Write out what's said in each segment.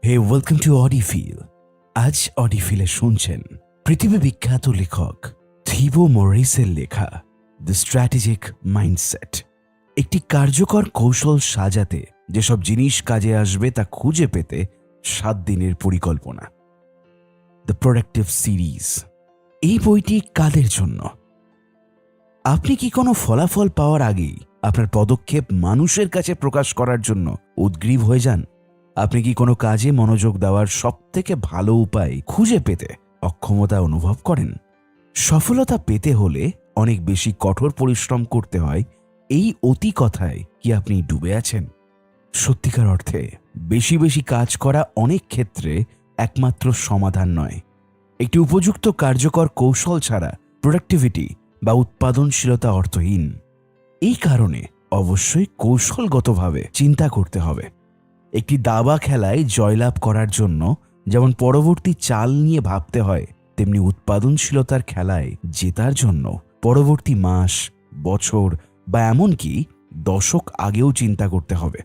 Hey welcome to অডিফিল। আজ অডিফিলে শুনছেন পৃথিবী বিখ্যাত লেখক থিবো মরিসের লেখা দ্য স্ট্র্যাটেজিক মাইন্ডসেট। একটি কার্যকর কৌশল সাজাতে যেসব জিনিস কাজে আসবে তা খুঁজে পেতে 7 দিনের পরিকল্পনা। The productive series. এই বইটি কাদের জন্য? আপনি কি কোনো ফলাফল পাওয়ার আগেই আপনার পদক্ষেপ মানুষের কাছে প্রকাশ করার জন্য উদ্গ্রীব হয়ে যান? আপনি কি কোনো কাজে মনোযোগ দেওয়ার সবথেকে ভালো উপায় খুঁজে পেতে অক্ষমতা অনুভব করেন? সফলতা পেতে হলে অনেক বেশি কঠোর পরিশ্রম করতে হয়, এই অতি কথায় কি আপনি ডুবে আছেন? সত্যিকার অর্থে বেশি বেশি কাজ করা অনেক ক্ষেত্রে একমাত্র সমাধান নয়। একটি উপযুক্ত কার্যকর কৌশল ছাড়া প্রোডাক্টিভিটি বা উৎপাদনশীলতা অর্থহীন। এই কারণে অবশ্যই কৌশলগতভাবে চিন্তা করতে হবে। একটি দাবা খেলায় জয়লাভ করার জন্য যেমন পরবর্তী চাল নিয়ে ভাবতে হয়, তেমনি উৎপাদনশীলতার খেলায় জেতার জন্য পরবর্তী মাস, বছর বা এমনকি দশক আগেও চিন্তা করতে হবে।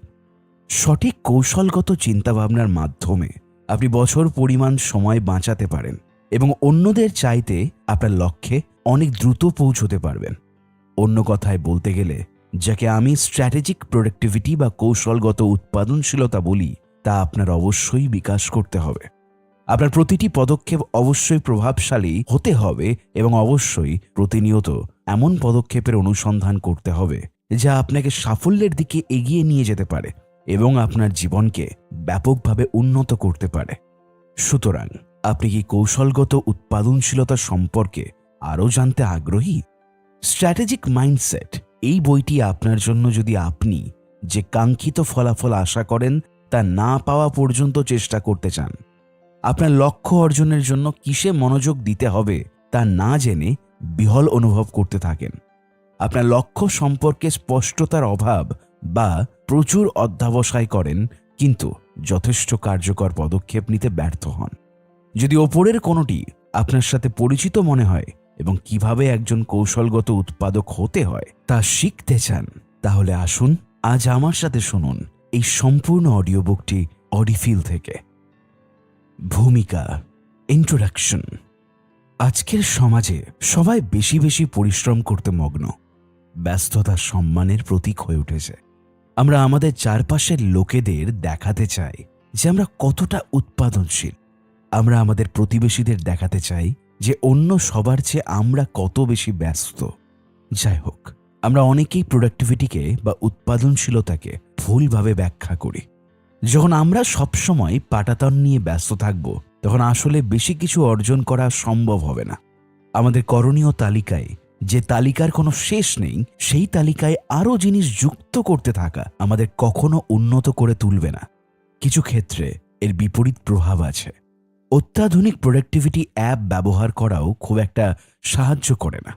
সঠিক কৌশলগত চিন্তাভাবনার মাধ্যমে আপনি বছর পরিমাণ সময় বাঁচাতে পারেন এবং অন্যদের চাইতে আপনার লক্ষ্যে অনেক দ্রুত পৌঁছতে পারবেন। অন্য কথায় বলতে গেলে, যাকে আমি স্ট্র্যাটেজিক প্রোডাক্টিভিটি বা কৌশলগত উৎপাদনশীলতা বলি, তা আপনার অবশ্যই বিকাশ করতে হবে। আপনার প্রতিটি পদক্ষেপ অবশ্যই প্রভাবশালী হতে হবে এবং অবশ্যই প্রতিনিয়ত এমন পদক্ষেপের অনুসন্ধান করতে হবে যা আপনাকে সাফল্যের দিকে এগিয়ে নিয়ে যেতে পারে এবং আপনার জীবনকে ব্যাপকভাবে উন্নত করতে পারে। সুতরাং আপনি কি কৌশলগত উৎপাদনশীলতা সম্পর্কে আরও জানতে আগ্রহী? স্ট্র্যাটেজিক মাইন্ডসেট এই বইটি আপনার জন্য, যদি আপনি যে কাঙ্ক্ষিত ফলাফল আশা করেন তা না পাওয়া পর্যন্ত চেষ্টা করতে চান। আপনার লক্ষ্য অর্জনের জন্য কিসে মনোযোগ দিতে হবে তা না জেনে বিহ্বল অনুভব করতে থাকেন। আপনার লক্ষ্য সম্পর্কে স্পষ্টতার অভাব বা প্রচুর অধ্যবসায় করেন কিন্তু যথেষ্ট কার্যকর পদক্ষেপ নিতে ব্যর্থ হন। যদি ওপরের কোনোটি আপনার সাথে পরিচিত মনে হয় এবং কিভাবে একজন কৌশলগত উৎপাদক হতে হয় তা শিখতে চান, তাহলে আসুন আজ আমার সাথে শুনুন এই সম্পূর্ণ অডিও বুকটি অডিফিল থেকে। ভূমিকা, ইন্ট্রোডাকশন। আজকের সমাজে সবাই বেশি বেশি পরিশ্রম করতে মগ্ন। ব্যস্ততা সম্মানের প্রতীক হয়ে উঠেছে। আমরা আমাদের চারপাশের লোকেদের দেখাতে চাই যে আমরা কতটা উৎপাদনশীল। আমরা আমাদের প্রতিবেশীদের দেখাতে চাই যে অন্য সবার চেয়ে আমরা কত বেশি ব্যস্ত। যাই হোক, আমরা অনেকেই প্রোডাক্টিভিটিকে বা উৎপাদনশীলতাকে ভুলভাবে ব্যাখ্যা করি। যখন আমরা সবসময় পাটাতন নিয়ে ব্যস্ত থাকব, তখন আসলে বেশি কিছু অর্জন করা সম্ভব হবে না। আমাদের করণীয় তালিকায় যে তালিকার কোনো শেষ নেই, সেই তালিকায় আরও জিনিস যুক্ত করতে থাকা আমাদের কখনো উন্নত করে তুলবে না। কিছু ক্ষেত্রে এর বিপরীত প্রভাব আছে। অত্যাধুনিক প্রোডাক্টিভিটি অ্যাপ ব্যবহার করাও খুব একটা সাহায্য করে না।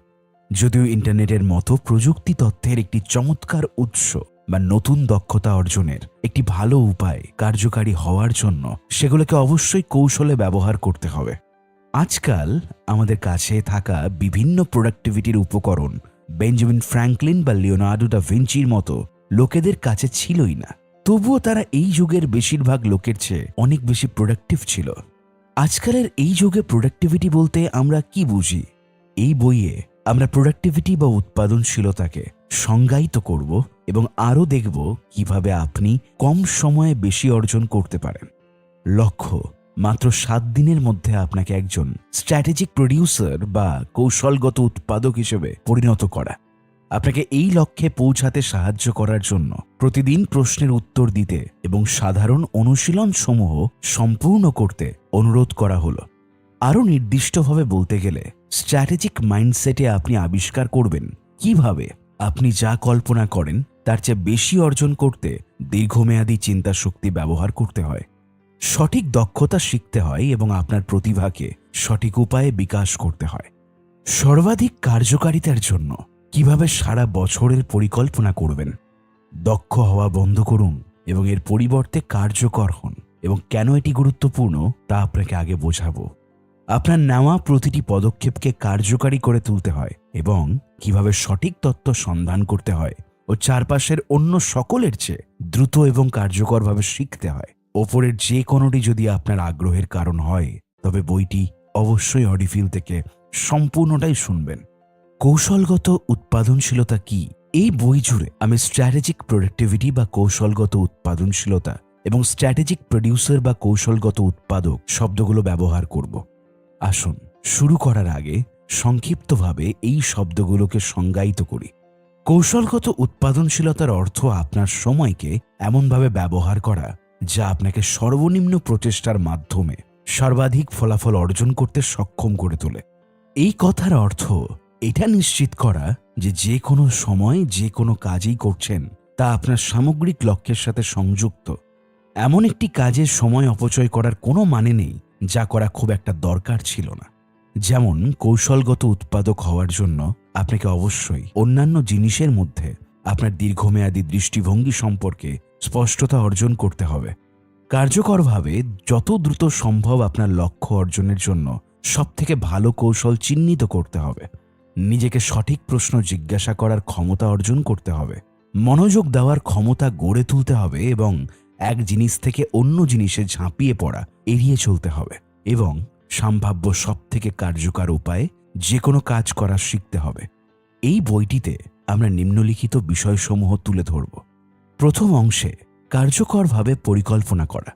যদিও ইন্টারনেটের মতো প্রযুক্তি তথ্যের একটি চমৎকার উৎস বা নতুন দক্ষতা অর্জনের একটি ভালো উপায় কার্যকারী হওয়ার জন্য সেগুলোকে অবশ্যই কৌশলে ব্যবহার করতে হবে। আজকাল আমাদের কাছে থাকা বিভিন্ন প্রোডাক্টিভিটির উপকরণ বেঞ্জামিন ফ্র্যাঙ্কলিন বা লিওনার্দো দা ভিঞ্চির মতো লোকেদের কাছে ছিলই না। তবুও তারা এই যুগের বেশিরভাগ লোকের চেয়ে অনেক বেশি প্রোডাক্টিভ ছিল। আজকালের এই যুগে প্রোডাক্টিভিটি বলতে আমরা কি বুঝি? এই বইয়ে আমরা প্রোডাক্টিভিটি বা উৎপাদনশীলতাকে সংজ্ঞায়িত করব এবং আরও দেখব কিভাবে আপনি কম সময়ে বেশি অর্জন করতে পারেন। লক্ষ্য, মাত্র 7 দিনের মধ্যে আপনাকে একজন স্ট্র্যাটেজিক প্রডিউসার বা কৌশলগত উৎপাদক হিসেবে পরিণত করা। আপনাকে এই লক্ষ্যে পৌঁছাতে সাহায্য করার জন্য প্রতিদিন প্রশ্নের উত্তর দিতে এবং সাধারণ অনুশীলন সমূহ সম্পূর্ণ করতে অনুরোধ করা হলো। আরও নির্দিষ্টভাবে বলতে গেলে, স্ট্র্যাটেজিক মাইন্ডসেটে আপনি আবিষ্কার করবেন কিভাবে আপনি যা কল্পনা করেন তার চেয়ে বেশি অর্জন করতে দীর্ঘমেয়াদী চিন্তা শক্তি ব্যবহার করতে হয়। সঠিক দক্ষতা শিখতে হয় এবং আপনার প্রতিভাকে সঠিক উপায়ে বিকাশ করতে হয়। সর্বাধিক কার্যকারিতার জন্য কিভাবে সারা বছরের পরিকল্পনা করবেন। দক্ষ হওয়া বন্ধ করুন এবং এর পরিবর্তে কার্যকর হন, এবং কেন এটি গুরুত্বপূর্ণ তা আপনাকে আগে বোঝাবো। আপনার নেওয়া প্রতিটি পদক্ষেপকে কার্যকারী করে তুলতে হয় এবং কিভাবে সঠিক তথ্য সন্ধান করতে হয় ও চারপাশের অন্য সকলের চেয়ে দ্রুত এবং কার্যকরভাবে শিখতে হয়। ওপরের যে কোনোটি যদি আপনার আগ্রহের কারণ হয় তবে বইটি অবশ্যই অডিফিল থেকে সম্পূর্ণটাই শুনবেন। কৌশলগত উৎপাদনশীলতা কি? এই বই জুড়ে আমি স্ট্র্যাটেজিক প্রোডাক্টিভিটি বা কৌশলগত উৎপাদনশীলতা এবং স্ট্র্যাটেজিক প্রডিউসার বা কৌশলগত উৎপাদক শব্দগুলো ব্যবহার করব। আসুন শুরু করার আগে সংক্ষিপ্তভাবে এই শব্দগুলোকে সংজ্ঞায়িত করি। কৌশলগত উৎপাদনশীলতার অর্থ আপনার সময়কে এমনভাবে ব্যবহার করা যা আপনাকে সর্বনিম্ন প্রচেষ্টার মাধ্যমে সর্বাধিক ফলাফল অর্জন করতে সক্ষম করে তোলে। এই কথার অর্থ এটা নিশ্চিত করা যে যে কোনো সময় যে কোনো কাজই করছেন তা আপনার সামগ্রিক লক্ষ্যের সাথে সংযুক্ত। এমন একটি কাজের সময় অপচয় করার কোনো মানে নেই যা করা খুব একটা দরকার ছিল না। যেমন কৌশলগত উৎপাদক হওয়ার জন্য আপনাকে অবশ্যই অন্যান্য জিনিসের মধ্যে আপনার দীর্ঘমেয়াদী দৃষ্টিভঙ্গি সম্পর্কে স্পষ্টতা অর্জন করতে হবে। কার্যকরভাবে যত দ্রুত সম্ভব আপনার লক্ষ্য অর্জনের জন্য সবথেকে ভালো কৌশল চিহ্নিত করতে হবে। নিজেকে সঠিক প্রশ্ন জিজ্ঞাসা করার ক্ষমতা অর্জন করতে হবে। মনোযোগ দেওয়ার ক্ষমতা গড়ে তুলতে হবে এবং এক জিনিস থেকে অন্য জিনিসে ঝাঁপিয়ে পড়া এড়িয়ে চলতে হবে এবং সম্ভাব্য সবথেকে কার্যকর উপায়ে যে কোনো কাজ করা শিখতে হবে। এই বইটিতে আমরা নিম্নলিখিত বিষয়সমূহ তুলে ধরব। প্রথম অংশে কার্যকরভাবে পরিকল্পনা করা।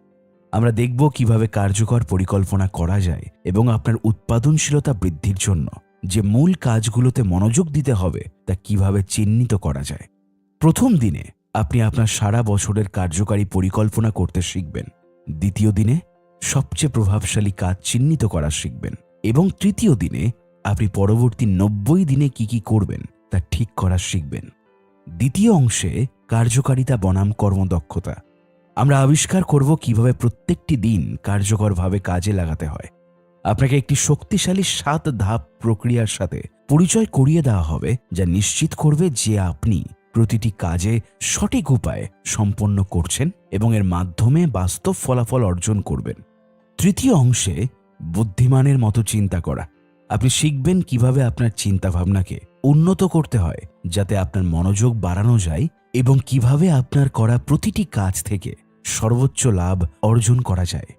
আমরা দেখব কিভাবে কার্যকর পরিকল্পনা করা যায় এবং আপনার উৎপাদনশীলতা বৃদ্ধির জন্য যে মূল কাজগুলোতে মনোযোগ দিতে হবে তা কিভাবে চিহ্নিত করা যায়। প্রথম দিনে আপনি আপনার সারা বছরের কার্যকারী পরিকল্পনা করতে শিখবেন। দ্বিতীয় দিনে সবচেয়ে প্রভাবশালী কাজ চিহ্নিত করা শিখবেন এবং তৃতীয় দিনে আপনি পরবর্তী 90 দিনে কি করবেন তা ঠিক করা শিখবেন। দ্বিতীয় অংশে কার্যকারিতা বনাম কর্মদক্ষতা। আমরা আবিষ্কার করব কিভাবে প্রত্যেকটি দিন কার্যকরভাবে কাজে লাগাতে হয়। আপনাকে একটি শক্তিশালী 7 ধাপ প্রক্রিয়ার সাথে পরিচয় করিয়ে দেওয়া হবে যা নিশ্চিত করবে যে আপনি প্রতিটি কাজে সঠিক উপায়ে সম্পন্ন করছেন এবং এর মাধ্যমে বাস্তব ফলাফল অর্জন করবেন। তৃতীয় অংশে বুদ্ধিমানের মতো চিন্তা করা। আপনি শিখবেন কিভাবে আপনার চিন্তাভাবনাকে উন্নত করতে হয় যাতে আপনার মনোযোগ বাড়ানো যায় এবং কিভাবে আপনার করা প্রতিটি কাজ থেকে সর্বোচ্চ লাভ অর্জন করা যায়।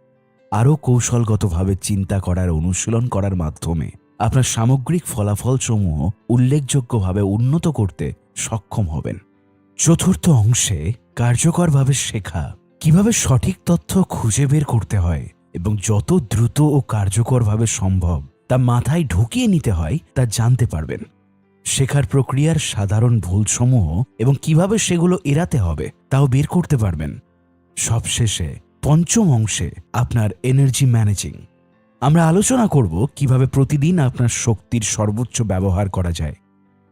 আরও কৌশলগতভাবে চিন্তা করার অনুশীলন করার মাধ্যমে আপনার সামগ্রিক ফলাফলসমূহ উল্লেখযোগ্যভাবে উন্নত করতে সক্ষম হবেন। চতুর্থ অংশে কার্যকরভাবে শেখা। কিভাবে সঠিক তথ্য খুঁজে বের করতে হয় এবং যত দ্রুত ও কার্যকরভাবে সম্ভব তা মাথায় ঢুকিয়ে নিতে হয় তা জানতে পারবেন। শেখার প্রক্রিয়ার সাধারণ ভুলসমূহ এবং কিভাবে সেগুলো এড়াতে হবে তাও বের করতে পারবেন। সবশেষে পঞ্চম অংশে আপনার এনার্জি ম্যানেজিং। আমরা আলোচনা করব কিভাবে প্রতিদিন আপনার শক্তির সর্বোচ্চ ব্যবহার করা যায়।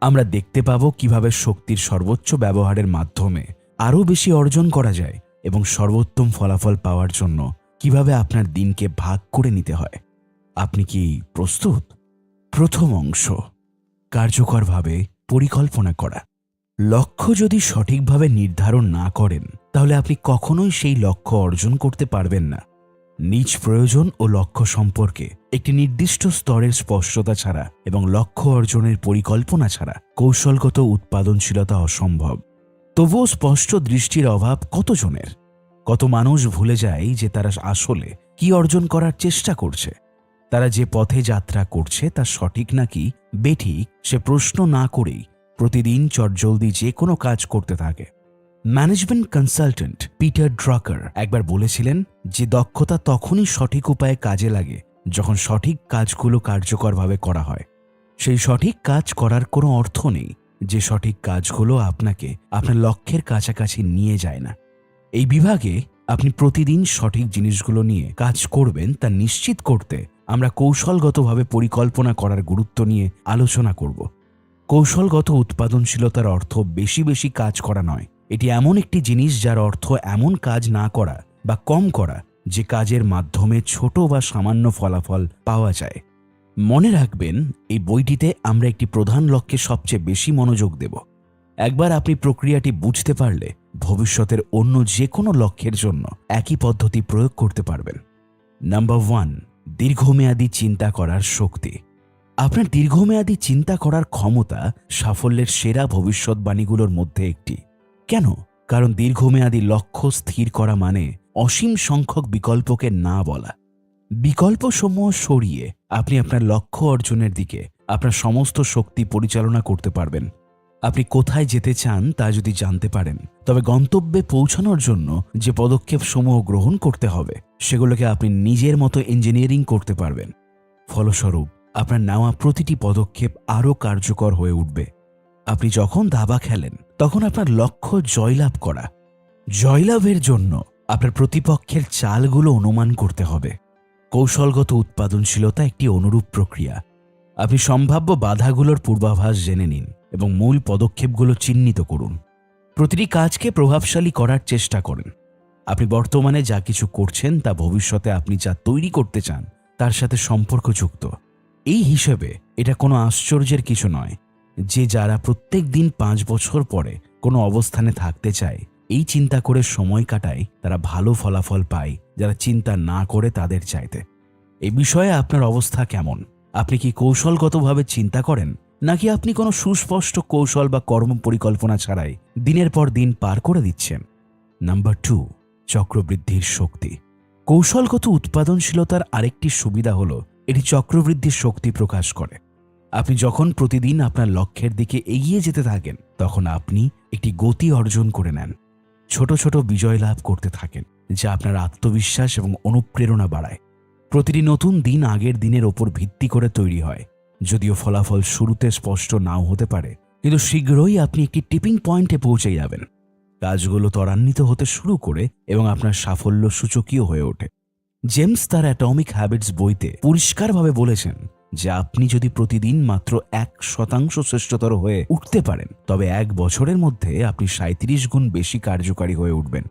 আমরা দেখতে পাব কিভাবে শক্তির সর্বোচ্চ ব্যবহারের মাধ্যমে আরও বেশি অর্জন করা যায় এবং সর্বোত্তম ফলাফল পাওয়ার জন্য কিভাবে আপনার দিনকে ভাগ করে নিতে হয়। আপনি কি প্রস্তুত? প্রথম অংশ, কার্যকরভাবে পরিকল্পনা করা। লক্ষ্য যদি সঠিকভাবে নির্ধারণ না করেন তাহলে আপনি কখনোই সেই লক্ষ্য অর্জন করতে পারবেন না। নিজ প্রয়োজন ও লক্ষ্য সম্পর্কে একটি নির্দিষ্ট স্তরের স্পষ্টতা ছাড়া এবং লক্ষ্য অর্জনের পরিকল্পনা ছাড়া কৌশলগত উৎপাদনশীলতা অসম্ভব। তবুও স্পষ্ট দৃষ্টির অভাব কতজনের? কত মানুষ ভুলে যায় যে তারা আসলে কি অর্জন করার চেষ্টা করছে। তারা যে পথে যাত্রা করছে তা সঠিক নাকি বেঠিক সে প্রশ্ন না করেই প্রতিদিন চটজলদি যে কোনো কাজ করতে থাকে। ম্যানেজমেন্ট কনসালটেন্ট পিটার ড্রাকার একবার বলেছিলেন যে দক্ষতা তখনই সঠিক উপায়ে কাজে লাগে যখন সঠিক কাজগুলো কার্যকরভাবে করা হয়। সেই সঠিক কাজ করার কোনো অর্থ নেই যে সঠিক কাজগুলো আপনাকে আপনার লক্ষ্যের কাছাকাছি নিয়ে যায় না। এই বিভাগে আপনি প্রতিদিন সঠিক জিনিসগুলো নিয়ে কাজ করবেন তা নিশ্চিত করতে আমরা কৌশলগতভাবে পরিকল্পনা করার গুরুত্ব নিয়ে আলোচনা করব। কৌশলগত উৎপাদনশীলতার অর্থ বেশি বেশি কাজ করা নয়। এটি এমন একটি জিনিস যার অর্থ এমন কাজ না করা বা কম করা যে কাজের মাধ্যমে ছোট বা সামান্য ফলাফল পাওয়া যায়। মনে রাখবেন, এই বইটিতে আমরা একটি প্রধান লক্ষ্যে সবচেয়ে বেশি মনোযোগ দেব। একবার আপনি প্রক্রিয়াটি বুঝতে পারলে ভবিষ্যতের অন্য যে কোনো লক্ষ্যের জন্য একই পদ্ধতি প্রয়োগ করতে পারবেন। নাম্বার 1, দীর্ঘমেয়াদী চিন্তা করার শক্তি। আপনার দীর্ঘমেয়াদী চিন্তা করার ক্ষমতা সাফল্যের সেরা ভবিষ্যৎবাণীগুলোর মধ্যে একটি। কেন? কারণ দীর্ঘমেয়াদী লক্ষ্য স্থির করা মানে অসীম সংখ্যক বিকল্পকে না বলা। বিকল্পসমূহ সরিয়ে আপনি আপনার লক্ষ্য অর্জনের দিকে আপনার সমস্ত শক্তি পরিচালনা করতে পারবেন। আপনি কোথায় যেতে চান তা যদি জানতে পারেন, তবে গন্তব্যে পৌঁছানোর জন্য যে পদক্ষেপসমূহ গ্রহণ করতে হবে সেগুলোকে আপনি নিজের মতো ইঞ্জিনিয়ারিং করতে পারবেন। ফলস্বরূপ আপনার নেওয়া প্রতিটি পদক্ষেপ আরও কার্যকর হয়ে উঠবে। আপনি যখন দাবা খেলেন তখন আপনার লক্ষ্য জয়লাভ করা। জয়লাভের জন্য আপনার প্রতিপক্ষের চালগুলো অনুমান করতে হবে। কৌশলগত উৎপাদনশীলতা একটি অনুরূপ প্রক্রিয়া। আপনি সম্ভাব্য বাধাগুলোর পূর্বাভাস জেনে নিন এবং মূল পদক্ষেপগুলো চিহ্নিত করুন। প্রতিটি কাজকে প্রভাবশালী করার চেষ্টা করেন। আপনি বর্তমানে যা কিছু করছেন তা ভবিষ্যতে আপনি যা তৈরি করতে চান তার সাথে সম্পর্কযুক্ত। এই হিসেবে এটা কোনো আশ্চর্যের কিছু নয় যে যারা প্রত্যেক দিন 5 বছর পরে কোনো অবস্থানে থাকতে চায়, এই চিন্তা করে সময় কাটায়, তারা ভালো ফলাফল পায় যারা চিন্তা না করে তাদের চাইতে। এই বিষয়ে আপনার অবস্থা কেমন? আপনি কি কৌশলগতভাবে চিন্তা করেন, নাকি আপনি কোনো সুস্পষ্ট কৌশল বা কর্ম পরিকল্পনা ছাড়াই দিনের পর দিন পার করে দিচ্ছেন? নাম্বার 2, চক্রবৃদ্ধির শক্তি। কৌশলগত উৎপাদনশীলতার আরেকটি সুবিধা হলো এটি চক্রবৃদ্ধির শক্তি প্রকাশ করে। আপনি যখন প্রতিদিন আপনার লক্ষ্যের দিকে এগিয়ে যেতে থাকেন তখন আপনি একটি গতি অর্জন করে নেন। ছোট ছোট বিজয় লাভ করতে থাকেন যা আপনার আত্মবিশ্বাস এবং অনুপ্রেরণা বাড়ায়। প্রতিটি নতুন দিন আগের দিনের ওপর ভিত্তি করে তৈরি হয়। যদিও ফলাফল শুরুতে স্পষ্ট নাও হতে পারে, কিন্তু শীঘ্রই আপনি একটি টিপিং পয়েন্টে পৌঁছে যাবেন। কাজগুলো ত্বরান্বিত হতে শুরু করে এবং আপনার সাফল্য সূচকীয় হয়ে ওঠে। জেমস তার অ্যাটমিক হ্যাবিটস বইতে পরিষ্কারভাবে বলেছেন যে আপনি যদি প্রতিদিন মাত্র 1% শ্রেষ্ঠতর হয়ে উঠতে পারেন তবে 1 বছরের মধ্যে আপনি 37 গুণ বেশি কার্যকারী হয়ে উঠবেন।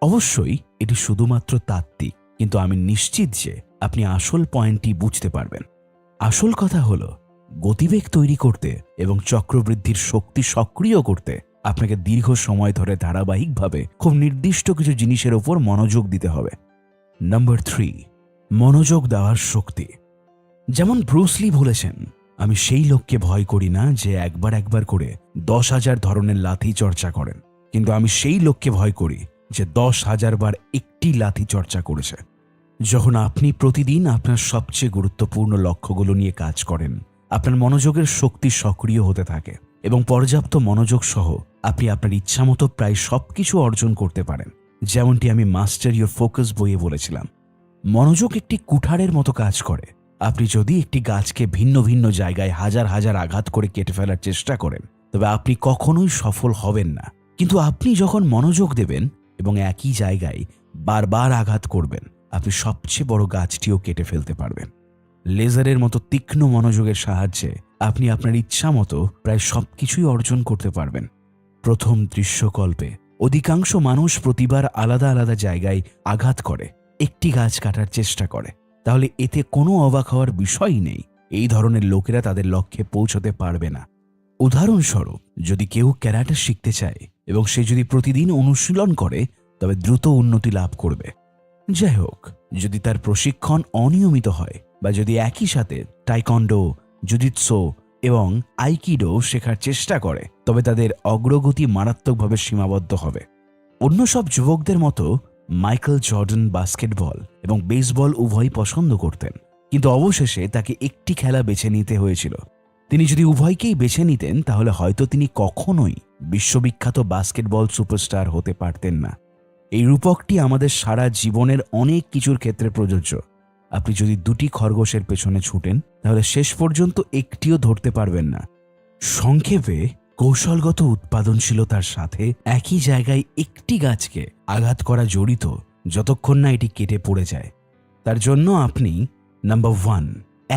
অবশ্যই এটি শুধুমাত্র তাত্ত্বিক, কিন্তু আমি নিশ্চিত যে আপনি আসল পয়েন্টটি বুঝতে পারবেন। আসল কথা হলো, গতিবেগ তৈরি করতে এবং চক্রবৃদ্ধির শক্তি সক্রিয় করতে আপনাকে দীর্ঘ সময় ধরে ধারাবাহিকভাবে খুব নির্দিষ্ট কিছু জিনিসের উপর মনোযোগ দিতে হবে। নাম্বার 3, মনোযোগ দেওয়ার শক্তি। যেমন ব্রুসলি বলেছেন, আমি সেই লোককে ভয় করি না যে একবার করে 10,000 ধরনের লাথি চর্চা করেন, কিন্তু আমি সেই লোককে ভয় করি যে 10,000 বার একটি লাথি চর্চা করেছে। যখন আপনি প্রতিদিন আপনার সবচেয়ে গুরুত্বপূর্ণ লক্ষ্যগুলো নিয়ে কাজ করেন, আপনার মনোযোগের শক্তি সক্রিয় হতে থাকে এবং পর্যাপ্ত মনোযোগ সহ আপনি আপনার ইচ্ছামতো প্রায় সবকিছু অর্জন করতে পারেন। যেমনটি আমি মাস্টার ইওর ফোকাস বইয়ে বলেছিলাম, মনোযোগ একটি কুঠারের মতো কাজ করে। আপনি যদি একটি গাছকে ভিন্ন ভিন্ন জায়গায় হাজার হাজার আঘাত করে কেটে ফেলার চেষ্টা করেন তবে আপনি কখনোই সফল হবেন না। কিন্তু আপনি যখন মনোযোগ দেবেন এবং একই জায়গায় বারবার আঘাত করবেন, আপনি সবচেয়ে বড় গাছটিও কেটে ফেলতে পারবেন। লেজারের মতো তীক্ষ্ণ মনোযোগের সাহায্যে আপনি আপনার ইচ্ছা মতো প্রায় সবকিছুই অর্জন করতে পারবেন। প্রথম দৃশ্যকল্পে অধিকাংশ মানুষ প্রতিবার আলাদা আলাদা জায়গায় আঘাত করে একটি গাছ কাটার চেষ্টা করে, তাহলে এতে কোনো অবাক হওয়ার বিষয়ই নেই। এই ধরনের লোকেরা তাদের লক্ষ্যে পৌঁছতে পারবে না। উদাহরণস্বরূপ, যদি কেউ ক্যারাটে শিখতে চায় এবং সে যদি প্রতিদিন অনুশীলন করে তবে দ্রুত উন্নতি লাভ করবে। যাই হোক, যদি তার প্রশিক্ষণ অনিয়মিত হয় বা যদি একই সাথে টাইকন্ডো, জুজিৎসু এবং আইকিডো শেখার চেষ্টা করে তবে তাদের অগ্রগতি মারাত্মকভাবে সীমাবদ্ধ হবে। অন্য সব যুবকদের মতো মাইকেল জর্ডান বাস্কেটবল এবং বেসবল উভয়ই পছন্দ করতেন, কিন্তু অবশেষে তাকে একটি খেলা বেছে নিতে হয়েছিল। তিনি যদি উভয়কেই বেছে নিতেন তাহলে হয়তো তিনি কখনোই বিশ্ববিখ্যাত বাস্কেটবল সুপারস্টার হতে পারতেন না। এই রূপকটি আমাদের সারা জীবনের অনেক কিছুর ক্ষেত্রে প্রযোজ্য। আপনি যদি 2টি খরগোশের পেছনে ছুটেন তাহলে শেষ পর্যন্ত একটিও ধরতে পারবেন না। সংক্ষেপে, কৌশলগত উৎপাদনশীলতার সাথে একই জায়গায় একটি গাছকে আঘাত করা জড়িত যতক্ষণ না এটি কেটে পড়ে যায়। তার জন্য আপনি নাম্বার 1,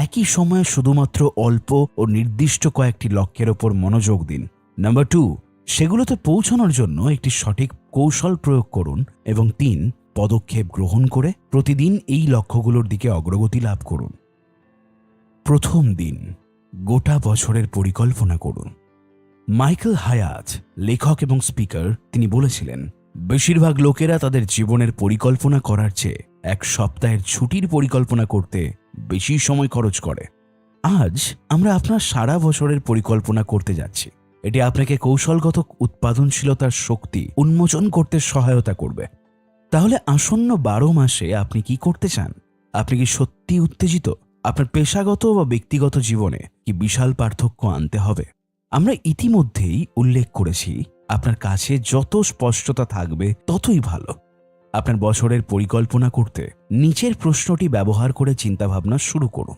একই সময়ে শুধুমাত্র অল্প ও নির্দিষ্ট কয়েকটি লক্ষ্যের ওপর মনোযোগ দিন। নাম্বার 2, সেগুলোতে পৌঁছানোর জন্য একটি সঠিক কৌশল প্রয়োগ করুন। এবং 3, পদক্ষেপ গ্রহণ করে প্রতিদিন এই লক্ষ্যগুলোর দিকে অগ্রগতি লাভ করুন। প্রথম দিন, গোটা বছরের পরিকল্পনা করুন। মাইকেল হায়াত, লেখক এবং স্পিকার, তিনি বলেছিলেন, বেশিরভাগ লোকেরা তাদের জীবনের পরিকল্পনা করার চেয়ে 1 সপ্তাহের ছুটির পরিকল্পনা করতে বেশি সময় খরচ করে। আজ আমরা আপনার সারা বছরের পরিকল্পনা করতে যাচ্ছি। এটি আপনাকে কৌশলগত উৎপাদনশীলতার শক্তি উন্মোচন করতে সহায়তা করবে। তাহলে আসন্ন 12 মাসে আপনি কি করতে চান? আপনি কি সত্যি উত্তেজিত? আপনার পেশাগত বা ব্যক্তিগত জীবনে কি বিশাল পার্থক্য আনতে হবে? আমরা ইতিমধ্যেই উল্লেখ করেছি, আপনার কাছে যত স্পষ্টতা থাকবে ততই ভালো। আপনার বছরের পরিকল্পনা করতে নিচের প্রশ্নটি ব্যবহার করে চিন্তাভাবনা শুরু করুন।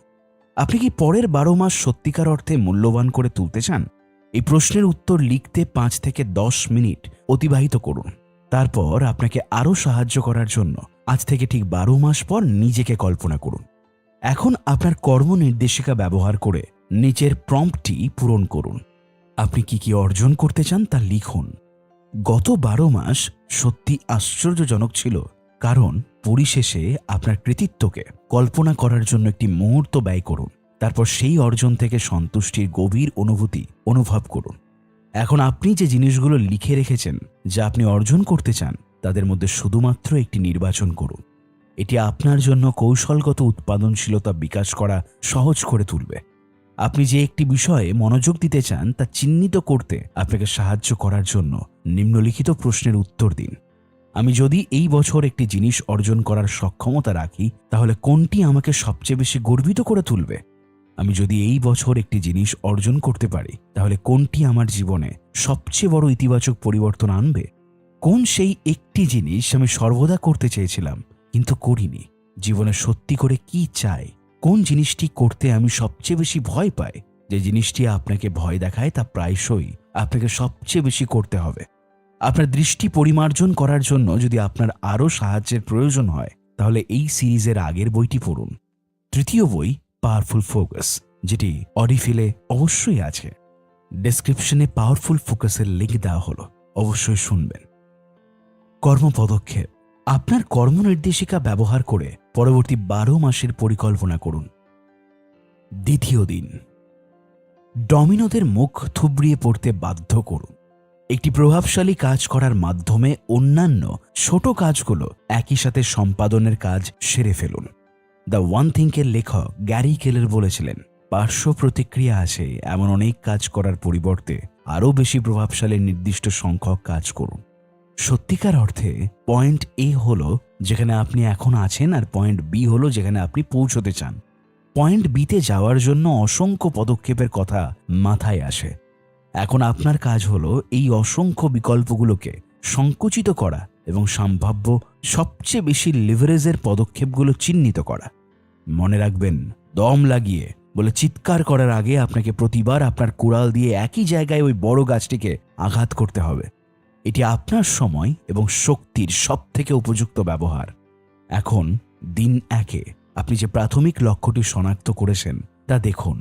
আপনি কি পরের 12 মাস সত্যিকার অর্থে মূল্যবান করে তুলতে চান? এই প্রশ্নের উত্তর লিখতে 5 থেকে 10 মিনিট অতিবাহিত করুন। তারপর আপনাকে আরও সাহায্য করার জন্য আজ থেকে ঠিক 12 মাস পর নিজেকে কল্পনা করুন। এখন আপনার কর্ম নির্দেশিকা ব্যবহার করে নিচের প্রম্পটটি পূরণ করুন। আপনি কি কি অর্জন করতে চান তা লিখুন। গত 12 মাস সত্যি আশ্চর্যজনক ছিল, কারণ পরিশেষে আপনার কৃতিত্বকে কল্পনা করার জন্য একটি মুহূর্ত ব্যয় করুন। তারপর সেই অর্জন থেকে সন্তুষ্টির গভীর অনুভূতি অনুভব করুন। এখন আপনি যে জিনিসগুলো লিখে রেখেছেন যা আপনি অর্জন করতে চান, তাদের মধ্যে শুধুমাত্র একটি নির্বাচন করুন। এটি আপনার জন্য কৌশলগত উৎপাদনশীলতা বিকাশ করা সহজ করে তুলবে। আপনি যে একটি বিষয়ে মনোযোগ দিতে চান তা চিহ্নিত করতে আপনাকে সাহায্য করার জন্য নিম্নলিখিত প্রশ্নের উত্তর দিন। আমি যদি এই বছর একটি জিনিস অর্জন করার সক্ষমতা রাখি, তাহলে কোনটি আমাকে সবচেয়ে বেশি গর্বিত করে তুলবে? আমি যদি এই বছর একটি জিনিস অর্জন করতে পারি, তাহলে কোনটি আমার জীবনে সবচেয়ে বড় ইতিবাচক পরিবর্তন আনবে? কোন সেই একটি জিনিস আমি সর্বদা করতে চেয়েছিলাম কিন্তু করিনি? জীবনে সত্যি করে কি চাই? কোন জিনিসটি করতে আমি সবচেয়ে বেশি ভয় পাই? যে জিনিসটি আপনাকে ভয় দেখায় তা প্রায়শই আপনাকে সবচেয়ে বেশি করতে হবে। আপনার দৃষ্টি পরিমার্জন করার জন্য যদি আপনার আরও সাহায্যের প্রয়োজন হয়, তাহলে এই সিরিজের আগের বইটি পড়ুন। তৃতীয় বই পাওয়ারফুল ফোকাস, যেটি অডিফিলে অবশ্যই আছে। ডেসক্রিপশনে পাওয়ারফুল ফোকাসের লিঙ্ক দেওয়া হলো, অবশ্যই শুনবেন। কর্ম পদক্ষেপ। আপনার কর্ম নির্দেশিকা ব্যবহার করে পরবর্তী 12 মাসের পরিকল্পনা করুন। দ্বিতীয় দিন, ডমিনোদের মুখ থুবড়িয়ে পড়তে বাধ্য করুন। একটি প্রভাবশালী কাজ করার মাধ্যমে অন্যান্য ছোট কাজগুলো একই সাথে সম্পাদনের কাজ সেরে ফেলুন। দ্য ওয়ান থিংকের লেখক গ্যারি কেলার বলেছিলেন, পার্শ্ব প্রতিক্রিয়া আসে এমন অনেক কাজ করার পরিবর্তে আরও বেশি প্রভাবশালী নির্দিষ্ট সংখ্যক কাজ করুন। সত্যিকার অর্থে পয়েন্ট এ হলো যেখানে আপনি এখন আছেন, আর পয়েন্ট বি হলো যেখানে আপনি পৌঁছতে চান। পয়েন্ট বিতে যাওয়ার জন্য অসংখ্য পদক্ষেপের কথা মাথায় আসে। এখন আপনার কাজ হলো এই অসংখ্য বিকল্পগুলোকে সংকুচিত করা এবং সম্ভাব্য সবচেয়ে বেশি লিভারেজের পদক্ষেপগুলো চিহ্নিত করা। মনে রাখবেন, দম লাগিয়ে বলে চিৎকার করার আগে আপনাকে প্রতিবার আপনার কুড়াল দিয়ে একই জায়গায় ওই বড় গাছটিকে আঘাত করতে হবে। এটি আপনার সময় এবং শক্তির সবথেকে উপযুক্ত ব্যবহার। এখন দিন 1-এ আপনি যে প্রাথমিক লক্ষ্যটি শনাক্ত করেছেন তা দেখুন।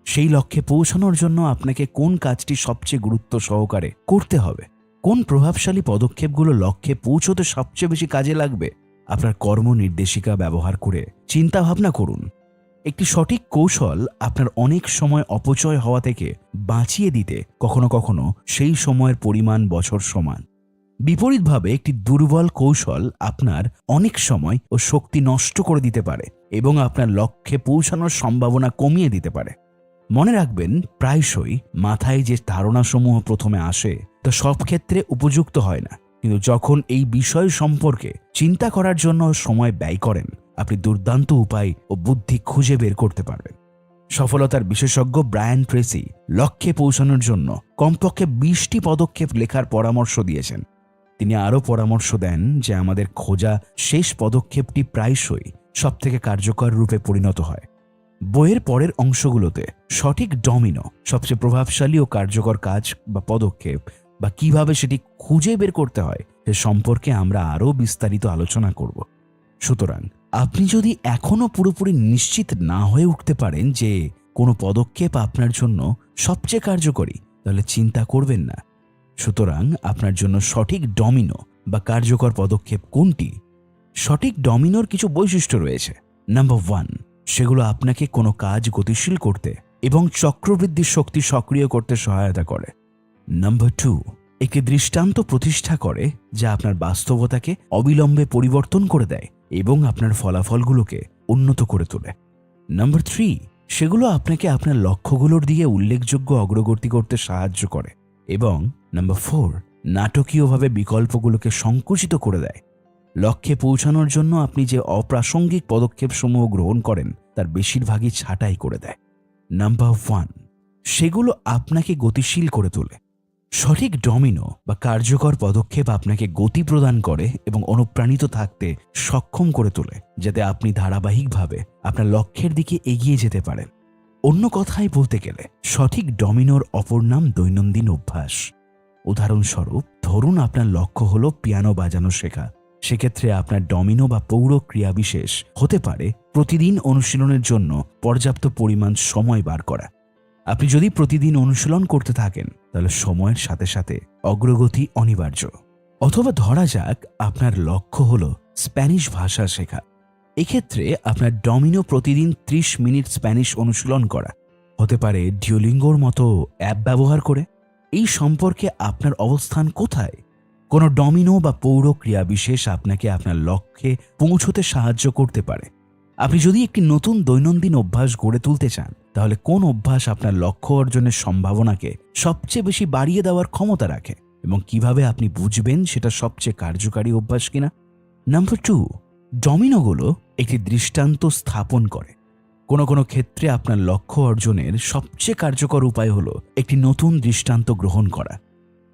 সেই লক্ষ্যে পৌঁছানোর জন্য আপনাকে কোন কাজটি সবচেয়ে গুরুত্ব সহকারে করতে হবে, কোন প্রভাবশালী পদক্ষেপগুলো লক্ষ্যে পৌঁছতে সবচেয়ে বেশি কাজে লাগবে। আপনার কর্ম নির্দেশিকা ব্যবহার করে চিন্তা ভাবনা করুন। একটি সঠিক কৌশল আপনার অনেক সময় অপচয় হওয়া থেকে বাঁচিয়ে দিতে কখনো কখনো সেই সময়ের পরিমাণ বছর সমান। বিপরীতভাবে একটি দুর্বল কৌশল আপনার অনেক সময় ও শক্তি নষ্ট করে দিতে পারে এবং আপনার লক্ষ্যে পৌঁছানোর সম্ভাবনা কমিয়ে দিতে পারে। মনে রাখবেন, প্রায়শই মাথায় যে ধারণাসমূহ প্রথমে আসে তা সব ক্ষেত্রে উপযুক্ত হয় না, কিন্তু যখন এই বিষয় সম্পর্কে চিন্তা করার জন্য সময় ব্যয় করেন, আপনি দুর্দান্ত উপায় ও বুদ্ধি খুঁজে বের করতে পারবেন। সফলতার বিশেষজ্ঞ ব্রায়ান ট্রেসি লক্ষ্যে পৌঁছানোর জন্য কমপক্ষে 20টি পদক্ষেপ লেখার পরামর্শ দিয়েছেন। তিনি আরও পরামর্শ দেন যে আমাদের খোঁজা শেষ পদক্ষেপটি প্রায়শই সবথেকে কার্যকর রূপে পরিণত হয়। বইয়ের পরের অংশগুলোতে সঠিক ডমিনো, সবচেয়ে প্রভাবশালী ও কার্যকর কাজ বা পদক্ষেপ বা কিভাবে সেটি খুঁজে বের করতে হয় সে সম্পর্কে আমরা আরও বিস্তারিত আলোচনা করব। সুতরাং আপনি যদি এখনও পুরোপুরি নিশ্চিত না হয়ে উঠতে পারেন যে কোনো পদক্ষেপ আপনার জন্য সবচেয়ে কার্যকরী, তাহলে চিন্তা করবেন না। সুতরাং আপনার জন্য সঠিক ডমিনো বা কার্যকর পদক্ষেপ কোনটি? সঠিক ডমিনোর কিছু বৈশিষ্ট্য রয়েছে। নাম্বার 1, সেগুলো আপনাকে কোনো কাজ গতিশীল করতে এবং চক্রবৃদ্ধি শক্তি সক্রিয় করতে সহায়তা করে। নাম্বার 2, একটি দৃষ্টান্ত প্রতিষ্ঠা করে যা আপনার বাস্তবতাকে অবিলম্বে পরিবর্তন করে দেয় এবং আপনার ফলাফলগুলোকে উন্নত করে তোলে। নাম্বার 3, সেগুলো আপনাকে আপনার লক্ষ্যগুলোর দিকে উল্লেখযোগ্য অগ্রগতি করতে সাহায্য করে। এবং নাম্বার 4, নাটকীয়ভাবে বিকল্পগুলোকে সংকুচিত করে দেয়। লক্ষ্যে পৌঁছানোর জন্য আপনি যে অপ্রাসঙ্গিক পদক্ষেপসমূহ গ্রহণ করেন তার বেশিরভাগই ছাঁটাই করে দেয়। নাম্বার 1, সেগুলো আপনাকে গতিশীল করে তোলে। সঠিক ডমিনো বা কার্যকর পদক্ষেপ আপনাকে গতি প্রদান করে এবং অনুপ্রাণিত থাকতে সক্ষম করে তোলে, যাতে আপনি ধারাবাহিকভাবে আপনার লক্ষ্যের দিকে এগিয়ে যেতে পারেন। অন্য কথায় বলতে গেলে সঠিক ডমিনোর অপর নাম দৈনন্দিন অভ্যাস। উদাহরণস্বরূপ, ধরুন আপনার লক্ষ্য হলো পিয়ানো বাজানো শেখা। সেক্ষেত্রে আপনার ডমিনো বা পৌর ক্রিয়াবিশেষ হতে পারে প্রতিদিন অনুশীলনের জন্য পর্যাপ্ত পরিমাণ সময় বার করা। আপনি যদি প্রতিদিন অনুশীলন করতে থাকেন তাহলে সময়ের সাথে সাথে অগ্রগতি অনিবার্য। অথবা ধরা যাক আপনার লক্ষ্য হলো স্প্যানিশ ভাষা শেখা। এক্ষেত্রে আপনার ডমিনো প্রতিদিন 30 মিনিট স্প্যানিশ অনুশীলন করা। হতে পারে ডিওলিঙ্গোর মতো অ্যাপ ব্যবহার করে। এই সম্পর্কে আপনার অবস্থান কোথায়? কোনো ডমিনো বা পৌর ক্রিয়াবিশেষ আপনাকে আপনার লক্ষ্যে পৌঁছতে সাহায্য করতে পারে। আপনি যদি একটি নতুন দৈনন্দিন অভ্যাস গড়ে তুলতে চান, তাহলে কোন অভ্যাস আপনার লক্ষ্য অর্জনের সম্ভাবনাকে সবচেয়ে বেশি বাড়িয়ে দেওয়ার ক্ষমতা রাখে এবং কিভাবে আপনি বুঝবেন সেটা সবচেয়ে কার্যকারী অভ্যাস কিনা? নাম্বার 2, ডমিনোগুলো একটি দৃষ্টান্ত স্থাপন করে। কোনো ক্ষেত্রে আপনার লক্ষ্য অর্জনের সবচেয়ে কার্যকর উপায় হলো একটি নতুন দৃষ্টান্ত গ্রহণ করা।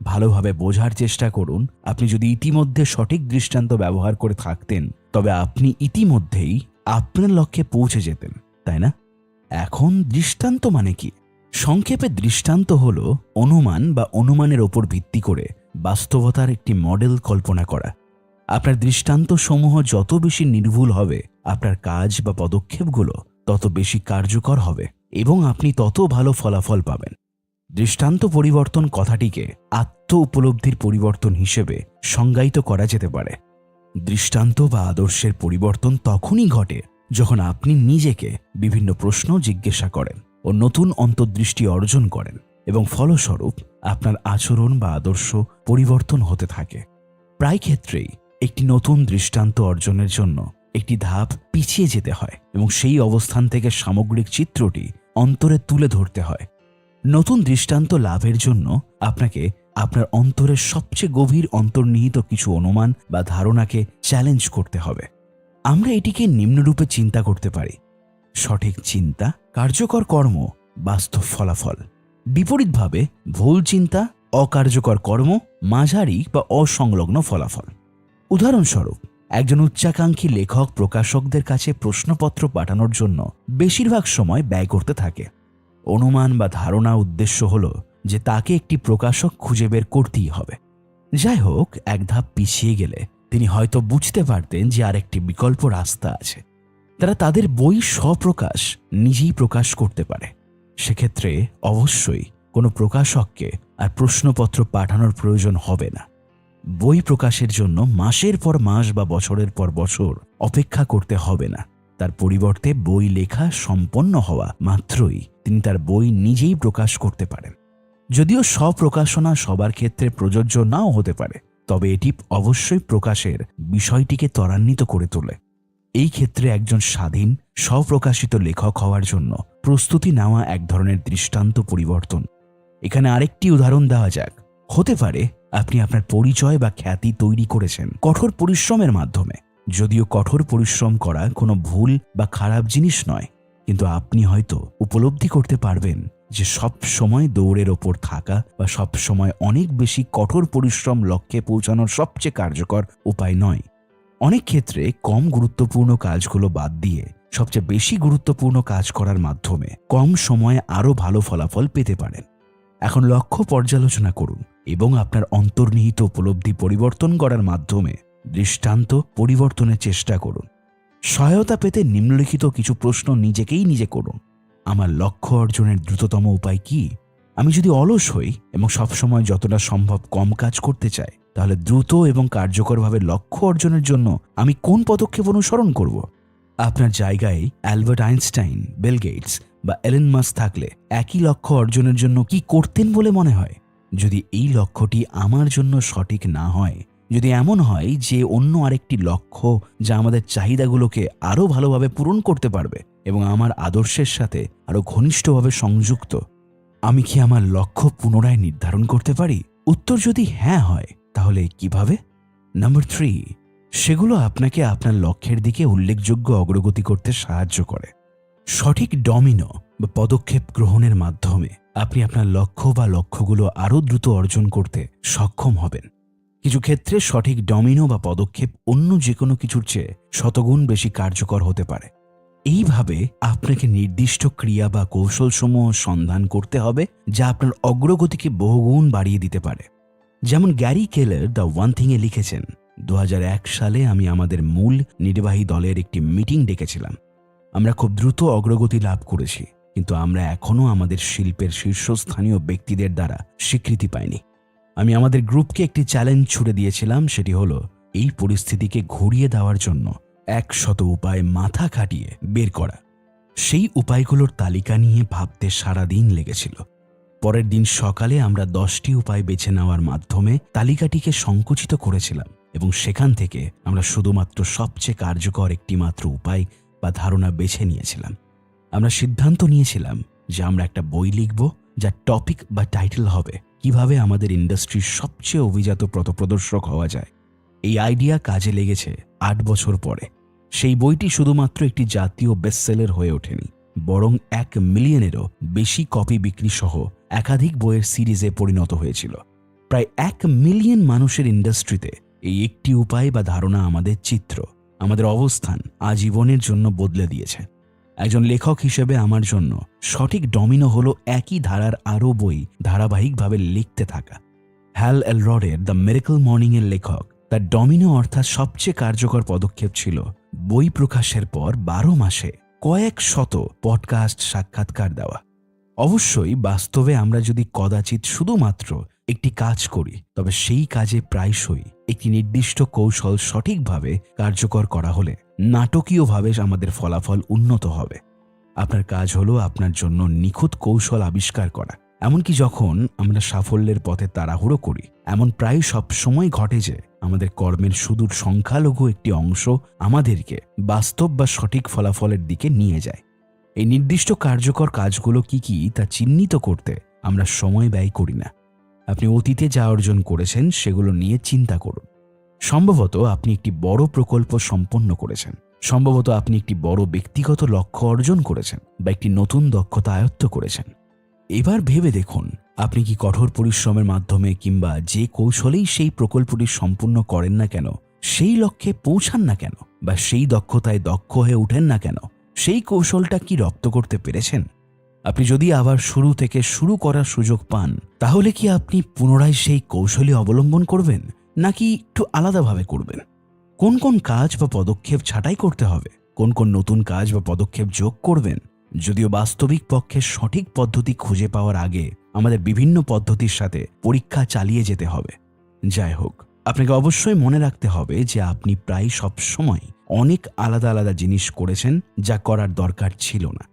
ভালোভাবে বোঝার চেষ্টা করুন। আপনি যদি ইতিমধ্যে সঠিক দৃষ্টান্ত ব্যবহার করে থাকতেন, তবে আপনি ইতিমধ্যেই আপনার লক্ষ্যে পৌঁছে যেতেন, তাই না? এখন দৃষ্টান্ত মানে কি? সংক্ষেপে দৃষ্টান্ত হলো অনুমান বা অনুমানের ওপর ভিত্তি করে বাস্তবতার একটি মডেল কল্পনা করা। আপনার দৃষ্টান্ত সমূহ যত বেশি নির্ভুল হবে, আপনার কাজ বা পদক্ষেপগুলো তত বেশি কার্যকর হবে এবং আপনি তত ভালো ফলাফল পাবেন। দৃষ্টান্ত পরিবর্তন কথাটিকে আত্ম উপলব্ধির পরিবর্তন হিসেবে সংজ্ঞায়িত করা যেতে পারে। দৃষ্টান্ত বা আদর্শের পরিবর্তন তখনই ঘটে যখন আপনি নিজেকে বিভিন্ন প্রশ্ন জিজ্ঞাসা করেন ও নতুন অন্তর্দৃষ্টি অর্জন করেন এবং ফলস্বরূপ আপনার আচরণ বা আদর্শ পরিবর্তন হতে থাকে। প্রায় ক্ষেত্রেই একটি নতুন দৃষ্টান্ত অর্জনের জন্য একটি ধাপ পিছিয়ে যেতে হয় এবং সেই অবস্থান থেকে সামগ্রিক চিত্রটি অন্তরে তুলে ধরতে হয়। নতুন দৃষ্টান্ত লাভের জন্য আপনাকে আপনার অন্তরের সবচেয়ে গভীর অন্তর্নিহিত কিছু অনুমান বা ধারণাকে চ্যালেঞ্জ করতে হবে। আমরা এটিকে নিম্নরূপে চিন্তা করতে পারি: সঠিক চিন্তা, কার্যকর কর্ম, বাস্তব ফলাফল। বিপরীতভাবে ভুল চিন্তা, অকার্যকর কর্ম, মাঝারি বা অসংলগ্ন ফলাফল। উদাহরণস্বরূপ, একজন উচ্চাকাঙ্ক্ষী লেখক প্রকাশকদের কাছে প্রশ্নপত্র পাঠানোর জন্য বেশিরভাগ সময় ব্যয় করতে থাকে। অনুমান বা ধারণা উদ্দেশ্য হলো যে তাকে একটি প্রকাশক খুঁজে বের করতেই হবে। যাই হোক, এক ধাপ পিছিয়ে গেলে তিনি হয়তো বুঝতে পারতেন যে আরেকটি বিকল্প রাস্তা আছে। তারা তাদের বই স্বপ্রকাশ নিজেই প্রকাশ করতে পারে। সেক্ষেত্রে অবশ্যই কোনো প্রকাশককে আর প্রশ্নপত্র পাঠানোর প্রয়োজন হবে না। বই প্রকাশের জন্য মাসের পর মাস বা বছরের পর বছর অপেক্ষা করতে হবে না। তার পরিবর্তে বই লেখা সম্পন্ন হওয়া মাত্রই তিনি তার বই নিজেই প্রকাশ করতে পারেন। যদিও স্বপ্রকাশনা সবার ক্ষেত্রে প্রযোজ্য নাও হতে পারে, তবে এটি অবশ্যই প্রকাশের বিষয়টিকে ত্বরান্বিত করে তোলে। এই ক্ষেত্রে একজন স্বাধীন স্বপ্রকাশিত লেখক হওয়ার জন্য প্রস্তুতি নেওয়া এক ধরনের দৃষ্টান্ত পরিবর্তন। এখানে আরেকটি উদাহরণ দেওয়া যাক। হতে পারে আপনি আপনার পরিচয় বা খ্যাতি তৈরি করেছেন কঠোর পরিশ্রমের মাধ্যমে। যদিও কঠোর পরিশ্রম করা কোনো ভুল বা খারাপ জিনিস নয়, কিন্তু আপনি হয়তো উপলব্ধি করতে পারবেন যে সব সময় দৌড়ের ওপর থাকা বা সব সময় অনেক বেশি কঠোর পরিশ্রম লক্ষ্যে পৌঁছানোর সবচেয়ে কার্যকর উপায় নয়। অনেক ক্ষেত্রে কম গুরুত্বপূর্ণ কাজগুলো বাদ দিয়ে সবচেয়ে বেশি গুরুত্বপূর্ণ কাজ করার মাধ্যমে কম সময়ে আরও ভালো ফলাফল পেতে পারেন। এখন লক্ষ্য পর্যালোচনা করুন এবং আপনার অন্তর্নিহিত উপলব্ধি পরিবর্তন করার মাধ্যমে দৃষ্টান্ত পরিবর্তনের চেষ্টা করুন। সহায়তা পেতে নিম্নলিখিত কিছু প্রশ্ন নিজে করুন। আমার লক্ষ্য অর্জনের দ্রুততম উপায় কি? আমি যদি অলস হই এবং সবসময় যতটা সম্ভব কম কাজ করতে চাই, তাহলে দ্রুত এবং কার্যকরভাবে লক্ষ্য অর্জনের জন্য আমি কোন পদক্ষেপ অনুসরণ করব? আপনার জায়গায় অ্যালবার্ট আইনস্টাইন, বিল গেটস বা এলেন মাস্ক থাকলে একই লক্ষ্য অর্জনের জন্য কি করতেন বলে মনে হয়? যদি এই লক্ষ্যটি আমার জন্য সঠিক না হয়, যদি এমন হয় যে অন্য আরেকটি লক্ষ্য যা আমাদের চাহিদাগুলোকে আরও ভালোভাবে পূরণ করতে পারবে এবং আমার আদর্শের সাথে আরও ঘনিষ্ঠভাবে সংযুক্ত, আমি কি আমার লক্ষ্য পুনরায় নির্ধারণ করতে পারি? উত্তর যদি হ্যাঁ হয়, তাহলে কিভাবে? নাম্বার 3, সেগুলো আপনাকে আপনার লক্ষ্যের দিকে উল্লেখযোগ্য অগ্রগতি করতে সাহায্য করে। সঠিক ডমিনো বা পদক্ষেপ গ্রহণের মাধ্যমে আপনি আপনার লক্ষ্য বা লক্ষ্যগুলো আরও দ্রুত অর্জন করতে সক্ষম হবেন। কিছু ক্ষেত্রে সঠিক ডমিনো বা পদক্ষেপ অন্য যে কোনো কিছুর চেয়ে শতগুণ বেশি কার্যকর হতে পারে। এইভাবে আপনাকে নির্দিষ্ট ক্রিয়া বা কৌশলসমূহ সন্ধান করতে হবে যা আপনার অগ্রগতিকে বহুগুণ বাড়িয়ে দিতে পারে। যেমন গ্যারি কেলার দ্য ওয়ান থিংয়ে লিখেছেন, 2001 সালে আমি আমাদের মূল নির্বাহী দলের একটি মিটিং ডেকেছিলাম। আমরা খুব দ্রুত অগ্রগতি লাভ করেছি, কিন্তু আমরা এখনও আমাদের শিল্পের শীর্ষস্থানীয় ব্যক্তিদের দ্বারা স্বীকৃতি পাইনি। আমি আমাদের গ্রুপকে একটি চ্যালেঞ্জ ছুড়ে দিয়েছিলাম, সেটি হলো এই পরিস্থিতিকে ঘুরিয়ে দেওয়ার জন্য 100 উপায় মাথা খাটিয়ে বের করা। সেই উপায়গুলোর তালিকা নিয়ে ভাবতে সারাদিন লেগেছিল। পরের দিন সকালে আমরা 10টি উপায় বেছে নেওয়ার মাধ্যমে তালিকাটিকে সংকুচিত করেছিলাম এবং সেখান থেকে আমরা শুধুমাত্র সবচেয়ে কার্যকর একটি মাত্র উপায় বা ধারণা বেছে নিয়েছিলাম। আমরা সিদ্ধান্ত নিয়েছিলাম যে আমরা একটা বই লিখব যার টপিক বা টাইটেল হবে কিভাবে আমাদের ইন্ডাস্ট্রির সবচেয়ে অভিজাত পথপ্রদর্শক হওয়া যায়। এই আইডিয়া কাজে লেগেছে 8 বছর পরে। সেই বইটি শুধুমাত্র একটি জাতীয় বেস্টসেলার হয়ে ওঠেনি, বরং 1 মিলিয়নেরও বেশি কপি বিক্রি সহ একাধিক বইয়ের সিরিজে পরিণত হয়েছিল। প্রায় 1 মিলিয়ন মানুষের ইন্ডাস্ট্রিতে এই একটি উপায় বা ধারণা আমাদের চিত্র, আমাদের অবস্থান আজীবনের জন্য বদলে দিয়েছে। একজন লেখক হিসেবে আমার জন্য সঠিক ডমিনো হলো একই ধারার আরও বই ধারাবাহিকভাবে লিখতে থাকা। হ্যাল এলরডের দ্য মিরাকল মর্নিং এর লেখক তার ডমিনো অর্থাৎ সবচেয়ে কার্যকর পদক্ষেপ ছিল বই প্রকাশের পর 12 মাসে কয়েক শত পডকাস্ট সাক্ষাৎকার দেওয়া। অবশ্যই বাস্তবে আমরা যদি কদাচিৎ শুধুমাত্র একটি কাজ করি, তবে সেই কাজে প্রায়শই একটি নির্দিষ্ট কৌশল সঠিকভাবে কার্যকর করা হলে নাটকীয়ভাবে আমাদের ফলাফল উন্নত হবে। আপনার কাজ হলো আপনার জন্য নিখুঁত কৌশল আবিষ্কার করা। এমনকি যখন আমরা সাফল্যের পথে তাড়াহুড়ো করি, এমন প্রায় সব সময় ঘটে যে আমাদের কর্মের সুদূর সংখ্যালঘু একটি অংশ আমাদেরকে বাস্তব বা সঠিক ফলাফলের দিকে নিয়ে যায়। এই নির্দিষ্ট কার্যকর কাজগুলো কি কি তা চিহ্নিত করতে আমরা সময় ব্যয় করি না। আপনি অতীতে যা অর্জন করেছেন সেগুলো নিয়ে চিন্তা করুন। সম্ভবত আপনি একটি বড় প্রকল্প সম্পন্ন করেছেন, সম্ভবত আপনি একটি বড় ব্যক্তিগত লক্ষ্য অর্জন করেছেন বা একটি নতুন দক্ষতা আয়ত্ত করেছেন। এবার ভেবে দেখুন, আপনি কি কঠোর পরিশ্রমের মাধ্যমে কিংবা যে কৌশলেই সেই প্রকল্পটি সম্পূর্ণ করেন না কেন, সেই লক্ষ্যে পৌঁছান না কেন, বা সেই দক্ষতায় দক্ষ হয়ে উঠেন না কেন, সেই কৌশলটা কি রপ্ত করতে পেরেছেন? আপনি যদি আবার শুরু থেকে শুরু করার সুযোগ পান, তাহলে কি আপনি পুনরায় সেই কৌশলই অবলম্বন করবেন, নাকি একটু আলাদাভাবে করবেন? কোন কোন কাজ বা পদক্ষেপ ছাঁটাই করতে হবে, কোন কোন নতুন কাজ বা পদক্ষেপ যোগ করবেন? যদিও বাস্তবিক পক্ষে সঠিক পদ্ধতি খুঁজে পাওয়ার আগে আমাদের বিভিন্ন পদ্ধতির সাথে পরীক্ষা চালিয়ে যেতে হবে। যাই হোক, আপনাকে অবশ্যই মনে রাখতে হবে যে আপনি প্রায় সব সময় অনেক আলাদা আলাদা জিনিস করেছেন যা করার দরকার ছিল না।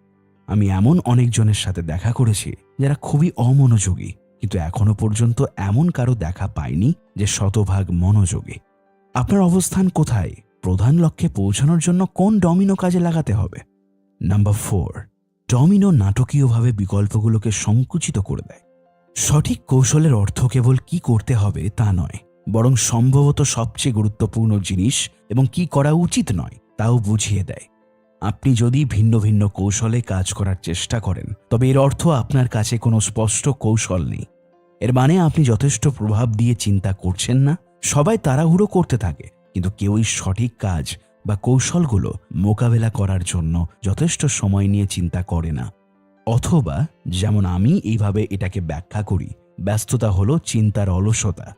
আমি এমন অনেকজনের সাথে দেখা করেছি যারা খুবই অমনোযোগী, কিন্তু এখনো পর্যন্ত এমন কারো দেখা পাইনি যে শতভাগ মনোযোগী। আপনার অবস্থান কোথায়? প্রধান লক্ষ্যে পৌঁছানোর জন্য কোন ডমিনো কাজে লাগাতে হবে? নাম্বার 4, ডমিনো নাটকীয়ভাবে বিকল্পগুলোকে সংকুচিত করে দেয়। সঠিক কৌশলের অর্থ কেবল কি করতে হবে তা নয়, বরং সম্ভবত সবচেয়ে গুরুত্বপূর্ণ জিনিস এবং কি করা উচিত নয় তাও বুঝিয়ে দেয়। আপনি যদি ভিন্ন ভিন্ন কৌশলে কাজ করার চেষ্টা করেন, তবে এর অর্থ আপনার কাছে কোনো স্পষ্ট কৌশল নেই। এর মানে আপনি যথেষ্ট প্রভাব দিয়ে চিন্তা করছেন না। সবাই তাড়াহুড়ো করতে থাকে, কিন্তু কেউই সঠিক কাজ বা কৌশলগুলো মোকাবেলা করার জন্য যথেষ্ট সময় নিয়ে চিন্তা করে না। অথবা যেমন আমি এইভাবে এটাকে ব্যাখ্যা করি, ব্যস্ততা হলো চিন্তার অলসতা।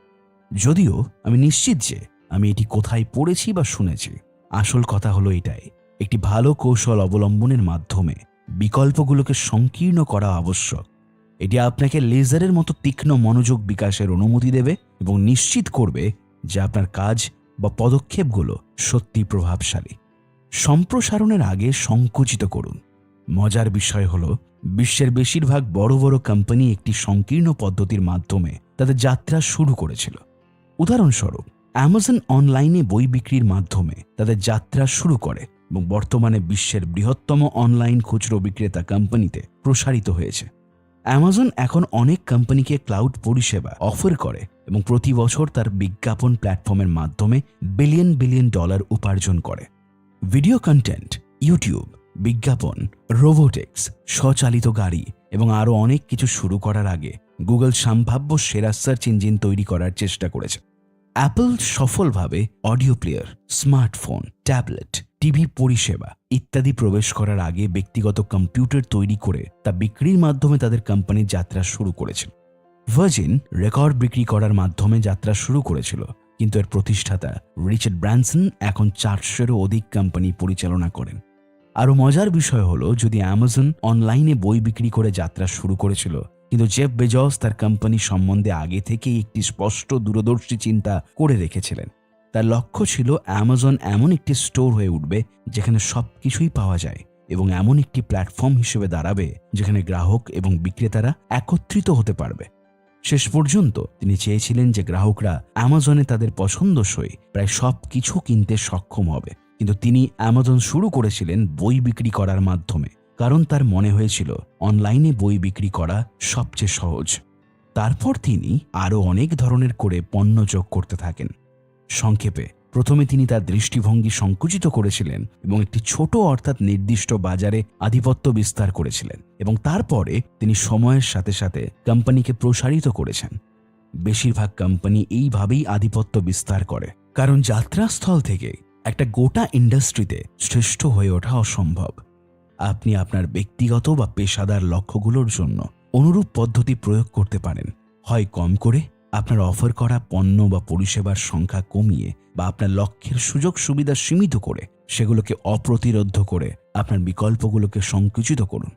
যদিও আমি নিশ্চিত যে আমি এটি কোথায় পড়েছি বা শুনেছি। আসল কথা হলো এটাই, একটি ভালো কৌশল অবলম্বনের মাধ্যমে বিকল্পগুলোকে সংকীর্ণ করা আবশ্যক। এটি আপনাকে লেজারের মতো তীক্ষ্ণ মনোযোগ বিকাশের অনুমতি দেবে এবং নিশ্চিত করবে যে আপনার কাজ বা পদক্ষেপগুলো সত্যি প্রভাবশালী। সম্প্রসারণের আগে সংকুচিত করুন। মজার বিষয় হলো, বিশ্বের বেশিরভাগ বড় বড় কোম্পানি একটি সংকীর্ণ পদ্ধতির মাধ্যমে তাদের যাত্রা শুরু করেছিল। উদাহরণস্বরূপ, অ্যামাজন অনলাইনে বই বিক্রির মাধ্যমে তাদের যাত্রা শুরু করে এবং বর্তমানে বিশ্বের বৃহত্তম অনলাইন খুচরো বিক্রেতা কোম্পানিতে প্রসারিত হয়েছে। অ্যামাজন এখন অনেক কোম্পানিকে ক্লাউড পরিষেবা অফার করে এবং প্রতি বছর তার বিজ্ঞাপন প্ল্যাটফর্মের মাধ্যমে বিলিয়ন বিলিয়ন ডলার উপার্জন করে। ভিডিও কন্টেন্ট, ইউটিউব, বিজ্ঞাপন, রোবোটিক্স, স্বচালিত গাড়ি এবং আরও অনেক কিছু শুরু করার আগে গুগল সম্ভাব্য সেরা সার্চ ইঞ্জিন তৈরি করার চেষ্টা করেছে। অ্যাপল সফলভাবে audio player, smartphone, tablet, TV পরিষেবা ইত্যাদি প্রবেশ করার আগে ব্যক্তিগত কম্পিউটার তৈরি করে তা বিক্রির মাধ্যমে তাদের কোম্পানির যাত্রা শুরু করেছিল। ভার্জিন রেকর্ড বিক্রি করার মাধ্যমে যাত্রা শুরু করেছিল, কিন্তু এর প্রতিষ্ঠাতা রিচার্ড ব্র্যানসন এখন 400-এরও অধিক কোম্পানি পরিচালনা করেন। আরও মজার বিষয় হলো, যদি অ্যামাজন অনলাইনে বই বিক্রি করে যাত্রা শুরু করেছিল, কিন্তু জেফ বেজস তার কোম্পানি সম্বন্ধে আগে থেকেই একটি স্পষ্ট দূরদর্শী চিন্তা করে রেখেছিলেন। তার লক্ষ্য ছিল অ্যামাজন এমন একটি স্টোর হয়ে উঠবে যেখানে সবকিছুই পাওয়া যায় এবং এমন একটি প্ল্যাটফর্ম হিসেবে দাঁড়াবে যেখানে গ্রাহক এবং বিক্রেতারা একত্রিত হতে পারবে। শেষ পর্যন্ত তিনি চেয়েছিলেন যে গ্রাহকরা অ্যামাজনে তাদের পছন্দসই প্রায় সব কিছু কিনতে সক্ষম হবে, কিন্তু তিনি অ্যামাজন শুরু করেছিলেন বই বিক্রি করার মাধ্যমে, কারণ তার মনে হয়েছিল অনলাইনে বই বিক্রি করা সবচেয়ে সহজ। তারপর তিনি আরও অনেক ধরনের করে পণ্য যোগ করতে থাকেন। সংক্ষেপে, প্রথমে তিনি তার দৃষ্টিভঙ্গি সংকুচিত করেছিলেন এবং একটি ছোট অর্থাৎ নির্দিষ্ট বাজারে আধিপত্য বিস্তার করেছিলেন, এবং তারপরে তিনি সময়ের সাথে সাথে কোম্পানিকে প্রসারিত করেছেন। বেশিরভাগ কোম্পানি এইভাবেই আধিপত্য বিস্তার করে, কারণ যাত্রাস্থল থেকে একটা গোটা ইন্ডাস্ট্রিতে শ্রেষ্ঠ হয়ে ওঠা অসম্ভব। আপনি আপনার ব্যক্তিগত বা পেশাদার লক্ষ্যগুলোর জন্য অনুরূপ পদ্ধতি প্রয়োগ করতে পারেন, হয় কম করে আপনার অফার করা পণ্য বা পরিষেবার সংখ্যা কমিয়ে, বা আপনার লক্ষ্যের সুযোগ সুবিধা সীমিত করে সেগুলোকে অপ্রতিরোধ্য করে আপনার বিকল্পগুলোকে সংকুচিত করুন।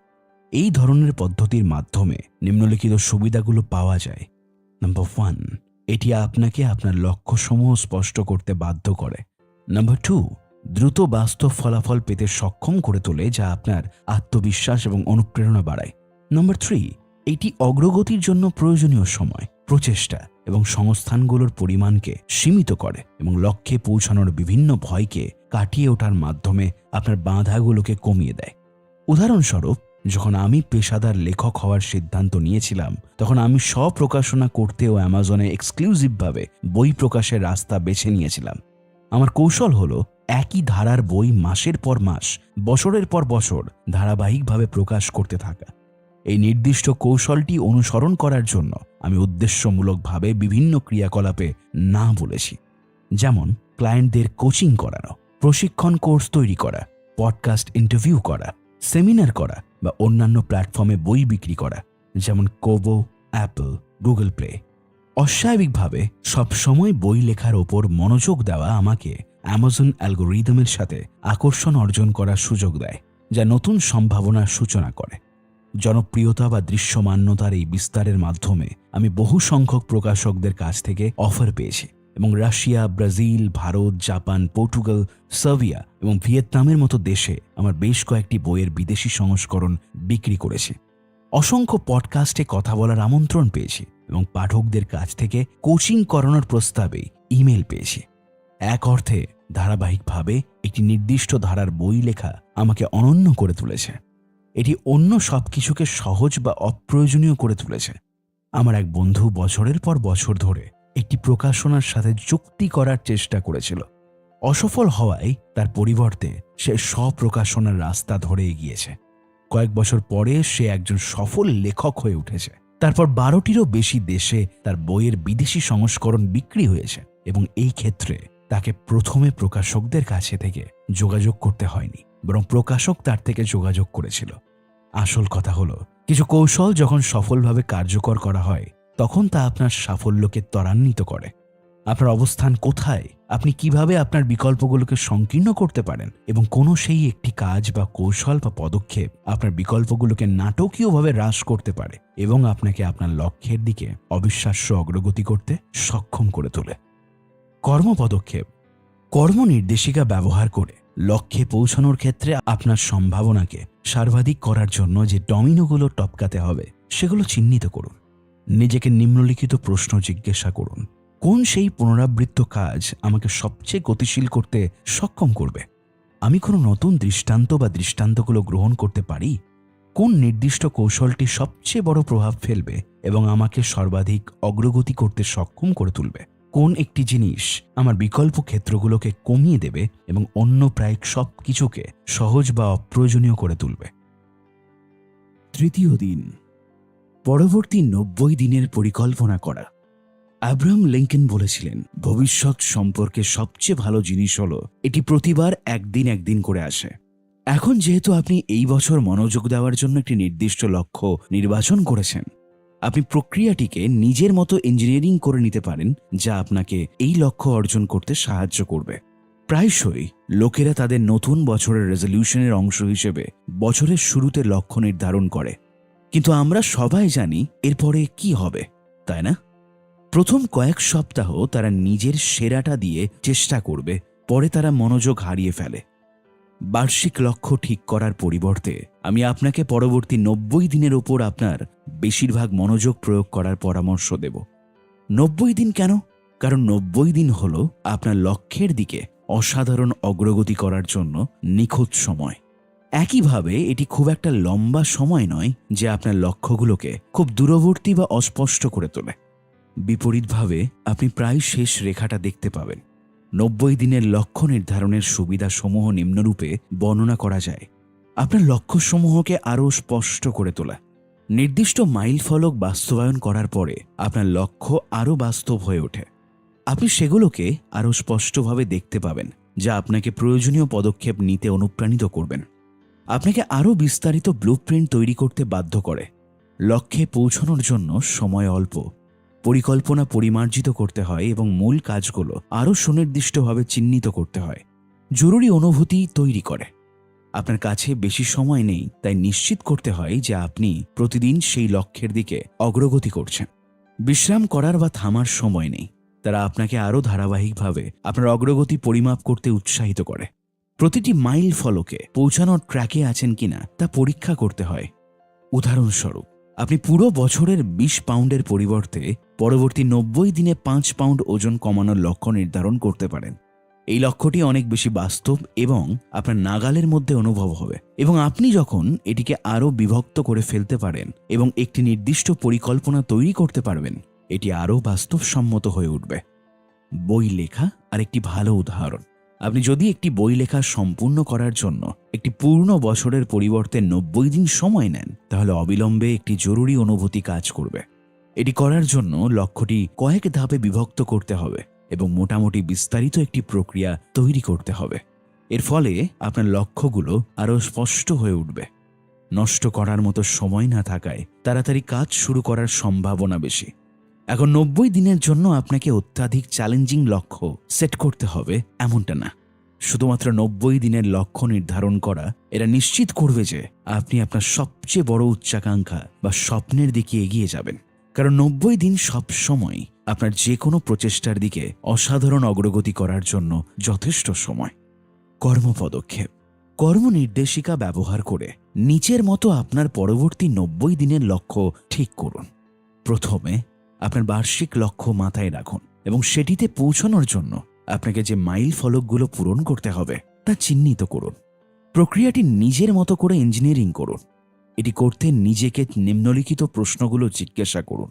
এই ধরনের পদ্ধতির মাধ্যমে নিম্নলিখিত সুবিধাগুলো পাওয়া যায়। নাম্বার 1, এটি আপনাকে আপনার লক্ষ্যসমূহ স্পষ্ট করতে বাধ্য করে। নাম্বার 2, দ্রুত বাস্তব ফলাফল পেতে সক্ষম করে তোলে, যা আপনার আত্মবিশ্বাস এবং অনুপ্রেরণা বাড়ায়। নাম্বার 3, এটি অগ্রগতির জন্য প্রয়োজনীয় সময়, প্রচেষ্টা এবং সংস্থানগুলোর পরিমাণকে সীমিত করে এবং লক্ষ্যে পৌঁছানোর বিভিন্ন ভয়কে কাটিয়ে ওঠার মাধ্যমে আপনার বাধাগুলোকে কমিয়ে দেয়। উদাহরণস্বরূপ, যখন আমি পেশাদার লেখক হওয়ার সিদ্ধান্ত নিয়েছিলাম, তখন আমি স্বপ্রকাশনা করতেও অ্যামাজনে এক্সক্লুসিভভাবে বই প্রকাশের রাস্তা বেছে নিয়েছিলাম। আমার কৌশল হলো একই ধারার বই মাসের পর মাস, বছরের পর বছর ধারাবাহিকভাবে প্রকাশ করতে থাকা। এই নির্দিষ্ট কৌশলটি অনুসরণ করার জন্য আমি উদ্দেশ্যমূলকভাবে বিভিন্ন ক্রিয়াকলাপে না বলেছি, যেমন ক্লায়েন্টদের কোচিং করানো, প্রশিক্ষণ কোর্স তৈরি করা, পডকাস্ট ইন্টারভিউ করা, সেমিনার করা বা অন্যান্য প্ল্যাটফর্মে বই বিক্রি করা, যেমন কোবো, অ্যাপল, গুগল প্লে। অস্বাভাবিকভাবে সবসময় বই লেখার ওপর মনোযোগ দেওয়া আমাকে অ্যামাজন অ্যালগোরিদমের সাথে আকর্ষণ অর্জন করার সুযোগ দেয়, যা নতুন সম্ভাবনার সূচনা করে। জনপ্রিয়তা বা দৃশ্যমান্যতার এই বিস্তারের মাধ্যমে আমি বহু সংখ্যক প্রকাশকদের কাছ থেকে অফার পেয়েছি এবং Russia, Brazil, Bharat, Japan, Portugal, Serbia এবং ভিয়েতনামের মতো দেশে আমার বেশ কয়েকটি বইয়ের বিদেশি সংস্করণ বিক্রি করেছি। অসংখ্য পডকাস্টে কথা বলার আমন্ত্রণ পেয়েছি এবং পাঠকদের কাছ থেকে কোচিং করানোর প্রস্তাবে ইমেল পেয়েছি। এক অর্থে ধারাবাহিকভাবে একটি নির্দিষ্ট ধারার বই লেখা আমাকে অনন্য করে তুলেছে। এটি অন্য সবকিছুকে সহজ বা অপ্রয়োজনীয় করে তুলেছে। আমার এক বন্ধু বছরের পর বছর ধরে একটি প্রকাশনার সাথে চুক্তি করার চেষ্টা করেছিল। অসফল হওয়ায় তার পরিবর্তে সে স্বপ্রকাশনার রাস্তা ধরে এগিয়েছে। কয়েক বছর পরে সে একজন সফল লেখক হয়ে উঠেছে। তারপর 12টিরও বেশি দেশে তার বইয়ের বিদেশি সংস্করণ বিক্রি হয়েছে এবং এই ক্ষেত্রে তাকে প্রথমে প্রকাশকদের কাছে থেকে যোগাযোগ করতে হয়নি, বরং প্রকাশক তার থেকে যোগাযোগ করেছিল। আসল কথা হলো, কিছু কৌশল যখন সফলভাবে কার্যকর করা হয়, তখন তা আপনার সাফল্যকে ত্বরান্বিত করে। আপনার অবস্থান কোথায়, আপনি কিভাবে আপনার বিকল্পগুলোকে সংকীর্ণ করতে পারেন এবং কোনো সেই একটি কাজ বা কৌশল বা পদক্ষেপ আপনার বিকল্পগুলোকে নাটকীয়ভাবে হ্রাস করতে পারে এবং আপনাকে আপনার লক্ষ্যের দিকে অবিশ্বাস্য অগ্রগতি করতে সক্ষম করে তোলে। কর্মপদক্ষেপ। কর্মনির্দেশিকা ব্যবহার করে লক্ষ্যে পৌঁছানোর ক্ষেত্রে আপনার সম্ভাবনাকে সর্বাধিক করার জন্য যে ডমিনোগুলো টপকাতে হবে সেগুলো চিহ্নিত করুন। নিজেকে নিম্নলিখিত প্রশ্ন জিজ্ঞাসা করুন: কোন সেই পুনরাবৃত্ত কাজ আমাকে সবচেয়ে গতিশীল করতে সক্ষম করবে? আমি কোনো নতুন দৃষ্টান্ত বা দৃষ্টান্তগুলো গ্রহণ করতে পারি? কোন নির্দিষ্ট কৌশলটি সবচেয়ে বড় প্রভাব ফেলবে এবং আমাকে সর্বাধিক অগ্রগতি করতে সক্ষম করে তুলবে। কোন একটি জিনিস আমার বিকল্প ক্ষেত্রগুলোকে কমিয়ে দেবে এবং অন্য প্রায় সব কিছুকে সহজ বা অপ্রয়োজনীয় করে তুলবে। তৃতীয় দিন, পরবর্তী 90 দিনের পরিকল্পনা করা। আব্রাহাম লিঙ্কন বলেছিলেন, ভবিষ্যৎ সম্পর্কে সবচেয়ে ভালো জিনিস হলো এটি প্রতিবার একদিন করে আসে। এখন যেহেতু আপনি এই বছর মনোযোগ দেওয়ার জন্য একটি নির্দিষ্ট লক্ষ্য নির্বাচন করেছেন, আপনি প্রক্রিয়াটিকে নিজের মতো ইঞ্জিনিয়ারিং করে নিতে পারেন, যা আপনাকে এই লক্ষ্য অর্জন করতে সাহায্য করবে। প্রায়শই লোকেরা তাদের নতুন বছরের রেজলিউশনের অংশ হিসেবে বছরের শুরুতে লক্ষ্য নির্ধারণ করে, কিন্তু আমরা সবাই জানি এরপরে কি হবে, তাই না? প্রথম কয়েক সপ্তাহ তারা নিজের সেরাটা দিয়ে চেষ্টা করবে, পরে তারা মনোযোগ হারিয়ে ফেলে। বার্ষিক লক্ষ্য ঠিক করার পরিবর্তে আমি আপনাকে পরবর্তী 90 দিনের ওপর আপনার বেশিরভাগ মনোযোগ প্রয়োগ করার পরামর্শ দেব। 90 দিন কেন? কারণ 90 দিন হল আপনার লক্ষ্যের দিকে অসাধারণ অগ্রগতি করার জন্য নিখুঁত সময়। একইভাবে এটি খুব একটা লম্বা সময় নয় যে আপনার লক্ষ্যগুলোকে খুব দূরবর্তী বা অস্পষ্ট করে তোলে। বিপরীতভাবে আপনি প্রায় শেষ রেখাটা দেখতে পাবেন। 90 দিনের লক্ষ্য নির্ধারণের সুবিধাসমূহ নিম্নরূপে বর্ণনা করা যায়। আপনার লক্ষ্যসমূহকে আরও স্পষ্ট করে তোলা। নির্দিষ্ট মাইল ফলক বাস্তবায়ন করার পরে আপনার লক্ষ্য আরও বাস্তব হয়ে ওঠে। আপনি সেগুলোকে আরও স্পষ্টভাবে দেখতে পাবেন, যা আপনাকে প্রয়োজনীয় পদক্ষেপ নিতে অনুপ্রাণিত করবেন। আপনাকে আরও বিস্তারিত ব্লুপ্রিন্ট তৈরি করতে বাধ্য করে। লক্ষ্যে পৌঁছানোর জন্য সময় অল্প, পরিকল্পনা পরিমার্জিত করতে হয় এবং মূল কাজগুলো আরও সুনির্দিষ্টভাবে চিহ্নিত করতে হয়। জরুরি অনুভূতি তৈরি করে। আপনার কাছে বেশি সময় নেই, তাই নিশ্চিত করতে হয় যে আপনি প্রতিদিন সেই লক্ষ্যের দিকে অগ্রগতি করছেন। বিশ্রাম করার বা থামার সময় নেই। তারা আপনাকে আরও ধারাবাহিকভাবে আপনার অগ্রগতি পরিমাপ করতে উৎসাহিত করে। প্রতিটি মাইল ফলকে পৌঁছানোর ট্র্যাকে আছেন কিনা তা পরীক্ষা করতে হয়। উদাহরণস্বরূপ, আপনি পুরো বছরের 20 পাউন্ডের পরিবর্তে পরবর্তী 90 দিনে 5 পাউন্ড ওজন কমানোর লক্ষ্য নির্ধারণ করতে পারেন। এই লক্ষ্যটি অনেক বেশি বাস্তব এবং আপনার নাগালের মধ্যে অনুভব হবে, এবং আপনি যখন এটিকে আরও বিভক্ত করে ফেলতে পারেন এবং একটি নির্দিষ্ট পরিকল্পনা তৈরি করতে পারবেন, এটি আরও বাস্তবসম্মত হয়ে উঠবে। বই লেখা আরেকটি ভালো উদাহরণ। আপনি যদি একটি বই লেখা সম্পূর্ণ করার জন্য একটি পূর্ণ বছরের পরিবর্তে 90 দিন সময় নেন, তাহলে অবিলম্বে একটি জরুরি অনুভূতি কাজ করবে। এটি করার জন্য লক্ষ্যটি কয়েক ধাপে বিভক্ত করতে হবে এবং মোটামুটি বিস্তারিত একটি প্রক্রিয়া তৈরি করতে হবে। এর ফলে আপনার লক্ষ্যগুলো আরও স্পষ্ট হয়ে উঠবে। নষ্ট করার মতো সময় না থাকায় তাড়াতাড়ি কাজ শুরু করার সম্ভাবনা বেশি। এখন 90 দিনের জন্য আপনাকে অত্যাধিক চ্যালেঞ্জিং লক্ষ্য সেট করতে হবে এমনটা না। শুধুমাত্র 90 দিনের লক্ষ্য নির্ধারণ করা এরা নিশ্চিত করবে যে আপনি আপনার সবচেয়ে বড় উচ্চাকাঙ্ক্ষা বা স্বপ্নের দিকে এগিয়ে যাবেন। কারণ 90 দিন সব সময় আপনার যে কোনো প্রচেষ্টার দিকে অসাধারণ অগ্রগতি করার জন্য যথেষ্ট সময়। কর্মপদক্ষেপ। কর্ম নির্দেশিকা ব্যবহার করে নিচের মতো আপনার পরবর্তী 90 দিনের লক্ষ্য ঠিক করুন। প্রথমে আপনার বার্ষিক লক্ষ্য মাথায় রাখুন এবং সেটিতে পৌঁছানোর জন্য আপনাকে যে মাইল ফলকগুলো পূরণ করতে হবে তা চিহ্নিত করুন। প্রক্রিয়াটি নিজের মতো করে ইঞ্জিনিয়ারিং করুন। এটি করতে নিজেকে নিম্নলিখিত প্রশ্নগুলো জিজ্ঞাসা করুন।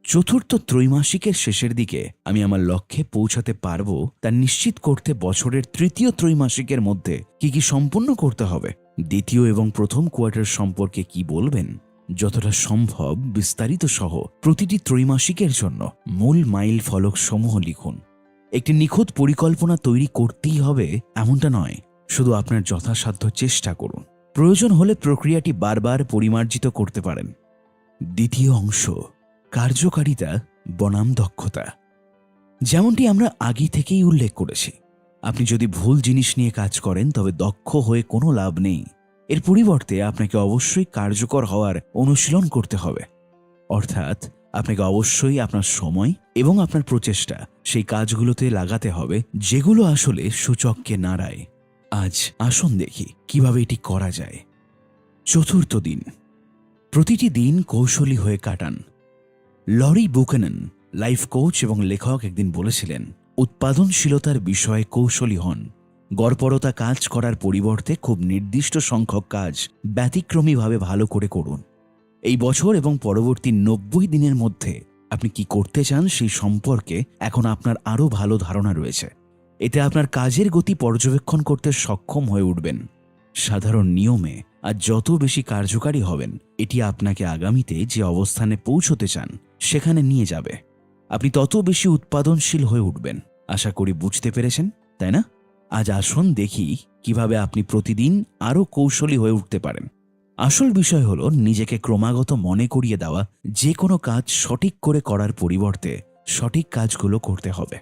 চতুর্থ ত্রৈমাসিকের শেষের দিকে আমি আমার লক্ষ্যে পৌঁছাতে পারবো তা নিশ্চিত করতে বছরের তৃতীয় ত্রৈমাসিকের মধ্যে কি সম্পূর্ণ করতে হবে। দ্বিতীয় এবং প্রথম কোয়ার্টার সম্পর্কে কি বলবেন? যতটা সম্ভব বিস্তারিত সহ প্রতিটি ত্রৈমাসিকের জন্য মূল মাইল ফলক সমূহ লিখুন। একটি নিখুঁত পরিকল্পনা তৈরি করতেই হবে এমনটা নয়, শুধু আপনার যথাসাধ্য চেষ্টা করুন। প্রয়োজন হলে প্রক্রিয়াটি বারবার পরিমার্জিত করতে পারেন। দ্বিতীয় অংশ, কার্যকারিতা বনাম দক্ষতা। যেমনটি আমরা আগে থেকেই উল্লেখ করেছি, আপনি যদি ভুল জিনিস নিয়ে কাজ করেন তবে দক্ষ হয়ে কোনো লাভ নেই। এর পরিবর্তে আপনাকে অবশ্যই কার্যকর হওয়ার অনুশীলন করতে হবে। অর্থাৎ আপনাকে অবশ্যই আপনার সময় এবং আপনার প্রচেষ্টা সেই কাজগুলোতে লাগাতে হবে যেগুলো আসলে সূচককে নাড়ায়। আজ আসুন দেখি কিভাবে এটি করা যায়। চতুর্থ দিন, প্রতিটি দিন কৌশলী হয়ে কাটান। লরি বুকেনন, লাইফ কোচ এবং লেখক, একদিন বলেছিলেন, উৎপাদনশীলতার বিষয়ে কৌশলী হন, গড়পড়তা কাজ করার পরিবর্তে খুব নির্দিষ্ট সংখ্যক কাজ ব্যতিক্রমীভাবে ভালো করে করুন। এই বছর এবং পরবর্তী 90 দিনের মধ্যে আপনি কি করতে চান সেই সম্পর্কে এখন আপনার আরও ভালো ধারণা রয়েছে। এতে আপনার কাজের গতি পর্যবেক্ষণ করতে সক্ষম হয়ে উঠবেন। সাধারণ নিয়মে আর যত বেশি কার্যকারী হবেন, এটি আপনাকে আগামীতে যে অবস্থানে পৌঁছতে চান সেখানে নিয়ে যাবে। আপনি তত বেশি উৎপাদনশীল হয়ে উঠবেন। আশা করি বুঝতে পেরেছেন, তাই না? আজ আসুন দেখি কিভাবে আপনি প্রতিদিন আরও কৌশলী হয়ে উঠতে পারেন। আসল বিষয় হলো নিজেকে ক্রমাগত মনে করিয়ে দেওয়া, যে কোনো কাজ সঠিক করে করার পরিবর্তে সঠিক কাজগুলো করতে হবে।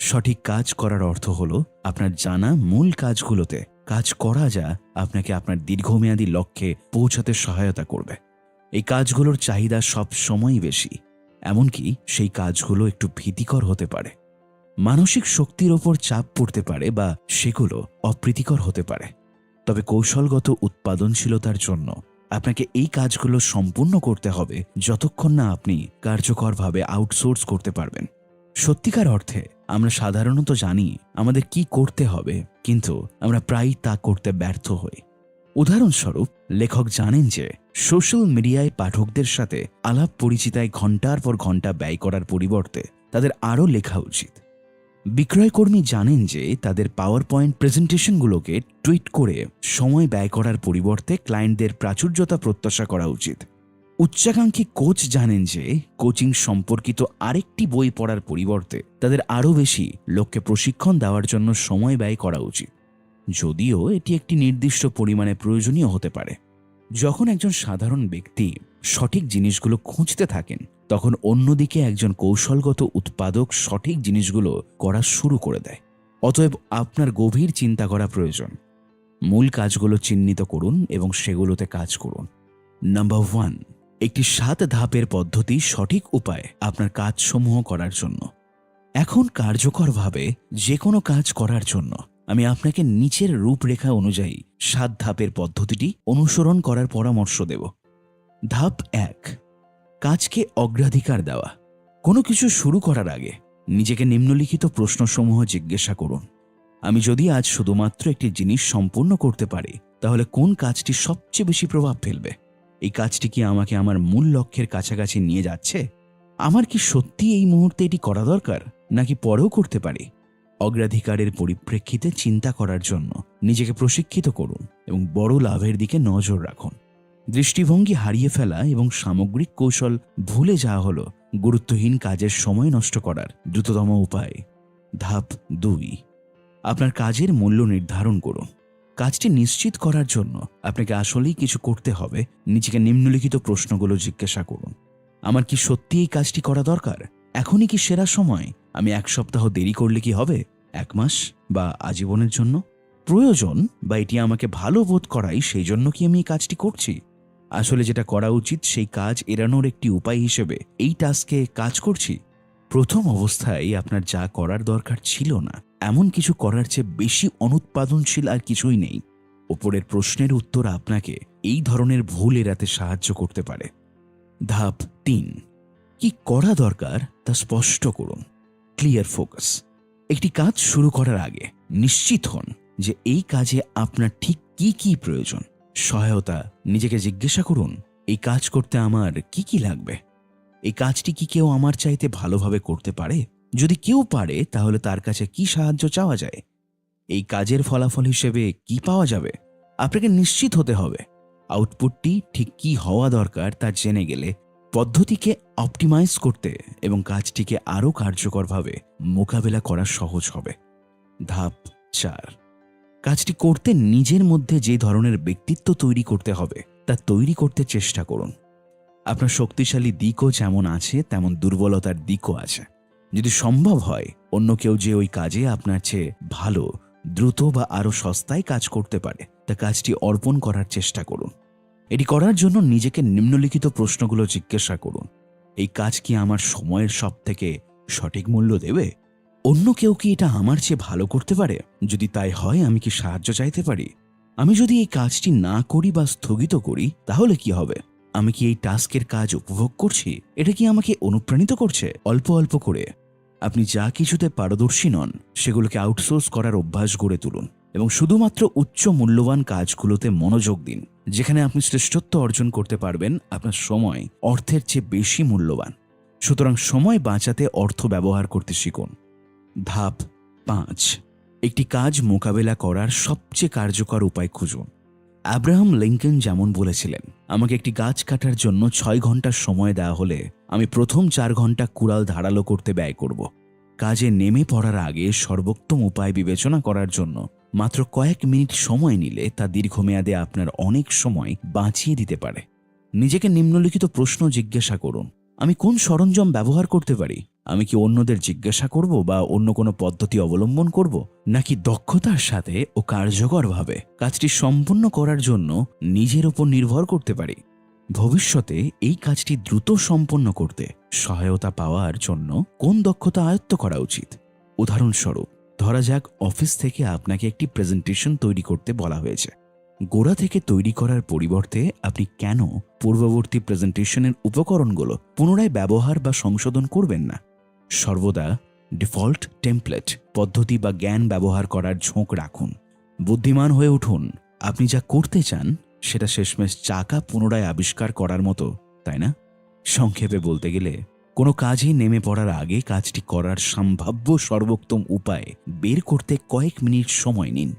সঠিক কাজ করার অর্থ হলো আপনার জানা মূল কাজগুলোতে কাজ করা যা আপনাকে আপনার দীর্ঘমেয়াদী লক্ষ্যে পৌঁছাতে সহায়তা করবে। এই কাজগুলোর চাহিদা সব সময়ই বেশি, এমনকি সেই কাজগুলো একটু ভীতিকর হতে পারে। মানসিক শক্তির ওপর চাপ পড়তে পারে বা সেগুলো অপ্রীতিকর হতে পারে। তবে কৌশলগত উৎপাদনশীলতার জন্য আপনাকে এই কাজগুলো সম্পূর্ণ করতে হবে যতক্ষণ না আপনি কার্যকরভাবে আউটসোর্স করতে পারবেন। সত্যিকার অর্থে আমরা সাধারণত জানি আমাদের কি করতে হবে, কিন্তু আমরা প্রায়ই তা করতে ব্যর্থ হই। উদাহরণস্বরূপ, লেখক জানেন যে সোশ্যাল মিডিয়ায় পাঠকদের সাথে আলাপ পরিচিতায় ঘন্টার পর ঘন্টা ব্যয় করার পরিবর্তে তাদের আরও লেখা উচিত। বিক্রয়কর্মী জানেন যে তাদের পাওয়ার পয়েন্ট প্রেজেন্টেশনগুলোকে টুইট করে সময় ব্যয় করার পরিবর্তে ক্লায়েন্টদের প্রাচুর্যতা প্রত্যাশা করা উচিত। উচ্চাকাঙ্ক্ষী কোচ জানেন যে কোচিং সম্পর্কিত আরেকটি বই পড়ার পরিবর্তে তাদের আরও বেশি লোককে প্রশিক্ষণ দেওয়ার জন্য সময় ব্যয় করা উচিত, যদিও এটি একটি নির্দিষ্ট পরিমাণে প্রয়োজনীয় হতে পারে। যখন একজন সাধারণ ব্যক্তি সঠিক জিনিসগুলো খুঁজতে থাকেন, তখন অন্যদিকে একজন কৌশলগত উৎপাদক সঠিক জিনিসগুলো করা শুরু করে দেয়। অতএব আপনার গভীর চিন্তা করা প্রয়োজন। মূল কাজগুলো চিহ্নিত করুন এবং সেগুলোতে কাজ করুন। নাম্বার 1, একটি 7 ধাপের পদ্ধতি, সঠিক উপায় আপনার কাজসমূহ করার জন্য। এখন কার্যকরভাবে যে কোনো কাজ করার জন্য আমি আপনাকে নিচের রূপরেখা অনুযায়ী 7 ধাপের পদ্ধতিটি অনুসরণ করার পরামর্শ দেব। ধাপ 1, কাজকে অগ্রাধিকার দেওয়া। কোনো কিছু শুরু করার আগে নিজেকে নিম্নলিখিত প্রশ্নসমূহ জিজ্ঞাসা করুন। আমি যদি আজ শুধুমাত্র একটি জিনিস সম্পূর্ণ করতে পারি, তাহলে কোন কাজটি সবচেয়ে বেশি প্রভাব ফেলবে? এই কাজটি কি আমাকে আমার মূল লক্ষ্যের কাছাকাছি নিয়ে যাচ্ছে? আমার কি সত্যি এই মুহূর্তে এটি করা দরকার, নাকি পরেও করতে পারি? অগ্রাধিকারের পরিপ্রেক্ষিতে চিন্তা করার জন্য নিজেকে প্রশিক্ষিত করুন এবং বড় লাভের দিকে নজর রাখুন। দৃষ্টিভঙ্গি হারিয়ে ফেলা এবং সামগ্রিক কৌশল ভুলে যাওয়া হলো গুরুত্বহীন কাজের সময় নষ্ট করার দ্রুততম উপায়। ধাপ 2, আপনার কাজের মূল্য নির্ধারণ করুন। কাজটি নিশ্চিত করার জন্য আপনাকে আসলেই কিছু করতে হবে। নিজেকে নিম্নলিখিত প্রশ্নগুলো জিজ্ঞাসা করুন। আমার কি সত্যি এই কাজটি করা দরকার? এখনই কি সেরা সময়? আমি 1 সপ্তাহ দেরি করলে কি হবে? 1 মাস বা আজীবনের জন্য? প্রয়োজন বা এটি আমাকে ভালো বোধ করাই, সেই জন্য কি আমি এই কাজটি করছি? আসলে যেটা করা উচিত সেই কাজ এড়ানোর একটি উপায় হিসেবে এই টাস্কে কাজ করছি। প্রথম অবস্থায় আপনার যা করার দরকার ছিল না এমন কিছু করার চেয়ে বেশি অনুৎপাদনশীল আর কিছুই নেই। ওপরের প্রশ্নের উত্তর আপনাকে এই ধরনের ভুল এড়াতে সাহায্য করতে পারে। ধাপ 3, কি করা দরকার তা স্পষ্ট করুন। Clear focus. একটি কাজ শুরু করার আগে নিশ্চিত হন যে এই কাজে আপনার ঠিক কি কি প্রয়োজন। সহায়তা। নিজেকে জিজ্ঞাসা করুন, এই কাজ করতে আমার কি কি লাগবে? এই কাজটি কি কেউ আমার চাইতে ভালোভাবে করতে পারে? যদি কেউ পারে, তাহলে তার কাছে কি সাহায্য চাওয়া যায়? এই কাজের ফলাফল হিসেবে কি পাওয়া যাবে? আপনাকে নিশ্চিত হতে হবে আউটপুটটি ঠিক কি হওয়া দরকার তা জেনে গেলে পদ্ধতিকে অপটিমাইজ করতে এবং কাজটিকে আরও কার্যকরভাবে মোকাবেলা করা সহজ হবে। ধাপ 4, কাজটি করতে নিজের মধ্যে যে ধরনের ব্যক্তিত্ব তৈরি করতে হবে তা তৈরি করতে চেষ্টা করুন। আপনার শক্তিশালী দিকও যেমন আছে, তেমন দুর্বলতার দিকও আছে। যদি সম্ভব হয় অন্য কেউ যে ওই কাজে আপনার চেয়ে ভালো, দ্রুত বা আরও সস্তায় কাজ করতে পারে, তা কাজটি অর্পণ করার চেষ্টা করুন। এটি করার জন্য নিজেকে নিম্নলিখিত প্রশ্নগুলো জিজ্ঞাসা করুন। এই কাজ কি আমার সময়ের সবথেকে সঠিক মূল্য দেবে? অন্য কেউ কি এটা আমার চেয়ে ভালো করতে পারে? যদি তাই হয়, আমি কি সাহায্য চাইতে পারি? আমি যদি এই কাজটি না করি বা স্থগিত করি, তাহলে কি হবে? আমি কি এই টাস্কের কাজ উপভোগ করছি? এটা কি আমাকে অনুপ্রাণিত করছে? অল্প অল্প করে আপনি যা কিছুতে পারদর্শী নন সেগুলোকে আউটসোর্স করার অভ্যাস গড়ে তুলুন। এবং শুধুমাত্র উচ্চ মূল্যবান কাজগুলোতে মনোযোগ দিন, যেখানে আপনি শ্রেষ্ঠত্ব অর্জন করতে পারবেন। আপনার সময় অর্থের চেয়ে বেশি মূল্যবান, সুতরাং সময় বাঁচাতে অর্থ ব্যবহার করতে শিখুন। ধাপ 5, একটি কাজ মোকাবেলা করার সবচেয়ে কার্যকর উপায় খুঁজুন। আব্রাহাম লিঙ্কন যেমন বলেছিলেন, আমাকে একটি গাছ কাটার জন্য 6 ঘন্টার সময় দেওয়া হলে আমি প্রথম 4 ঘন্টা কুড়াল ধারালো করতে ব্যয় করব। কাজে নেমে পড়ার আগে সর্বোত্তম উপায় বিবেচনা করার জন্য মাত্র কয়েক মিনিট সময় নিলে তা দীর্ঘমেয়াদে আপনার অনেক সময় বাঁচিয়ে দিতে পারে। নিজেকে নিম্নলিখিত প্রশ্ন জিজ্ঞাসা করুন: আমি কোন সরঞ্জাম ব্যবহার করতে পারি? আমি কি অন্যদের জিজ্ঞাসা করব বা অন্য কোনো পদ্ধতি অবলম্বন করব, নাকি দক্ষতার সাথে ও কার্যকরভাবে কাজটি সম্পূর্ণ করার জন্য নিজের উপর নির্ভর করতে পারি? ভবিষ্যতে এই কাজটি দ্রুত সম্পন্ন করতে সহায়তা পাওয়ার জন্য কোন দক্ষতা আয়ত্ত করা উচিত? উদাহরণস্বরূপ, ধরা যাক অফিস থেকে আপনাকে একটি প্রেজেন্টেশন তৈরি করতে বলা হয়েছে। গোড়া থেকে তৈরি করার পরিবর্তে আপনি কেন পূর্ববর্তী প্রেজেন্টেশনের উপকরণগুলো পুনরায় ব্যবহার বা সংশোধন করবেন না? সর্বদা ডিফল্ট টেমপ্লেট পদ্ধতি বা জ্ঞান ব্যবহার করার ঝোঁক রাখুন। বুদ্ধিমান হয়ে উঠুন। আপনি যা করতে চান সেটা শেষমেশ চাকা পুনরায় আবিষ্কার করার মতো, তাই না? সংক্ষেপে বলতে গেলে, কোনো কাজে নেমে পড়ার আগে কাজটি করার সম্ভাব্য সর্বোত্তম উপায় বের করতে কয়েক মিনিট সময় নিন।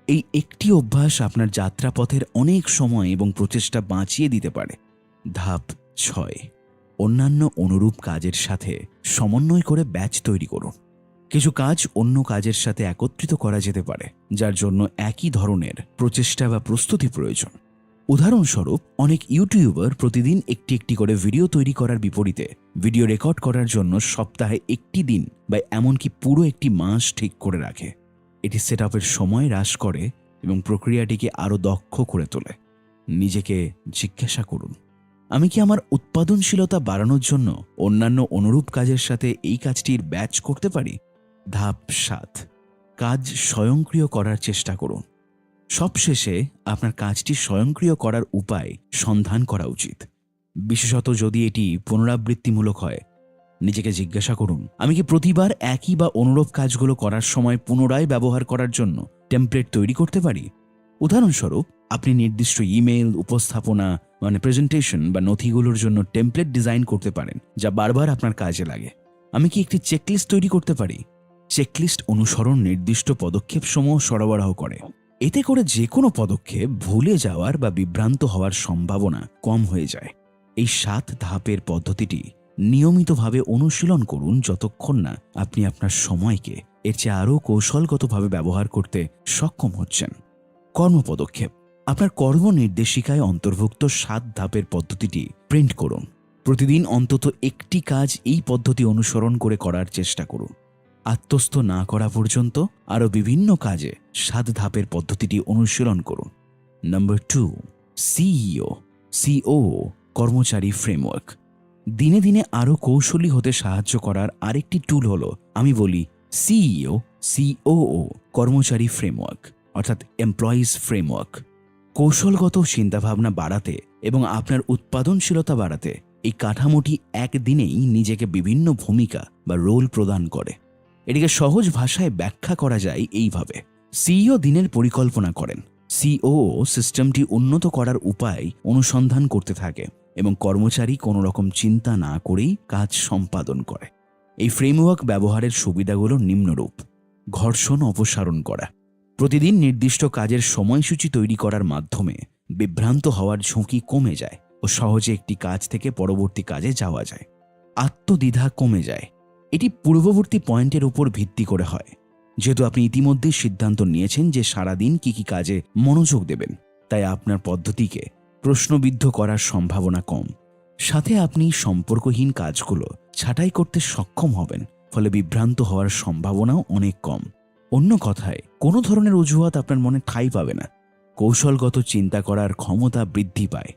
এই একটি অভ্যাস আপনার যাত্রাপথের অনেক সময় এবং প্রচেষ্টা বাঁচিয়ে দিতে পারে। ধাপ 6, অন্যান্য অনুরূপ কাজের সাথে সমন্বয় করে ব্যাচ তৈরি করুন। কিছু কাজ অন্য কাজের সাথে একত্রিত করা যেতে পারে, যার জন্য একই ধরনের প্রচেষ্টা বা প্রস্তুতি প্রয়োজন। উদাহরণস্বরূপ, অনেক ইউটিউবার প্রতিদিন একটি একটি করে ভিডিও তৈরি করার বিপরীতে ভিডিও রেকর্ড করার জন্য সপ্তাহে একটি দিন বা এমনকি পুরো একটি মাস ঠিক করে রাখে। এটি সেটআপের সময় হ্রাস করে এবং প্রক্রিয়াটিকে আরও দক্ষ করে তোলে। নিজেকে জিজ্ঞাসা করুন, আমি কি আমার উৎপাদনশীলতা বাড়ানোর জন্য অন্যান্য অনুরূপ কাজের সাথে এই কাজটির ব্যাচ করতে পারি? ধাপ 7, কাজ স্বয়ংক্রিয় করার চেষ্টা করুন। সবশেষে আপনার কাজটি স্বয়ংক্রিয় করার উপায় সন্ধান করা উচিত, বিশেষত যদি এটি পুনরাবৃত্তিমূলক হয়। নিজেকে জিজ্ঞাসা করুন, আমি কি প্রতিবার একই বা অনুরূপ কাজগুলো করার সময় পুনরায় ব্যবহার করার জন্য টেমপ্লেট তৈরি করতে পারি? উদাহরণস্বরূপ, আপনি নির্দিষ্ট ইমেল, উপস্থাপনা প্রেজেন্টেশন বা নথিগুলোর জন্য টেমপ্লেট ডিজাইন করতে পারেন যা বারবার আপনার কাজে লাগে। আমি কি একটি চেকলিস্ট তৈরি করতে পারি? চেকলিস্ট অনুসরণ নির্দিষ্ট পদক্ষেপসমূহ সরবরাহ করে। এতে করে যে কোনো পদক্ষেপ ভুলে যাওয়ার বা বিভ্রান্ত হওয়ার সম্ভাবনা কম হয়ে যায়। এই 7 ধাপের পদ্ধতিটি নিয়মিতভাবে অনুশীলন করুন যতক্ষণ না আপনি আপনার সময়কে এর চেয়ে আরও কৌশলগতভাবে ব্যবহার করতে সক্ষম হচ্ছেন। কর্মপদক্ষেপ: আপনার কর্ম নির্দেশিকায় অন্তর্ভুক্ত 7 ধাপের পদ্ধতিটি প্রিন্ট করুন। প্রতিদিন অন্তত একটি কাজ এই পদ্ধতি অনুসরণ করে করার চেষ্টা করুন। আত্মস্থ না করা পর্যন্ত আরও বিভিন্ন কাজে 7 ধাপের পদ্ধতিটি অনুশীলন করুন। নাম্বার 2, সিইও কর্মচারী ফ্রেমওয়ার্ক। দিনে দিনে আরও কৌশলী হতে সাহায্য করার আরেকটি টুল হলো, আমি বলি, সিইও কর্মচারী ফ্রেমওয়ার্ক, অর্থাৎ এমপ্লয়িজ ফ্রেমওয়ার্ক। কৌশলগত চিন্তাভাবনা বাড়াতে এবং আপনার উৎপাদনশীলতা বাড়াতে এই কাঠামোটি একদিনেই নিজেকে বিভিন্ন ভূমিকা বা রোল প্রদান করে। এটিকে সহজ ভাষায় ব্যাখ্যা করা যায় এইভাবে: সিইও দিনের পরিকল্পনা করেন, সিওও সিস্টেমটি উন্নত করার উপায় অনুসন্ধান করতে থাকে এবং কর্মচারী কোনো রকম চিন্তা না করেই কাজ সম্পাদন করে। এই ফ্রেমওয়ার্ক ব্যবহারের সুবিধাগুলো নিম্নরূপ: ঘর্ষণ অপসারণ করা। প্রতিদিন নির্দিষ্ট কাজের সময়সূচি তৈরি করার মাধ্যমে বিভ্রান্ত হওয়ার ঝুঁকি কমে যায় ও সহজে একটি কাজ থেকে পরবর্তী কাজে যাওয়া যায়। আত্মদ্বিধা কমে যায়। এটি পূর্ববর্তী পয়েন্টের উপর ভিত্তি করে হয়। যেহেতু আপনি ইতিমধ্যেই সিদ্ধান্ত নিয়েছেন যে সারাদিন কি কাজে মনোযোগ দেবেন, তাই আপনার পদ্ধতিকে প্রশ্নবিদ্ধ করার সম্ভাবনা কম। সাথে আপনি সম্পর্কহীন কাজগুলো ছাঁটাই করতে সক্ষম হবেন, ফলে বিভ্রান্ত হওয়ার সম্ভাবনাও অনেক কম। অন্য কথায়, কোনো ধরনের অজুহাত আপনার মনে ঠাঁই পাবে না। কৌশলগত চিন্তা করার ক্ষমতা বৃদ্ধি পায়।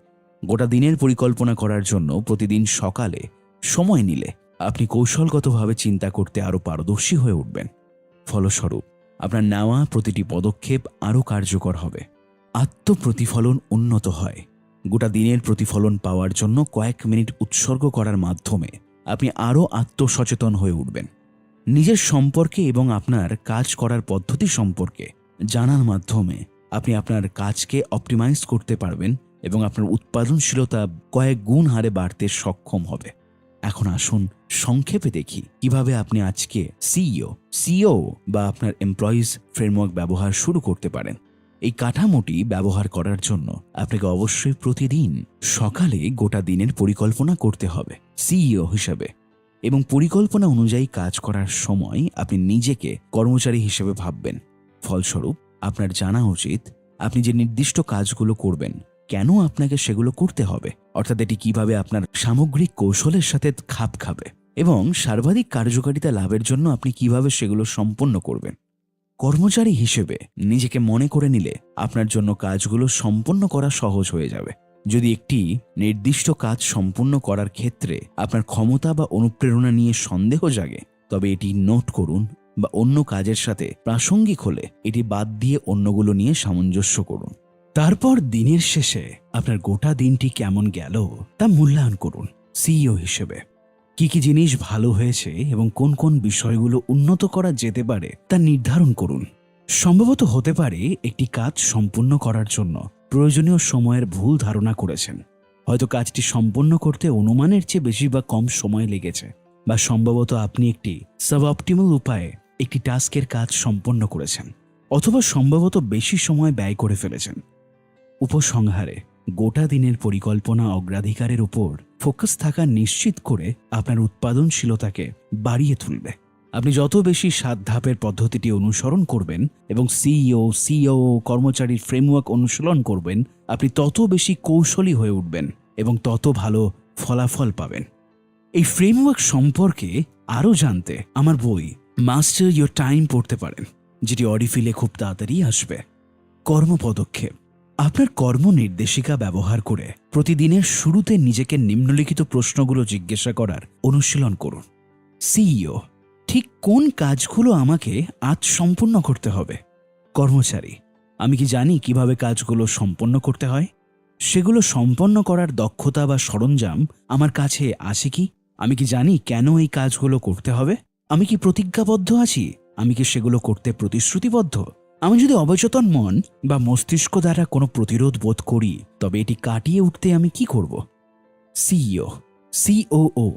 গোটা দিনের পরিকল্পনা করার জন্য প্রতিদিন সকালে সময় নিলে আপনি কৌশলগতভাবে চিন্তা করতে আরও পারদর্শী হয়ে উঠবেন। ফলস্বরূপ আপনার নেওয়া প্রতিটি পদক্ষেপ আরও কার্যকর হবে। আত্মপ্রতিফলন উন্নত হয়। গোটা দিনের প্রতিফলন পাওয়ার জন্য কয়েক মিনিট উৎসর্গ করার মাধ্যমে আপনি আরও আত্মসচেতন হয়ে উঠবেন। নিজের সম্পর্কে এবং আপনার কাজ করার পদ্ধতি সম্পর্কে জানার মাধ্যমে আপনি আপনার কাজকে অপটিমাইজ করতে পারবেন এবং আপনার উৎপাদনশীলতা কয়েক গুণ হারে বাড়তে সক্ষম হবে। এখন আসুন সংক্ষেপে দেখি কিভাবে আপনি আজকে সিইও বা আপনার এমপ্লয়িজ ফ্রেমওয়ার্ক ব্যবহার শুরু করতে পারেন। এই কাঠামোটি ব্যবহার করার জন্য আপনাকে অবশ্যই প্রতিদিন সকালে গোটা দিনের পরিকল্পনা করতে হবে সিইও হিসেবে, এবং পরিকল্পনা অনুযায়ী কাজ করার সময় আপনি নিজেকে কর্মচারী হিসেবে ভাববেন। ফলস্বরূপ আপনার জানা উচিত আপনি যে নির্দিষ্ট কাজগুলো করবেন কেন আপনাকে সেগুলো করতে হবে, অর্থাৎ এটি কিভাবে আপনার সামগ্রিক কৌশলের সাথে খাপ খাবে এবং সর্বাধিক কার্যকারিতা লাভের জন্য আপনি কিভাবে সেগুলো সম্পন্ন করবেন। কর্মচারী হিসেবে নিজেকে মনে করে নিলে আপনার জন্য কাজগুলো সম্পন্ন করা সহজ হয়ে যাবে। যদি একটি নির্দিষ্ট কাজ সম্পূর্ণ করার ক্ষেত্রে আপনার ক্ষমতা বা অনুপ্রেরণা নিয়ে সন্দেহ জাগে, তবে এটি নোট করুন বা অন্য কাজের সাথে প্রাসঙ্গিক হলে এটি বাদ দিয়ে অন্যগুলো নিয়ে সামঞ্জস্য করুন। তারপর দিনের শেষে আপনার গোটা দিনটি কেমন গেল তা মূল্যায়ন করুন। সিইও হিসেবে কি কি জিনিস ভালো হয়েছে এবং কোন কোন বিষয়গুলো উন্নত করা যেতে পারে তা নির্ধারণ করুন। সম্ভবত হতে পারে একটি কাজ সম্পূর্ণ করার জন্য প্রয়োজনীয় সময়ের ভুল ধারণা করেছেন, হয়তো কাজটি সম্পন্ন করতে অনুমানের চেয়ে বেশি বা কম সময় লেগেছে, বা সম্ভবত আপনি একটি সাবঅপটিমাল উপায়ে একটি টাস্কের কাজ সম্পন্ন করেছেন, অথবা সম্ভবত বেশি সময় ব্যয় করে ফেলেছেন। উপসংহারে গোটা দিনের পরিকল্পনা অগ্রাধিকারের উপর ফোকাস থাকা নিশ্চিত করে আপনার উৎপাদনশীলতাকে বাড়িয়ে তুলবে। আপনি যত বেশি 7 ধাপের পদ্ধতিটি অনুসরণ করবেন এবং সিইও কর্মচারীর ফ্রেমওয়ার্ক অনুশীলন করবেন, আপনি তত বেশি কৌশলী হয়ে উঠবেন এবং তত ভালো ফলাফল পাবেন। এই ফ্রেমওয়ার্ক সম্পর্কে আরও জানতে আমার বই মাস্টার ইয়োর টাইম পড়তে পারেন, যেটি অডিফিলে খুব তাড়াতাড়ি আসবে। কর্মপদক্ষেপ: আপনার কর্ম নির্দেশিকা ব্যবহার করে প্রতিদিনের শুরুতে নিজেকে নিম্নলিখিত প্রশ্নগুলো জিজ্ঞাসা করার অনুশীলন করুন। সিইও: ঠিক কোন কাজগুলো আমাকে আজ সম্পূর্ণ করতে হবে? কর্মচারী: আমি কি জানি কিভাবে কাজগুলো সম্পন্ন করতে হয়? সেগুলো সম্পন্ন করার দক্ষতা বা সরঞ্জাম আমার কাছে আছে কি? আমি কি জানি কেন এই কাজগুলো করতে হবে? আমি কি প্রতিজ্ঞাবদ্ধ আছি? আমি কি সেগুলো করতে প্রতিশ্রুতিবদ্ধ? আমি যদি অবচেতন মন বা মস্তিষ্ক দ্বারা কোনো প্রতিরোধ বোধ করি, তবে এটি কাটিয়ে উঠতে আমি কি করব? সিওও: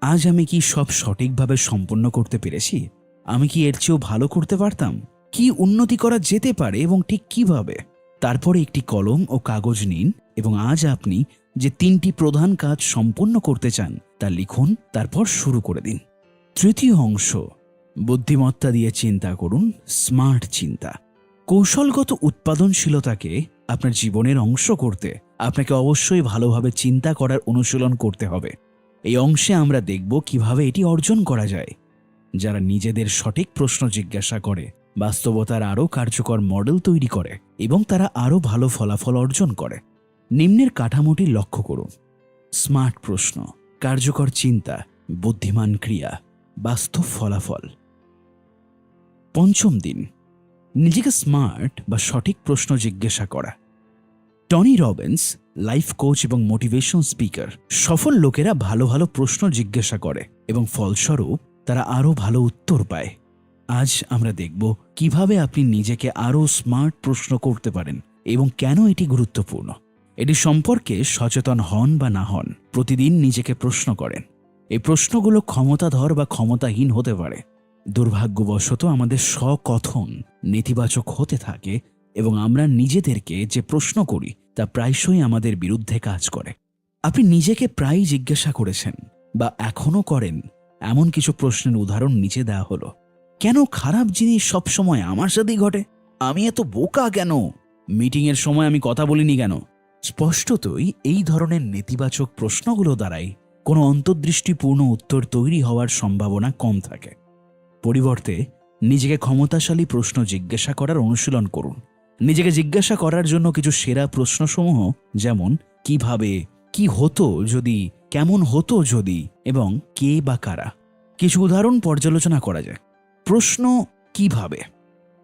আজ আমি কি সব সঠিকভাবে সম্পন্ন করতে পেরেছি? আমি কি এর চেয়েও ভালো করতে পারতাম? কি উন্নতি করা যেতে পারে এবং ঠিক কিভাবে? তারপরে একটি কলম ও কাগজ নিন এবং আজ আপনি যে 3টি প্রধান কাজ সম্পন্ন করতে চান তা লিখুন, তারপর শুরু করে দিন। তৃতীয় অংশ, বুদ্ধিমত্তা দিয়ে চিন্তা করুন, স্মার্ট চিন্তা। কৌশলগত উৎপাদনশীলতাকে আপনার জীবনের অংশ করতে আপনাকে অবশ্যই ভালোভাবে চিন্তা করার অনুশীলন করতে হবে। এই অংশে আমরা দেখব কিভাবে এটি অর্জন করা যায়। যারা নিজেদের সঠিক প্রশ্ন জিজ্ঞাসা করে বাস্তবতার আরও কার্যকর মডেল তৈরি করে এবং তারা আরও ভালো ফলাফল অর্জন করে। নিম্নের কাঠামোটি লক্ষ্য করুন: স্মার্ট প্রশ্ন, কার্যকর চিন্তা, বুদ্ধিমান ক্রিয়া, বাস্তব ফলাফল। পঞ্চম দিন, নিজেকে স্মার্ট বা সঠিক প্রশ্ন জিজ্ঞাসা করা। টনি রবিন্স, লাইফ কোচ এবং মোটিভেশন স্পিকার, সফল লোকেরা ভালো ভালো প্রশ্ন জিজ্ঞাসা করে এবং ফলস্বরূপ তারা আরও ভালো উত্তর পায়। আজ আমরা দেখব কিভাবে আপনি নিজেকে আরও স্মার্ট প্রশ্ন করতে পারেন এবং কেন এটি গুরুত্বপূর্ণ। এটি সম্পর্কে সচেতন হন বা না হন, প্রতিদিন নিজেকে প্রশ্ন করেন। এই প্রশ্নগুলো ক্ষমতাধর বা ক্ষমতাহীন হতে পারে। দুর্ভাগ্যবশত আমাদের স্বকথন নেতিবাচক হতে থাকে এবং আমরা নিজেদেরকে যে প্রশ্ন করি তা প্রায়শই আমাদের বিরুদ্ধে কাজ করে। আপনি নিজেকে প্রায়ই জিজ্ঞাসা করেছেন বা এখনও করেন এমন কিছু প্রশ্নের উদাহরণ নিচে দেওয়া হলো। কেন খারাপ জিনিস সবসময় আমার সাথেই ঘটে? আমি এত বোকা কেন? মিটিংয়ের সময় আমি কথা বলিনি কেন? স্পষ্টতই এই ধরনের নেতিবাচক প্রশ্নগুলো দ্বারাই কোনো অন্তর্দৃষ্টিপূর্ণ উত্তর তৈরি হওয়ার সম্ভাবনা কম থাকে। পরিবর্তে নিজেকে ক্ষমতাশালী প্রশ্ন জিজ্ঞাসা করার অনুশীলন করুন। নিজেকে জিজ্ঞাসা করার জন্য কিছু সেরা প্রশ্নসমূহ, যেমন কিভাবে, কি হতো যদি, কেমন হতো যদি এবং কে বা কারা। কিছু উদাহরণ পর্যালোচনা করা যায়। প্রশ্ন কিভাবে: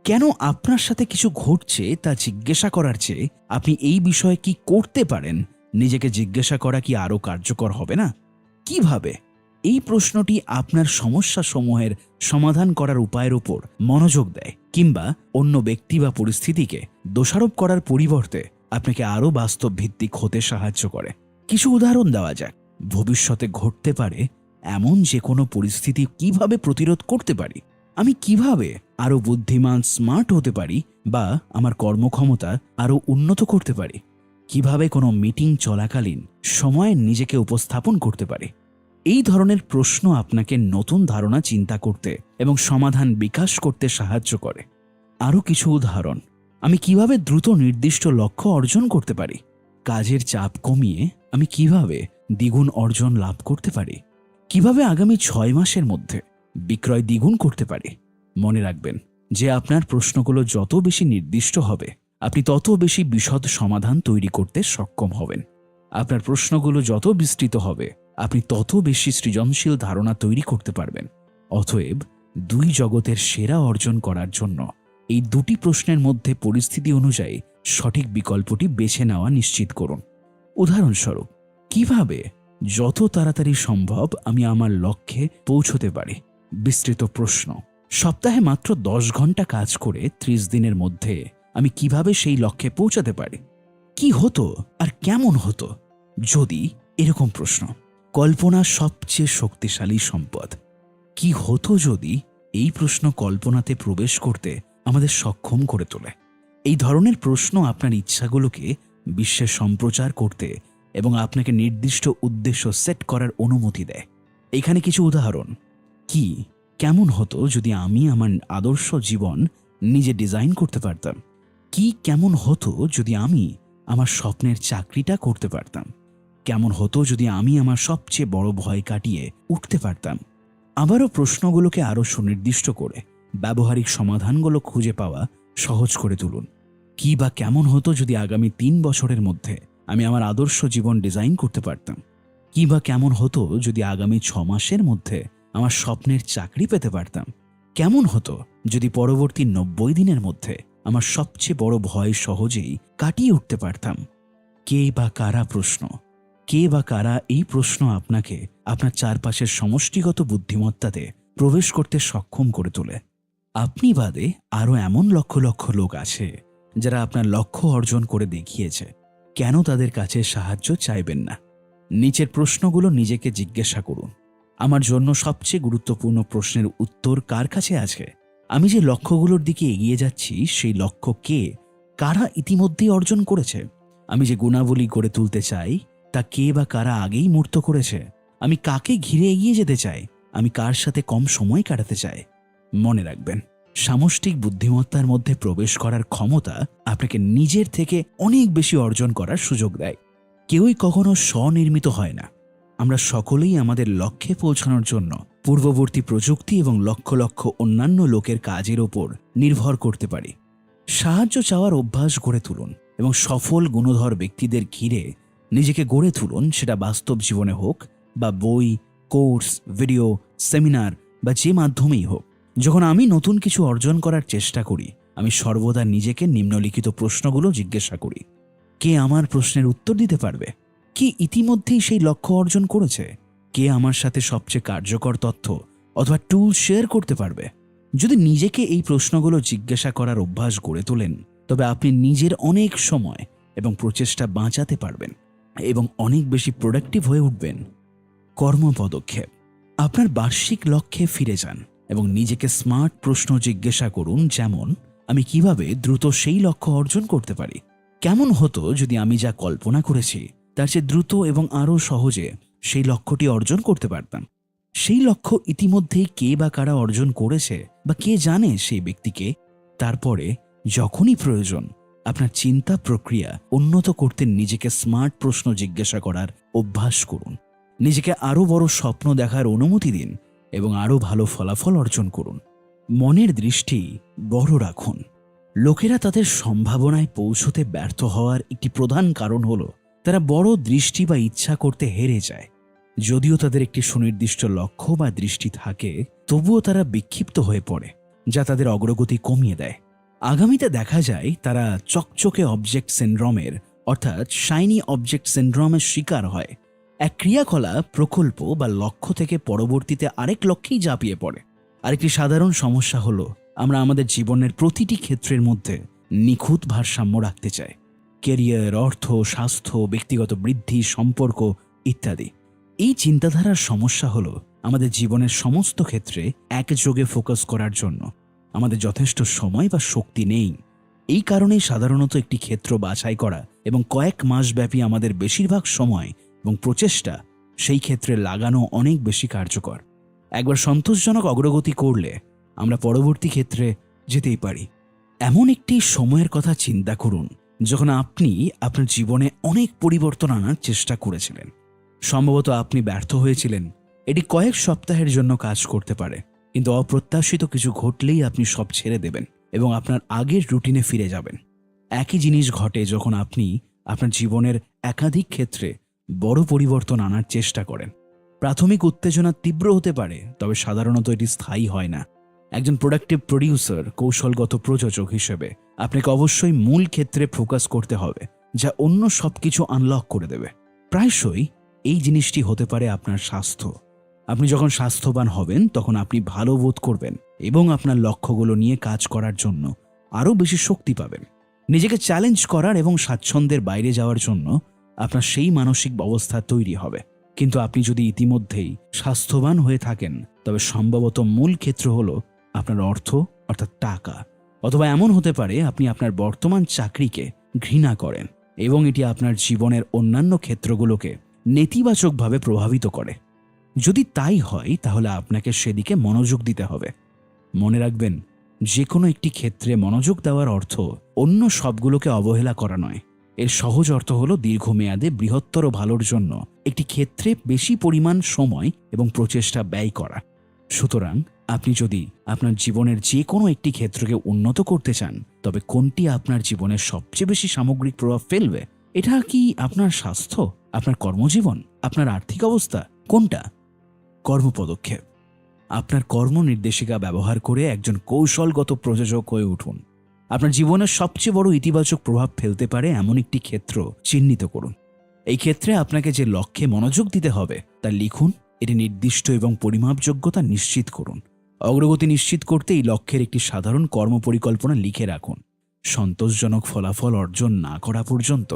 কেন আপনার সাথে কিছু ঘটছে তা জিজ্ঞাসা করার চেয়ে আপনি এই বিষয়ে কি করতে পারেন নিজেকে জিজ্ঞাসা করা কি আরও কার্যকর হবে না? কিভাবে? এই প্রশ্নটি আপনার সমস্যা সমূহের সমাধান করার উপায়ের উপর মনোযোগ দেয়। কিংবা অন্য ব্যক্তি বা পরিস্থিতিকে দোষারোপ করার পরিবর্তে আপনাকে আরও বাস্তব ভিত্তিক হতে সাহায্য করে। কিছু উদাহরণ দেওয়া যাক। ভবিষ্যতে ঘটতে পারে এমন যে কোনো পরিস্থিতি কিভাবে প্রতিরোধ করতে পারি, আমি কিভাবে আরও বুদ্ধিমান স্মার্ট হতে পারি বা আমার কর্মক্ষমতা আরও উন্নত করতে পারি, কিভাবে কোনো মিটিং চলাকালীন সময়ে নিজেকে উপস্থাপন করতে পারি। এই ধরনের প্রশ্ন আপনাকে নতুন ধারণা চিন্তা করতে এবং সমাধান বিকাশ করতে সাহায্য করে। আরও কিছু উদাহরণ। আমি কিভাবে দ্রুত নির্দিষ্ট লক্ষ্য অর্জন করতে পারি, কাজের চাপ কমিয়ে আমি কিভাবে দ্বিগুণ অর্জন লাভ করতে পারি, কিভাবে আগামী 6 মাসের মধ্যে বিক্রয় দ্বিগুণ করতে পারি। মনে রাখবেন যে আপনার প্রশ্নগুলো যত বেশি নির্দিষ্ট হবে, আপনি তত বেশি বিশদ সমাধান তৈরি করতে সক্ষম হবেন। আপনার প্রশ্নগুলো যত বিস্তৃত হবে, আপনি তত বেশি সৃজনশীল ধারণা তৈরি করতে পারবেন। অতএব 2 জগতের সেরা অর্জন করার জন্য এই 2টি প্রশ্নের মধ্যে পরিস্থিতি অনুযায়ী সঠিক বিকল্পটি বেছে নেওয়া নিশ্চিত করুন। উদাহরণস্বরূপ, কিভাবে যত তাড়াতাড়ি সম্ভব আমি আমার লক্ষ্যে পৌঁছতে পারি। বিস্তৃত প্রশ্ন। সপ্তাহে মাত্র 10 ঘন্টা কাজ করে 30 দিনের মধ্যে আমি কিভাবে সেই লক্ষ্যে পৌঁছাতে পারি। কি হতো আর কেমন হতো যদি। এরকম প্রশ্ন। কল্পনা সবচেয়ে শক্তিশালী সম্পদ। কি হতো যদি এই প্রশ্ন কল্পনাতে প্রবেশ করতে আমাদের সক্ষম করে তোলে। এই ধরনের প্রশ্ন আপনার ইচ্ছাগুলোকে বিশ্বে সম্প্রচার করতে এবং আপনাকে নির্দিষ্ট উদ্দেশ্য সেট করার অনুমতি দেয়। এখানে কিছু উদাহরণ। কি কেমন হতো যদি আমি আমার আদর্শ জীবন নিজে ডিজাইন করতে পারতাম। কি কেমন হতো যদি আমি আমার স্বপ্নের চাকরিটা করতে পারতাম। কেমন হতো যদি আমি আমার সবচেয়ে বড় ভয় কাটিয়ে উঠতে পারতাম। আবারও প্রশ্নগুলোকে আরও সুনির্দিষ্ট করে ব্যবহারিক সমাধানগুলো খুঁজে পাওয়া সহজ করে তুলুন। কি বা কেমন হতো যদি আগামী 3 বছরের মধ্যে আমি আমার আদর্শ জীবন ডিজাইন করতে পারতাম। কি বা কেমন হতো যদি আগামী 6 মাসের মধ্যে আমার স্বপ্নের চাকরি পেতে পারতাম। কেমন হতো যদি পরবর্তী 90 দিনের মধ্যে আমার সবচেয়ে বড় ভয় সহজেই কাটিয়ে উঠতে পারতাম। কে বা কারা প্রশ্ন। কে বা কারা এই প্রশ্ন আপনাকে আপনার চারপাশের সমষ্টিগত বুদ্ধিমত্তাতে প্রবেশ করতে সক্ষম করে তোলে। আপনি বাদে আরও এমন লক্ষ লক্ষ লোক আছে যারা আপনার লক্ষ্য অর্জন করে দেখিয়েছে। কেন তাদের কাছে সাহায্য চাইবেন না? নিচের প্রশ্নগুলো নিজেকে জিজ্ঞাসা করুন। আমার জন্য সবচেয়ে গুরুত্বপূর্ণ প্রশ্নের উত্তর কার কাছে আছে? আমি যে লক্ষ্যগুলোর দিকে এগিয়ে যাচ্ছি সেই লক্ষ্য কে কারা ইতিমধ্যেই অর্জন করেছে? আমি যে গুণাবলী গড়ে তুলতে চাই তা কে বা কারা আগেই মূর্ত করেছে? আমি কাকে ঘিরে এগিয়ে যেতে চাই? আমি কার সাথে কম সময় কাটাতে চাই? মনে রাখবেন, সামষ্টিক বুদ্ধিমত্তার মধ্যে প্রবেশ করার ক্ষমতা আপনাকে নিজের থেকে অনেক বেশি অর্জন করার সুযোগ দেয়। কেউই কখনো স্বনির্মিত হয় না। আমরা সকলেই আমাদের লক্ষ্যে পৌঁছানোর জন্য পূর্ববর্তী প্রযুক্তি এবং লক্ষ লক্ষ অন্যান্য লোকের কাজের ওপর নির্ভর করতে পারি। সাহায্য চাওয়ার অভ্যাস গড়ে তুলুন এবং সফল গুণধর ব্যক্তিদের ঘিরে নিজেকে গড়ে তুলুন, সেটা বাস্তব জীবনে হোক বা বই, কোর্স, ভিডিও, সেমিনার বা যে মাধ্যমেই হোক। যখন আমি নতুন কিছু অর্জন করার চেষ্টা করি, আমি সর্বদা নিজেকে নিম্নলিখিত প্রশ্নগুলো জিজ্ঞাসা করি। কে আমার প্রশ্নের উত্তর দিতে পারবে? কে ইতিমধ্যেই সেই লক্ষ্য অর্জন করেছে? কে আমার সাথে সবচেয়ে কার্যকর তথ্য অথবা টুল শেয়ার করতে পারবে? যদি নিজেকে এই প্রশ্নগুলো জিজ্ঞাসা করার অভ্যাস গড়ে তোলেন, তবে আপনি নিজের অনেক সময় এবং প্রচেষ্টা বাঁচাতে পারবেন এবং অনেক বেশি প্রোডাক্টিভ হয়ে উঠবেন। কর্ম পদক্ষেপ। আপনার বার্ষিক লক্ষ্যে ফিরে যান এবং নিজেকে স্মার্ট প্রশ্ন জিজ্ঞাসা করুন, যেমন আমি কিভাবে দ্রুত সেই লক্ষ্য অর্জন করতে পারি? কেমন হতো যদি আমি যা কল্পনা করেছি তার চেয়ে দ্রুত এবং আরও সহজে সেই লক্ষ্যটি অর্জন করতে পারতাম? সেই লক্ষ্য ইতিমধ্যেই কে বা কারা অর্জন করেছে বা কে জানে সেই ব্যক্তিকে? তারপরে যখনই প্রয়োজন আপনার চিন্তা প্রক্রিয়া উন্নত করতে নিজেকে স্মার্ট প্রশ্ন জিজ্ঞাসা করার অভ্যাস করুন। নিজেকে আরও বড় স্বপ্ন দেখার অনুমতি দিন এবং আরও ভালো ফলাফল অর্জন করুন। মনের দৃষ্টি বড় রাখুন। লোকেরা তাদের সম্ভাবনায় পৌঁছতে ব্যর্থ হওয়ার একটি প্রধান কারণ হলো তারা বড় দৃষ্টি বা ইচ্ছা করতে হেরে যায়। যদিও তাদের একটি সুনির্দিষ্ট লক্ষ্য বা দৃষ্টি থাকে, তবুও তারা বিক্ষিপ্ত হয়ে পড়ে, যা তাদের অগ্রগতি কমিয়ে দেয়। আগামীতে দেখা যায় তারা চকচকে অবজেক্ট সিনড্রোমের অর্থাৎ শাইনি অবজেক্ট সিনড্রোমের শিকার হয়। এক ক্রিয়াকলাপ, প্রকল্প বা লক্ষ্য থেকে পরবর্তীতে আরেক লক্ষ্যেই ঝাঁপিয়ে পড়ে। আরেকটি সাধারণ সমস্যা হলো আমরা আমাদের জীবনের প্রতিটি ক্ষেত্রের মধ্যে নিখুঁত ভারসাম্য রাখতে চাই। ক্যারিয়ার, অর্থ, স্বাস্থ্য, ব্যক্তিগত বৃদ্ধি, সম্পর্ক ইত্যাদি। এই চিন্তাধারার সমস্যা হলো আমাদের জীবনের সমস্ত ক্ষেত্রে একযোগে ফোকাস করার জন্য আমাদের যথেষ্ট সময় বা শক্তি নেই। এই কারণেই সাধারণত একটি ক্ষেত্র বাছাই করা এবং কয়েক মাস ব্যাপী আমাদের বেশিরভাগ সময় এবং প্রচেষ্টা সেই ক্ষেত্রে লাগানো অনেক বেশি কার্যকর। একবার সন্তোষজনক অগ্রগতি করলে আমরা পরবর্তী ক্ষেত্রে যেতেই পারি। এমন একটি সময়ের কথা চিন্তা করুন যখন আপনি আপনার জীবনে অনেক পরিবর্তন আনার চেষ্টা করেছিলেন। সম্ভবত আপনি ব্যর্থ হয়েছিলেন। এটি কয়েক সপ্তাহের জন্য কাজ করতে পারে, কিন্তু অপ্রত্যাশিত কিছু ঘটলেই আপনি সব ছেড়ে দেবেন এবং আপনার আগের রুটিনে ফিরে যাবেন। একই জিনিস ঘটে যখন আপনি আপনার জীবনের একাধিক ক্ষেত্রে বড় পরিবর্তন আনার চেষ্টা করেন। প্রাথমিক উত্তেজনা তীব্র হতে পারে, তবে সাধারণত এটি স্থায়ী হয় না। একজন প্রোডাক্টিভ প্রডিউসার, কৌশলগত প্রযোজক হিসেবে আপনাকে অবশ্যই মূল ক্ষেত্রে ফোকাস করতে হবে, যা অন্য সবকিছু আনলক করে দেবে। প্রায়শই এই জিনিসটি হতে পারে আপনার স্বাস্থ্য। আপনি যখন স্বাস্থ্যবান হবেন তখন আপনি ভালো বোধ করবেন এবং আপনার লক্ষ্যগুলো নিয়ে কাজ করার জন্য আরও বেশি শক্তি পাবেন। নিজেকে চ্যালেঞ্জ করার এবং স্বাচ্ছন্দ্যের বাইরে যাওয়ার জন্য আপনার সেই মানসিক অবস্থা তৈরি হবে। কিন্তু আপনি যদি ইতিমধ্যেই স্বাস্থ্যবান হয়ে থাকেন, তবে সম্ভবত মূল ক্ষেত্র হলো আপনার অর্থ, অর্থাৎ টাকা। অথবা এমন হতে পারে আপনি আপনার বর্তমান চাকরিকে ঘৃণা করেন এবং এটি আপনার জীবনের অন্যান্য ক্ষেত্রগুলোকে নেতিবাচকভাবে প্রভাবিত করে। যদি তাই হয়, তাহলে আপনাকে সেদিকে মনোযোগ দিতে হবে। মনে রাখবেন, যে কোনো একটি ক্ষেত্রে মনোযোগ দেওয়ার অর্থ অন্য সবগুলোকে অবহেলা করা নয়। এর সহজ অর্থ হলো দীর্ঘমেয়াদে বৃহত্তর ভালোর জন্য একটি ক্ষেত্রে বেশি পরিমাণ সময় এবং প্রচেষ্টা ব্যয় করা। সুতরাং আপনি যদি আপনার জীবনের যে কোনো একটি ক্ষেত্রকে উন্নত করতে চান, তবে কোনটি আপনার জীবনের সবচেয়ে বেশি সামগ্রিক প্রভাব ফেলবে? এটা কি আপনার স্বাস্থ্য, আপনার কর্মজীবন, আপনার আর্থিক অবস্থা? কোনটা? কর্মপদক্ষেপ। আপনার কর্ম নির্দেশিকা ব্যবহার করে একজন কৌশলগত প্রযোজক হয়ে উঠুন। আপনার জীবনের সবচেয়ে বড় ইতিবাচক প্রভাব ফেলতে পারে এমন একটি ক্ষেত্র চিহ্নিত করুন। এই ক্ষেত্রে আপনাকে যে লক্ষ্যে মনোযোগ দিতে হবে তা লিখুন। এটি নির্দিষ্ট এবং পরিমাপযোগ্যতা নিশ্চিত করুন। অগ্রগতি নিশ্চিত করতে এই লক্ষ্যের একটি সাধারণ কর্মপরিকল্পনা লিখে রাখুন। সন্তোষজনক ফলাফল অর্জন না করা পর্যন্ত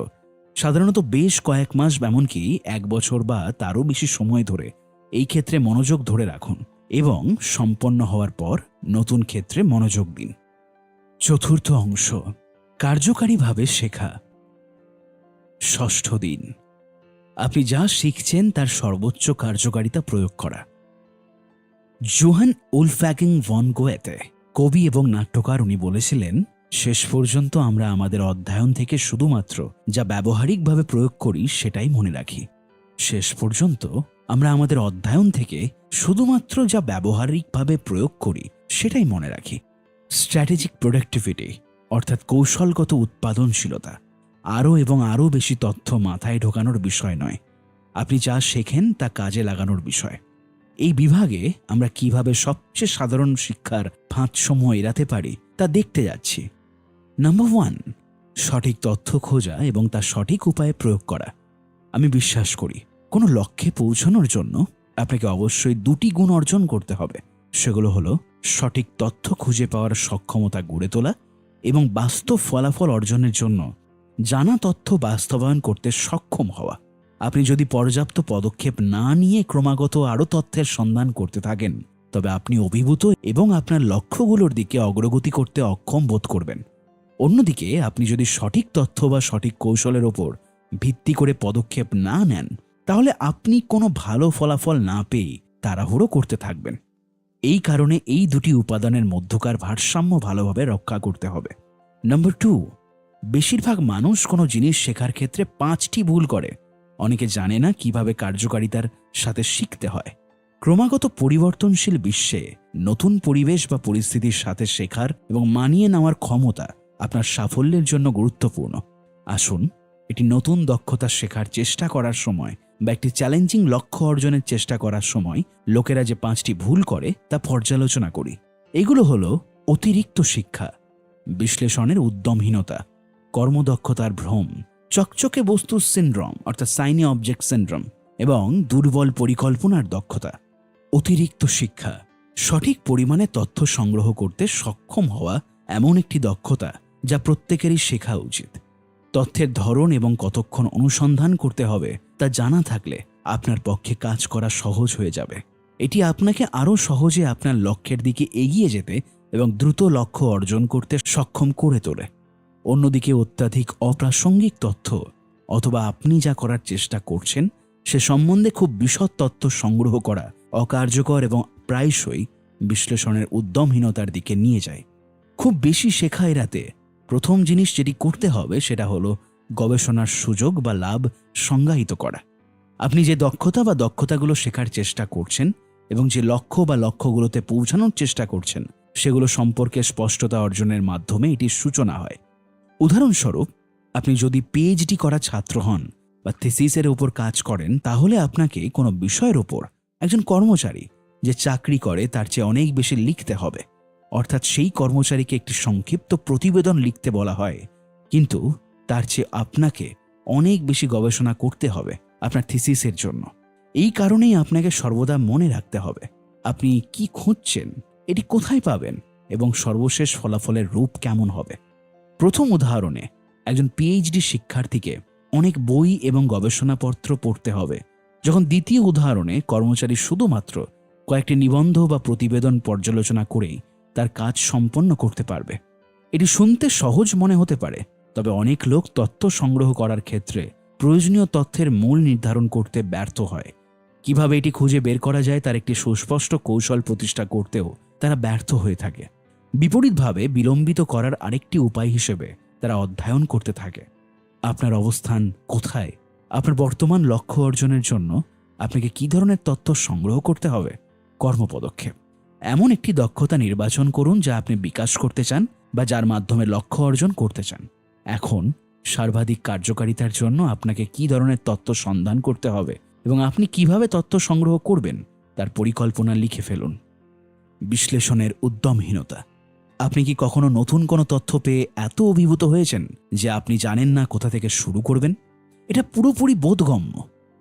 সাধারণত বেশ কয়েক মাস, এমনকি 1 বছর বা তারও বেশি সময় ধরে এই ক্ষেত্রে মনোযোগ ধরে রাখুন এবং সম্পন্ন হওয়ার পর নতুন ক্ষেত্রে মনোযোগ দিন। চতুর্থ অংশ, কার্যকারীভাবে শেখা। ষষ্ঠ দিন, আপনি যা শিখছেন তার সর্বোচ্চ কার্যকারিতা প্রয়োগ করা। জোহান উলফ্যাগিং ভন গোয়েতে, কবি এবং নাট্যকার, উনি বলেছিলেন, শেষ পর্যন্ত আমরা আমাদের অধ্যয়ন থেকে শুধুমাত্র যা ব্যবহারিকভাবে প্রয়োগ করি সেটাই মনে রাখি। শেষ পর্যন্ত আমরা আমাদের অধ্যয়ন থেকে শুধুমাত্র যা ব্যবহারিকভাবে প্রয়োগ করি সেটাই মনে রাখি। স্ট্র্যাটেজিক প্রোডাক্টিভিটি, অর্থাৎ কৌশলগত উৎপাদনশীলতা, আরও এবং আরও বেশি তথ্য মাথায় ঢোকানোর বিষয় নয়, আপনি যা শেখেন তা কাজে লাগানোর বিষয়। এই বিভাগে আমরা কিভাবে সবচেয়ে সাধারণ শিক্ষার ফাঁদসমূহ এড়াতে পারি তা দেখতে যাচ্ছি। নাম্বার 1, সঠিক তথ্য খোঁজা এবং তা সঠিক উপায়ে প্রয়োগ করা। আমি বিশ্বাস করি কোনো লক্ষ্যে পৌঁছানোর জন্য আপনাকে অবশ্যই 2টি গুণ অর্জন করতে হবে। সেগুলো হলো সঠিক তথ্য খুঁজে পাওয়ার সক্ষমতা গড়ে তোলা এবং বাস্তব ফলাফল অর্জনের জন্য জানা তথ্য বাস্তবায়ন করতে সক্ষম হওয়া। আপনি যদি পর্যাপ্ত পদক্ষেপ না নিয়ে ক্রমাগত আরও তথ্যের সন্ধান করতে থাকেন, তবে আপনি অভিভূত এবং আপনার লক্ষ্যগুলোর দিকে অগ্রগতি করতে অক্ষম বোধ করবেন। অন্যদিকে আপনি যদি সঠিক তথ্য বা সঠিক কৌশলের ওপর ভিত্তি করে পদক্ষেপ না নেন, তাহলে আপনি কোনো ভালো ফলাফল না পেয়ে তাড়াহুড়ো করতে থাকবেন। এই কারণে এই 2টি উপাদানের মধ্যকার ভারসাম্য ভালোভাবে রক্ষা করতে হবে। নাম্বার 2, বেশিরভাগ মানুষ কোনো জিনিস শেখার ক্ষেত্রে 5টি ভুল করে। অনেকে জানে না কিভাবে কার্যকারিতার সাথে শিখতে হয়। ক্রমাগত পরিবর্তনশীল বিশ্বে নতুন পরিবেশ বা পরিস্থিতির সাথে শেখার এবং মানিয়ে নেওয়ার ক্ষমতা আপনার সাফল্যের জন্য গুরুত্বপূর্ণ। আসুন একটি নতুন দক্ষতা শেখার চেষ্টা করার সময় বা একটি চ্যালেঞ্জিং লক্ষ্য অর্জনের চেষ্টা করার সময় লোকেরা যে 5টি ভুল করে তা পর্যালোচনা করি। এগুলো হলো অতিরিক্ত শিক্ষা, বিশ্লেষণের উদ্যমহীনতা, কর্মদক্ষতার ভ্রম, চকচকে বস্তুর সিনড্রোম অর্থাৎ সাইনি অবজেক্ট সিনড্রোম এবং দুর্বল পরিকল্পনার দক্ষতা। অতিরিক্ত শিক্ষা সঠিক পরিমাণে তথ্য সংগ্রহ করতে সক্ষম হওয়া এমন একটি দক্ষতা যা প্রত্যেকেরই শেখা উচিত। তথ্যের ধরন এবং কতক্ষণ অনুসন্ধান করতে হবে তা জানা থাকলে আপনার পক্ষে কাজ করা সহজ হয়ে যাবে। এটি আপনাকে আরও সহজে আপনার লক্ষ্যের দিকে এগিয়ে যেতে এবং দ্রুত লক্ষ্য অর্জন করতে সক্ষম করে তোলে। অন্যদিকে অত্যাধিক অপ্রাসঙ্গিক তথ্য অথবা আপনি যা করার চেষ্টা করছেন সে সম্বন্ধে খুব বিশদ তথ্য সংগ্রহ করা অকার্যকর এবং প্রায়শই বিশ্লেষণের উদ্যমহীনতার দিকে নিয়ে যায়। খুব বেশি শেখা এড়াতে প্রথম জিনিস যেটি করতে হবে সেটা হলো গবেষণার সুযোগ বা লাভ সংজ্ঞায়িত করা। আপনি যে দক্ষতা বা দক্ষতাগুলো শেখার চেষ্টা করছেন এবং যে লক্ষ্য বা লক্ষ্যগুলোতে পৌঁছানোর চেষ্টা করছেন সেগুলো সম্পর্কে স্পষ্টতা অর্জনের মাধ্যমে এটির সূচনা হয়। উদাহরণস্বরূপ, আপনি যদি পিএইচডি করা ছাত্র হন বা থিসিসের উপর কাজ করেন, তাহলে আপনাকে কোনো বিষয়ের উপর একজন কর্মচারী যে চাকরি করে তার চেয়ে অনেক বেশি লিখতে হবে। অর্থাৎ সেই কর্মচারীকে একটি সংক্ষিপ্ত প্রতিবেদন লিখতে বলা হয়, কিন্তু তার চেয়ে আপনাকে অনেক বেশি গবেষণা করতে হবে আপনার থিসিসের জন্য। এই কারণেই আপনাকে সর্বদা মনে রাখতে হবে আপনি কি খুঁজছেন, এটি কোথায় পাবেন এবং সর্বশেষ ফলাফলের রূপ কেমন হবে। প্রথম উদাহরণে একজন পিএইচডি শিক্ষার্থীকে অনেক বই এবং গবেষণাপত্র পড়তে হবে, যখন দ্বিতীয় উদাহরণে কর্মচারী শুধুমাত্র কয়েকটি নিবন্ধ বা প্রতিবেদন পর্যালোচনা করেই তার কাজ সম্পন্ন করতে পারবে। এটি শুনতে সহজ মনে হতে পারে, তবে অনেক লোক তথ্য সংগ্রহ করার ক্ষেত্রে প্রয়োজনীয় তথ্যের মূল নির্ধারণ করতে ব্যর্থ হয়। কিভাবে এটি খুঁজে বের করা যায় তার একটি সুস্পষ্ট কৌশল প্রতিষ্ঠা করতেও তারা ব্যর্থ হয়ে থাকে। বিপরীতভাবে বিলম্বিত করার আরেকটি উপায় হিসেবে তারা অধ্যয়ন করতে থাকে। আপনার অবস্থান কোথায়, আপনার বর্তমান লক্ষ্য অর্জনের জন্য আপনাকে কী ধরনের তথ্য সংগ্রহ করতে হবে। কর্মপদক্ষেপ: এমন একটি দক্ষতা নির্বাচন করুন যা আপনি বিকাশ করতে চান বা যার মাধ্যমে লক্ষ্য অর্জন করতে চান। এখন সর্বাধিক কার্যকারিতার জন্য আপনাকে কী ধরনের তথ্য সন্ধান করতে হবে এবং আপনি কিভাবে তথ্য সংগ্রহ করবেন তার পরিকল্পনা লিখে ফেলুন। বিশ্লেষণের উদ্যমহীনতা: আপনি কি কখনো নতুন কোনো তথ্য পেয়ে এত অভিভূত হয়েছেন যে আপনি জানেন না কোথা থেকে শুরু করবেন? এটা পুরোপুরি বোধগম্য।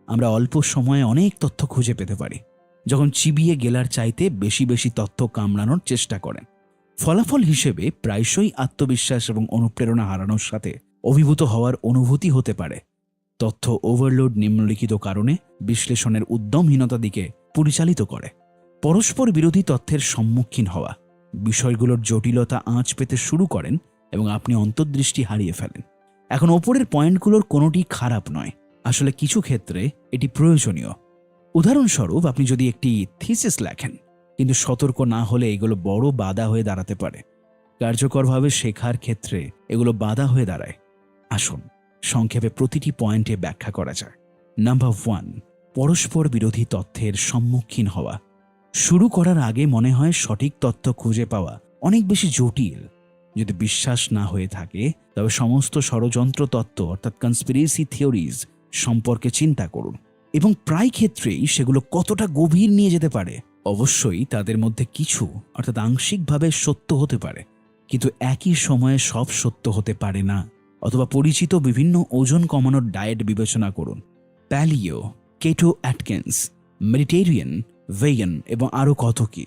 আমরা অল্প সময়ে অনেক তথ্য খুঁজে পেতে পারি, যখন চিবিয়ে গেলার চাইতে বেশি বেশি তথ্য কামড়ানোর চেষ্টা করেন। ফলাফল হিসেবে প্রায়শই আত্মবিশ্বাস এবং অনুপ্রেরণা হারানোর সাথে অভিভূত হওয়ার অনুভূতি হতে পারে। তথ্য ওভারলোড নিম্নলিখিত কারণে বিশ্লেষণের উদ্যমহীনতা দিকে পরিচালিত করে। পরস্পর বিরোধী তথ্যের সম্মুখীন হওয়া: বিষয়গুলোর জটিলতা আঁচ পেতে শুরু করেন এবং আপনি অন্তর্দৃষ্টি হারিয়ে ফেলেন। এখন ওপরের পয়েন্টগুলোর কোনোটি খারাপ নয়, আসলে কিছু ক্ষেত্রে এটি প্রয়োজনীয়। উদাহরণস্বরূপ, আপনি যদি একটি থিসিস লেখেন কিন্তু সতর্ক না হলে এগুলো বড় বাধা হয়ে দাঁড়াতে পারে। কার্যকরভাবে শেখার ক্ষেত্রে এগুলো বাধা হয়ে দাঁড়ায়। আসুন সংক্ষেপে প্রতিটি পয়েন্টে ব্যাখ্যা করা যায়। নাম্বার 1, পরস্পর বিরোধী তথ্যের সম্মুখীন হওয়া। শুরু করার আগে মনে হয় সঠিক তথ্য খুঁজে পাওয়া অনেক বেশি জটিল। যদি বিশ্বাস না হয়ে থাকে তবে সমস্ত ষড়যন্ত্র তত্ত্ব অর্থাৎ কনস্পিরেসি থিওরিজ সম্পর্কে চিন্তা করুন এবং প্রায় ক্ষেত্রেই সেগুলো কতটা গভীর নিয়ে যেতে পারে। অবশ্যই তাদের মধ্যে কিছু অর্থাৎ আংশিকভাবে সত্য হতে পারে, কিন্তু একই সময়ে সব সত্য হতে পারে না। অথবা পরিচিত বিভিন্ন ওজন কমানোর ডায়েট বিবেচনা করুন: প্যালিও, কেটো অ্যাটকিন্স, মেডিটেরিয়ান, ভেগান এবং আরও কত কি।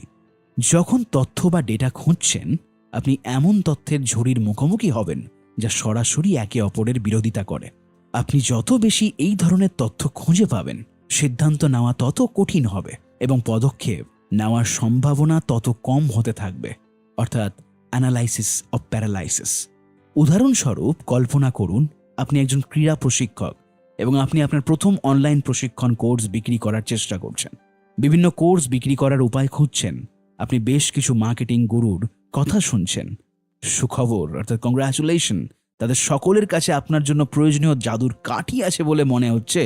যখন তথ্য বা ডেটা খুঁজছেন, আপনি এমন তথ্যের ঝুড়ির মুখোমুখি হবেন যা সরাসরি একে অপরের বিরোধিতা করে। আপনি যত বেশি এই ধরনের তথ্য খুঁজে পাবেন, সিদ্ধান্ত নেওয়া তত কঠিন হবে এবং পদক্ষেপ নেওয়ার সম্ভাবনা তত কম হতে থাকবে, অর্থাৎ অ্যানালাইসিস অফ প্যারালাইসিস। উদাহরণস্বরূপ, কল্পনা করুন আপনি একজন ক্রীড়া প্রশিক্ষক এবং আপনি আপনার প্রথম অনলাইন প্রশিক্ষণ কোর্স বিক্রি করার চেষ্টা করছেন। বিভিন্ন কোর্স বিক্রি করার উপায় খুঁজছেন। আপনি বেশ কিছু মার্কেটিং গুরুর কথা শুনছেন। সুখবর অর্থাৎ কংগ্রাচুলেশন, তাদের সকলের কাছে আপনার জন্য প্রয়োজনীয় জাদুর কাঠি আছে বলে মনে হচ্ছে,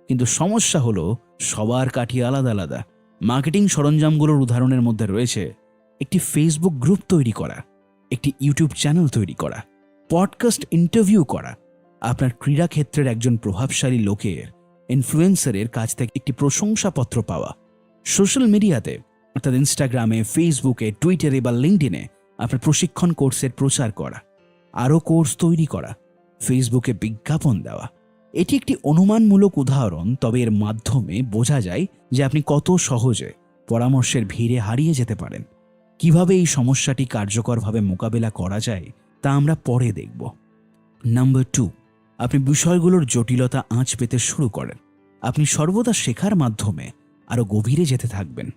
কিন্তু সমস্যা হলো সবার কাঠি আলাদা আলাদা। মার্কেটিং সরঞ্জামগুলোর উদাহরণের মধ্যে রয়েছে একটি ফেসবুক গ্রুপ তৈরি করা, একটি ইউটিউব চ্যানেল তৈরি করা, পডকাস্ট ইন্টারভিউ করা, আপনার ক্রীড়া ক্ষেত্রের একজন প্রভাবশালী লোকের ইনফ্লুয়েন্সারের কাছ থেকে একটি প্রশংসাপত্র পাওয়া, সোশ্যাল মিডিয়াতে অর্থাৎ ইনস্টাগ্রামে, ফেসবুকে, টুইটারে বা লিঙ্কডইনে আপনার প্রশিক্ষণ কোর্সের প্রচার করা, আরও কোর্স তৈরি করা, ফেসবুকে বিজ্ঞাপন দেওয়া। এটি একটি অনুমানমূলক উদাহরণ, তবে এর মাধ্যমে বোঝা যায় যে আপনি কত সহজে পরামর্শের ভিড়ে হারিয়ে যেতে পারেন। কিভাবে এই সমস্যাটি কার্যকরভাবে মোকাবেলা করা যায় তা আমরা পরে দেখব। নাম্বার 2, আপনি বিষয়গুলোর জটিলতা আঁচ পেতে শুরু করেন। আপনি সর্বদা শেখার মাধ্যমে আরও গভীরে যেতে থাকবেন।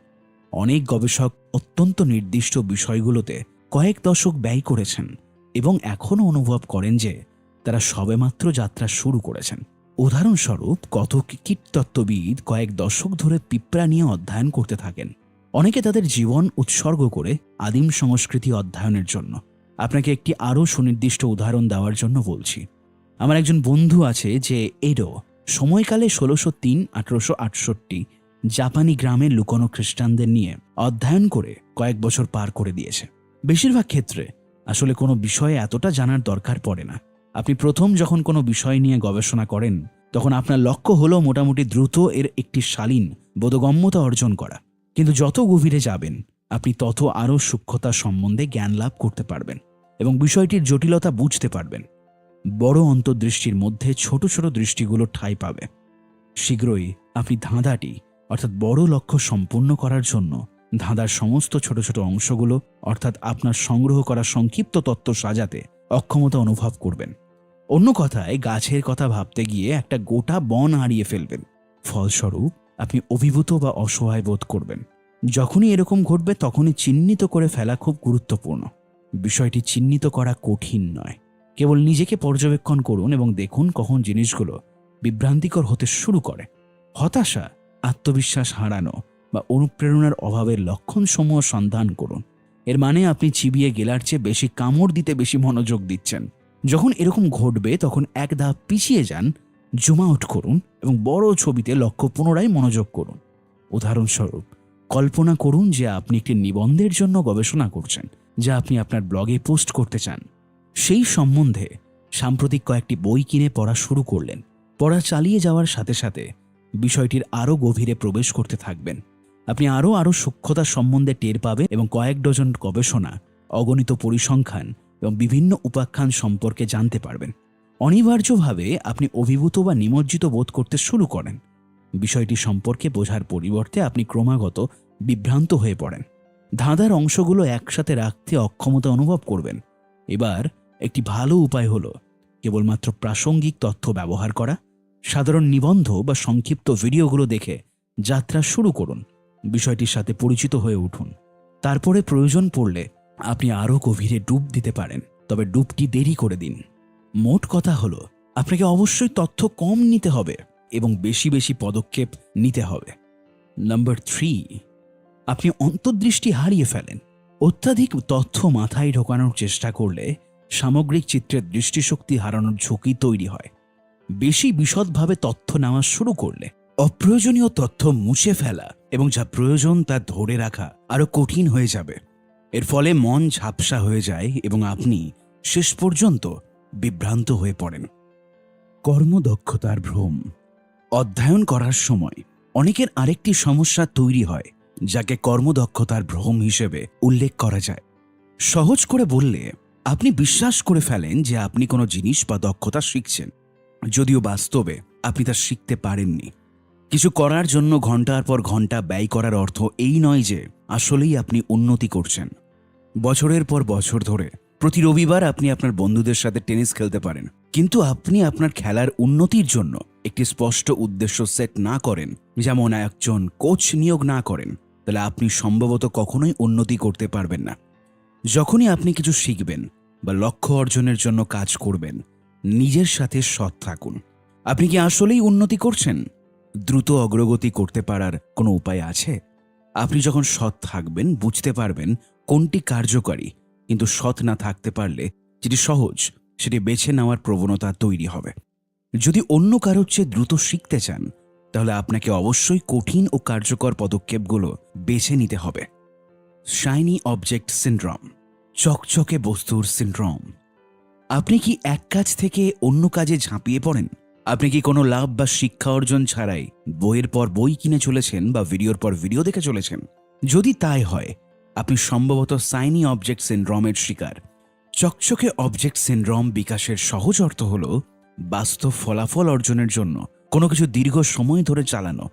অনেক গবেষক অত্যন্ত নির্দিষ্ট বিষয়গুলোতে কয়েক দশক ব্যয় করেছেন এবং এখনও অনুভব করেন যে তারা সবেমাত্র যাত্রা শুরু করেছেন। উদাহরণস্বরূপ, কতক কীটতত্ত্ববিদ কয়েক দশক ধরে পিঁপড়া নিয়ে অধ্যয়ন করতে থাকেন। অনেকে তাদের জীবন উৎসর্গ করে আদিম সংস্কৃতি অধ্যয়নের জন্য। আপনাকে একটি আরও সুনির্দিষ্ট উদাহরণ দেওয়ার জন্য বলছি। আমার একজন বন্ধু আছে যে এডো সময়কালে 1603-1868 জাপানি গ্রামে লুকোনো খ্রিস্টানদের নিয়ে অধ্যয়ন করে কয়েক বছর পার করে দিয়েছে। বেশিরভাগ ক্ষেত্রে আসলে কোনো বিষয়ে এতটা জানার দরকার পড়ে না। আপনি প্রথম যখন কোনো বিষয় নিয়ে গবেষণা করেন, তখন আপনার লক্ষ্য হলো মোটামুটি দ্রুত এর একটি শালীন বোধগম্যতা অর্জন করা। কিন্তু যত গভীরে যাবেন, আপনি তত আরও সূক্ষ্মতা সম্বন্ধে জ্ঞান লাভ করতে পারবেন এবং বিষয়টির জটিলতা বুঝতে পারবেন। বড় অন্তর্দৃষ্টির মধ্যে ছোট ছোট দৃষ্টিগুলো ঠাঁই পাবে। শীঘ্রই আপনি ধাঁধাটি অর্থাৎ বড় লক্ষ্য সম্পূর্ণ করার জন্য ধাঁধার সমস্ত ছোট ছোট অংশগুলো অর্থাৎ আপনার সংগ্রহ করা সংক্ষিপ্ত তত্ত্ব সাজাতে অক্ষমতা অনুভব করবেন। অন্য কথায়, গাছের কথা ভাবতে গিয়ে একটা গোটা বন হারিয়ে ফেলবেন। ফলস্বরূপ আপনি অভিভূত বা অসহায় বোধ করবেন। যখনই এরকম ঘটবে, তখনই চিহ্নিত করে ফেলা খুব গুরুত্বপূর্ণ। বিষয়টি চিহ্নিত করা কঠিন নয়। কেবল নিজেকে পর্যবেক্ষণ করুন এবং দেখুন কখন জিনিসগুলো বিভ্রান্তিকর হতে শুরু করে। হতাশা, আত্মবিশ্বাস হারানো বা অনুপ্রেরণার অভাবের লক্ষণসমূহ সন্ধান করুন। এর মানে আপনি চিবিয়ে গেলার চেয়ে বেশি কামড় দিতে বেশি মনোযোগ দিচ্ছেন। যখন এরকম ঘটবে, তখন এক ধাপ পিছিয়ে যান, জুম আউট করুন এবং বড় ছবিতে লক্ষ্য পুনরায় মনোযোগ করুন। উদাহরণস্বরূপ, কল্পনা করুন যে আপনি একটি নিবন্ধের জন্য গবেষণা করছেন যা আপনি আপনার ব্লগে পোস্ট করতে চান। সেই সম্বন্ধে সাম্প্রতিক কয়েকটি বই কিনে পড়া শুরু করলেন। পড়া চালিয়ে যাওয়ার সাথে সাথে বিষয়টির আরও গভীরে প্রবেশ করতে থাকবেন। আপনি আরও সূক্ষ্মতা সম্বন্ধে টের পাবেন এবং কয়েক ডজন গবেষণা, অগণিত পরিসংখ্যান এবং বিভিন্ন উপাখ্যান সম্পর্কে জানতে পারবেন। অনিবার্যভাবে আপনি অভিভূত বা নিমজ্জিত বোধ করতে শুরু করেন। বিষয়টি সম্পর্কে বোঝার পরিবর্তে আপনি ক্রমাগত বিভ্রান্ত হয়ে পড়েন। ধাঁধার অংশগুলো একসাথে রাখতে অক্ষমতা অনুভব করবেন। এবার একটি ভালো উপায় হলো কেবলমাত্র প্রাসঙ্গিক তথ্য ব্যবহার করা। সাধারণ নিবন্ধ বা সংক্ষিপ্ত ভিডিওগুলো দেখে যাত্রা শুরু করুন। বিষয়টির সাথে পরিচিত হয়ে উঠুন। তারপরে প্রয়োজন পড়লে আপনি আরও গভীরে ডুব দিতে পারেন, তবে ডুবটি দেরি করে দিন। মোট কথা হলো, আপনাকে অবশ্যই তথ্য কম নিতে হবে এবং বেশি বেশি পদক্ষেপ নিতে হবে। নাম্বার 3, আপনি অন্তর্দৃষ্টি হারিয়ে ফেলেন। অত্যাধিক তথ্য মাথায় ঢোকানোর চেষ্টা করলে সামগ্রিক চিত্রের দৃষ্টিশক্তি হারানোর ঝুঁকি তৈরি হয়। বেশি বিশদভাবে তথ্য নেওয়া শুরু করলে অপ্রয়োজনীয় তথ্য মুছে ফেলা এবং যা প্রয়োজন তা ধরে রাখা আরো কঠিন হয়ে যাবে। এর ফলে মন ঝাপসা হয়ে যায় এবং আপনি শেষ পর্যন্ত বিভ্রান্ত হয়ে পড়েন। কর্মদক্ষতার ভ্রম। অধ্যয়ন করার সময় অনেকের আরেকটি সমস্যা তৈরি হয়, যাকে কর্মদক্ষতার ভ্রম হিসেবে উল্লেখ করা যায়। সহজ করে বললে, আপনি বিশ্বাস করে ফেলেন যে আপনি কোনো জিনিস বা দক্ষতা শিখছেন, যদিও বাস্তবে আপনি তা শিখতে পারেননি। কিছু করার জন্য ঘন্টার পর ঘন্টা ব্যয় করার অর্থ এই নয় যে আসলেই আপনি উন্নতি করছেন। বছরের পর বছর ধরে প্রতি রবিবার আপনি আপনার বন্ধুদের সাথে টেনিস খেলতে পারেন, কিন্তু আপনি আপনার খেলার উন্নতির জন্য একটি স্পষ্ট উদ্দেশ্য সেট না করেন, যেমন একজন কোচ নিয়োগ না করেন, তাহলে আপনি সম্ভবত কখনোই উন্নতি করতে পারবেন না। যখনই আপনি কিছু শিখবেন বা লক্ষ্য অর্জনের জন্য কাজ করবেন, নিজের সাথে সৎ থাকুন। আপনি কি আসলেই উন্নতি করছেন? দ্রুত অগ্রগতি করতে পারার কোনো উপায় আছে? আপনি যখন সৎ থাকবেন, বুঝতে পারবেন কোনটি কার্যকারী, কিন্তু সৎ না থাকতে পারলে যেটি সহজ সেটি বেছে নেওয়ার প্রবণতা তৈরি হবে। যদি অন্য কারোর চেয়ে দ্রুত শিখতে চান, তাহলে আপনাকে অবশ্যই কঠিন ও কার্যকর পদক্ষেপগুলো বেছে নিতে হবে। শাইনি অবজেক্ট সিনড্রোম, চকচকে বস্তুর সিনড্রোম। আপনি কি এক কাজ থেকে অন্য কাজে ঝাঁপিয়ে পড়েন? আপনি কি কোনো লাভ বা শিক্ষা অর্জন ছাড়াই বইয়ের পর বই কিনে চলেছেন বা ভিডিওর পর ভিডিও দেখে চলেছেন? যদি তাই হয়, আপনি সম্ভবত শাইনি অবজেক্ট সিনড্রোমের শিকার। চকচকে অবজেক্ট সিনড্রোম বিকাশের সহজ অর্থ হল বাস্তব ফলাফল অর্জনের জন্য কোনো কিছু দীর্ঘ সময় ধরে চালানো।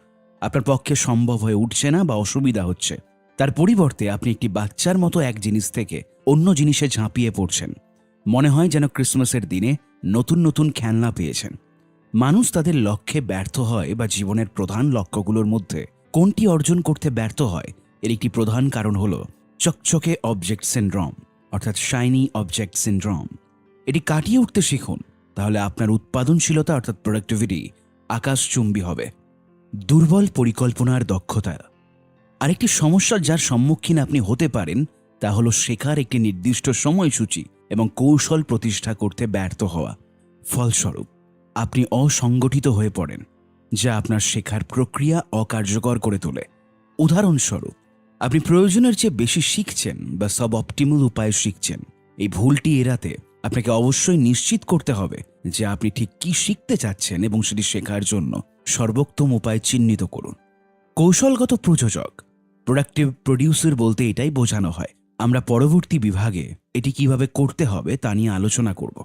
আপনার পক্ষে সম্ভব হয়ে উঠছে না বা অসুবিধা হচ্ছে, তার পরিবর্তে আপনি একটি বাচ্চার মতো এক জিনিস থেকে অন্য জিনিসে ঝাঁপিয়ে পড়ছেন। মনে হয় যেন ক্রিসমাসের দিনে নতুন নতুন খেলনা পেয়েছেন। মানুষ তাদের লক্ষ্যে ব্যর্থ হয় বা জীবনের প্রধান লক্ষ্যগুলোর মধ্যে কোনটি অর্জন করতে ব্যর্থ হয়, এর একটি প্রধান কারণ হল চকচকে অবজেক্ট সিনড্রোম, অর্থাৎ শাইনি অবজেক্ট সিনড্রোম। এটি কাটিয়ে উঠতে শিখুন, তাহলে আপনার উৎপাদনশীলতা অর্থাৎ প্রোডাক্টিভিটি আকাশচুম্বী হবে। দুর্বল পরিকল্পনার দক্ষতা। আরেকটি সমস্যা যার সম্মুখীন আপনি হতে পারেন তা হল শেখার একটি নির্দিষ্ট সময়সূচি এবং কৌশল প্রতিষ্ঠা করতে ব্যর্থ হওয়া। ফলস্বরূপ আপনি অসংগঠিত হয়ে পড়েন, যা আপনার শেখার প্রক্রিয়া অকার্যকর করে তোলে। উদাহরণস্বরূপ, আপনি প্রয়োজনের চেয়ে বেশি শিখছেন বা সব অপটিমাল উপায়ে শিখছেন। এই ভুলটি এড়াতে আপনাকে অবশ্যই নিশ্চিত করতে হবে যে আপনি ঠিক কি শিখতে চাচ্ছেন এবং সেটি শেখার জন্য সর্বোত্তম উপায় চিহ্নিত করুন। কৌশলগত প্রযোজক, প্রোডাক্টিভ প্রডিউসার বলতে এটাই বোঝানো হয়। আমরা পরবর্তী বিভাগে এটি কিভাবে করতে হবে তা নিয়ে আলোচনা করব।